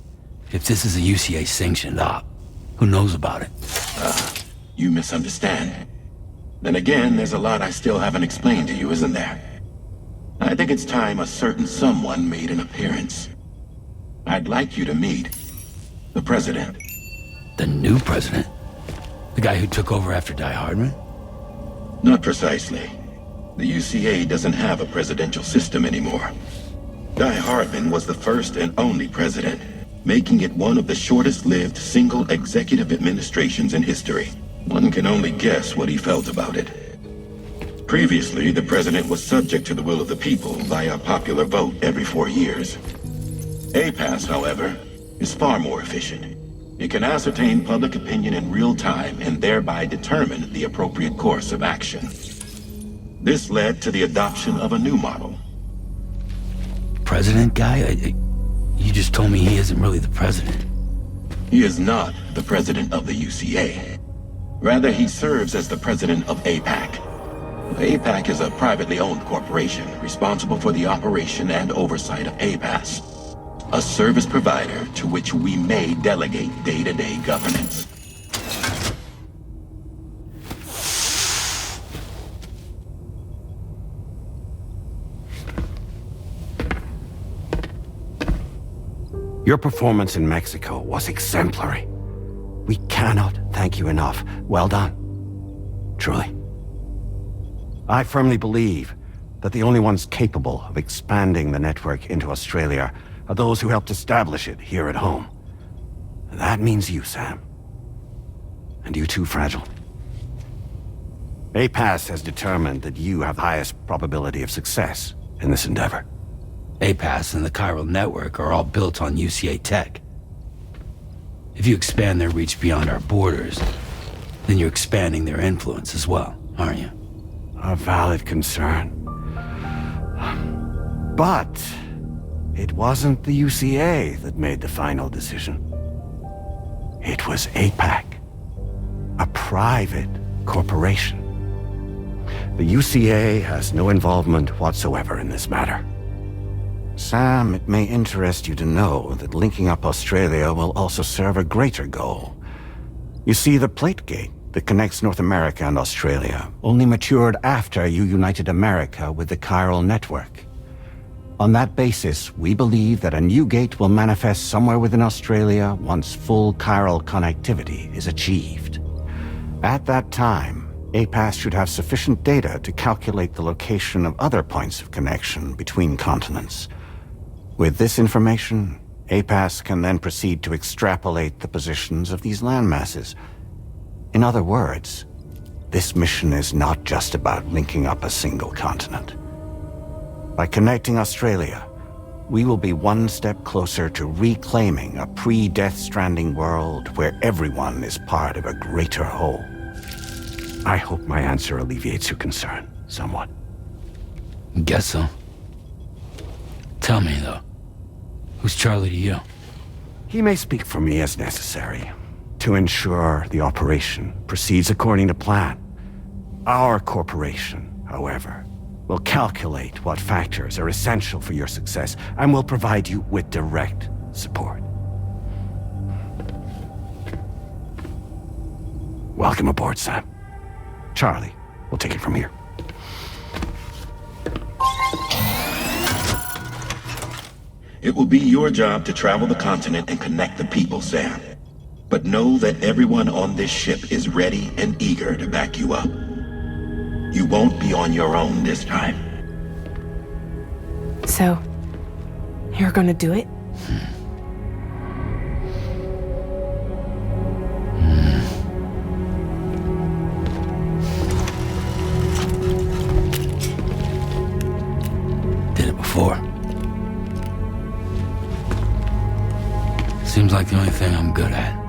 S4: if this is a UCA-sanctioned op, who knows about it?
S20: You misunderstand. Then again, there's a lot I still haven't explained to you, isn't there? I think it's time a certain someone made an appearance. I'd like you to meet the President.
S4: The new president? The guy who took over after Die Hardman?
S20: Not precisely. The UCA doesn't have a presidential system anymore. Die Hardman was the first and only president, making it one of the shortest-lived single executive administrations in history. One can only guess what he felt about it. Previously, the president was subject to the will of the people via popular vote every 4 years. APAS, however, is far more efficient. It can ascertain public opinion in real time and thereby determine the appropriate course of action. This led to the adoption of a new model.
S4: President guy? You just told me he isn't really the president.
S20: He is not the president of the UCA. Rather, he serves as the president of APAC. APAC is a privately owned corporation responsible for the operation and oversight of APAS, a service provider to which we may delegate day-to-day governance.
S18: Your performance in Mexico was exemplary. We cannot thank you enough. Well done. Truly. I firmly believe that the only ones capable of expanding the network into Australia are those who helped establish it here at home. And that means you, Sam. And you too, Fragile. APAS has determined that you have the highest probability of success in this endeavor.
S4: APAS and the Chiral Network are all built on UCA tech. If you expand their reach beyond our borders, then you're expanding their influence as well, aren't you?
S18: A valid concern. But it wasn't the UCA that made the final decision. It was APAC, a private corporation. The UCA has no involvement whatsoever in this matter. Sam, it may interest you to know that linking up Australia will also serve a greater goal. You see, the plate gate that connects North America and Australia only matured after you united America with the Chiral Network. On that basis, we believe that a new gate will manifest somewhere within Australia once full chiral connectivity is achieved. At that time, APAS should have sufficient data to calculate the location of other points of connection between continents. With this information, APAS can then proceed to extrapolate the positions of these landmasses. In other words, this mission is not just about linking up a single continent. By connecting Australia, we will be one step closer to reclaiming a pre-Death Stranding world where everyone is part of a greater whole. I hope my answer alleviates your concern somewhat.
S4: Guess so. Tell me, though, who's Charlie to you?
S18: He may speak for me as necessary to ensure the operation proceeds according to plan. Our corporation, however, will calculate what factors are essential for your success and will provide you with direct support. Welcome aboard, Sam. Charlie, we'll take it from here.
S20: It will be your job to travel the continent and connect the people, Sam. But know that everyone on this ship is ready and eager to back you up. You won't be on your own this time.
S11: So, You're gonna do it?
S4: Did it before. Seems like the only thing I'm good at.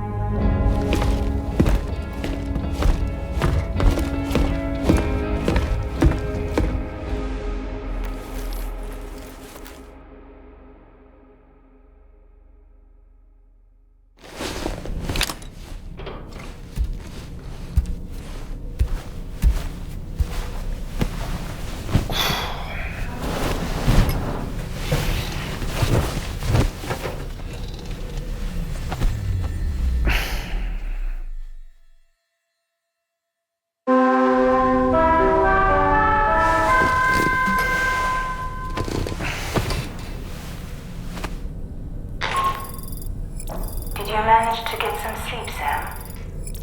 S11: Did you manage to get some sleep, Sam?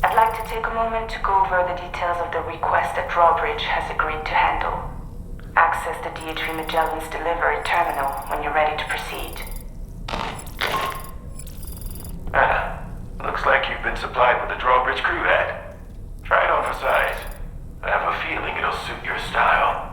S11: I'd like to take a moment to go over the details of the request that Drawbridge has agreed to handle. Access the DHV Magallanes delivery terminal when you're ready to proceed.
S13: Looks like you've been supplied with a Drawbridge crew hat. Try it on for size. I have a feeling it'll suit your style.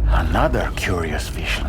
S18: Another curious vision.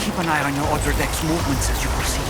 S18: Keep an eye on your other deck's movements as you proceed.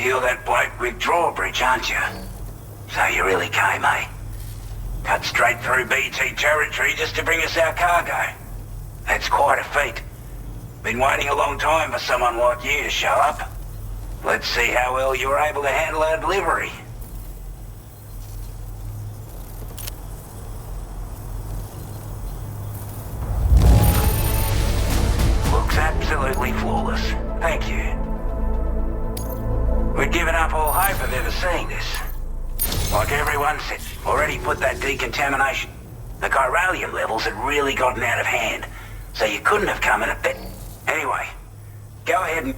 S18: You're that bloke with drawbridge, aren't you? So you really came, eh? Cut straight through BT territory just to bring us our cargo. That's quite a feat. Been waiting a long time for someone like you to show up. Let's see how well you were able to handle our delivery. Looks absolutely flawless. Thank you. We'd given up all hope of ever seeing this. Like everyone said, already put that decontamination. The chiralium levels had really gotten out of hand, so you couldn't have come in a bit. Anyway, go ahead and...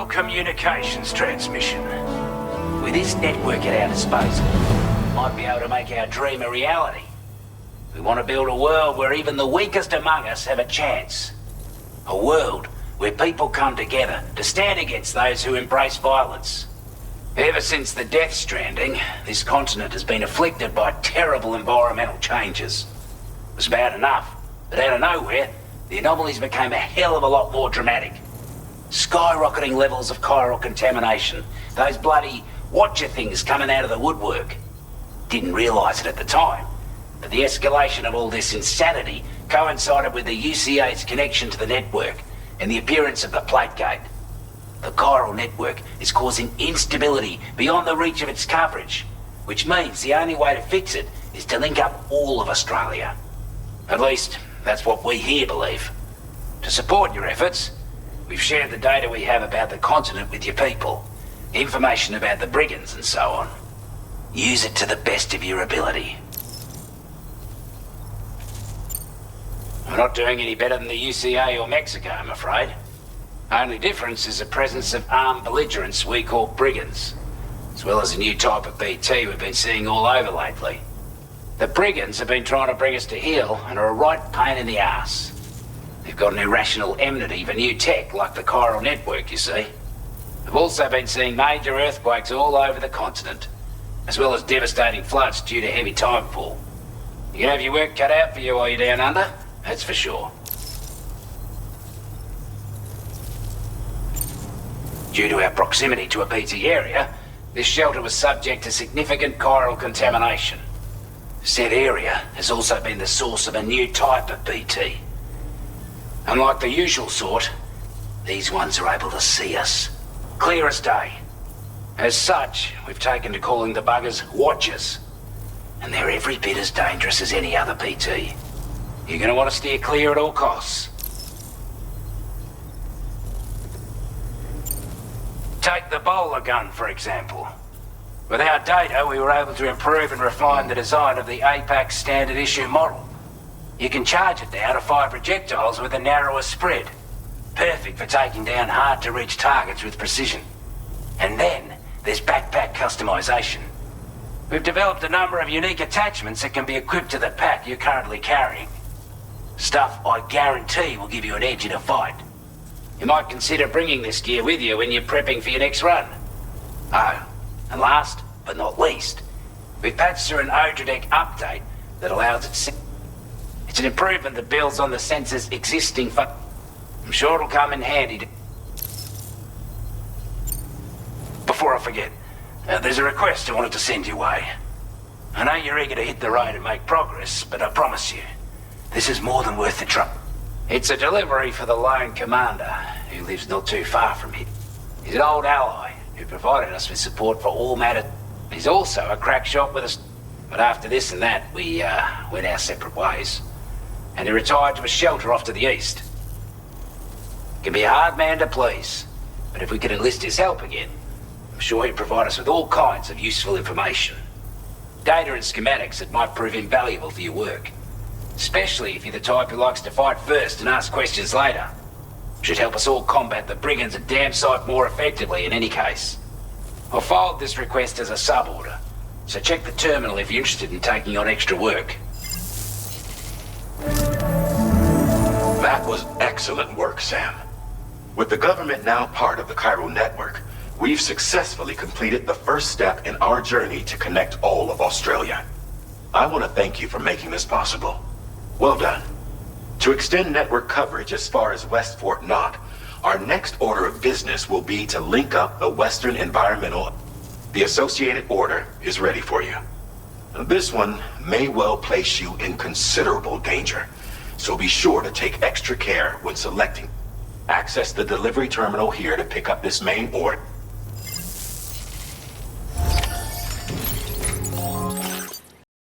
S18: Communications transmission. With this network at our disposal, we might be able to make our dream a reality. We want to build a world where even the weakest among us have a chance. A world where people come together to stand against those who embrace violence. Ever since the Death Stranding, this continent has been afflicted by terrible environmental changes. It was bad enough, but out of nowhere, the anomalies became a hell of a lot more dramatic. Skyrocketing levels of chiral contamination. Those bloody watcher things coming out of the woodwork. Didn't realise it at the time, but the escalation of all this insanity coincided with the UCA's connection to the network and the appearance of the plate gate. The chiral network is causing instability beyond the reach of its coverage, which means the only way to fix it is to link up all of Australia. At least, that's what we here believe. To support your efforts, we've shared the data we have about the continent with your people. Information about the brigands and so on. Use it to the best of your ability. We're not doing any better than the UCA or Mexico, I'm afraid. Only difference is the presence of armed belligerents we call brigands, as well as a new type of BT we've been seeing all over lately. The brigands have been trying to bring us to heel and are a right pain in the ass. They've got an irrational enmity for new tech, like the Chiral Network, you see. We've also been seeing major earthquakes all over the continent, as well as devastating floods due to heavy timefall. You can have your work cut out for you while you're down under, that's for sure. Due to our proximity to a BT area, this shelter was subject to significant chiral contamination. Said area has also been the source of a new type of BT. Unlike the usual sort, these ones are able to see us. Clear as day. As such, we've taken to calling the buggers Watchers. And they're every bit as dangerous as any other BT. You're gonna want to steer clear at all costs. Take the bowler gun, for example. With our data, we were able to improve and refine the design of the APAC standard issue model. You can charge it now to fire projectiles with a narrower spread. Perfect for taking down hard-to-reach targets with precision. And then, there's backpack customization. We've developed a number of unique attachments that can be equipped to the pack you're currently carrying. Stuff I guarantee will give you an edge in a fight. You might consider bringing this gear with you when you're prepping for your next run. Oh, and last but not least, we've patched through an Odradec update that allows it... It's an improvement that builds on the sensor's existing I'm sure it'll come in handy to... Before I forget, there's a request I wanted to send your way.
S21: I know you're eager to hit the road and make progress, but I promise you, this is more than worth the trouble. It's a delivery for the lone commander, who lives not too far from here. He's an old ally, who provided us with support for all matters. He's also a crack shot with us. But after this and that, we went our separate ways. And he retired to a shelter off to the east. Can be a hard man to please, but if we could enlist his help again, I'm sure he'd provide us with all kinds of useful information. Data and schematics that might prove invaluable for your work. Especially if you're the type who likes to fight first and ask questions later. Should help us all combat the brigands a damn sight more effectively in any case. I'll filed this request as a sub-order, so check the terminal if you're interested in taking on extra work.
S22: That was excellent work, Sam. With the government now part of the Chiral Network, we've successfully completed the first step in our journey to connect all of Australia. I want to thank you for making this possible. Well done. To extend network coverage as far as West Fort Knott, our next order of business will be to link up the Western Environmental. The Associated Order is ready for you. This one may well place you in considerable danger, so be sure to take extra care when selecting. Access the delivery terminal here to pick up this main order.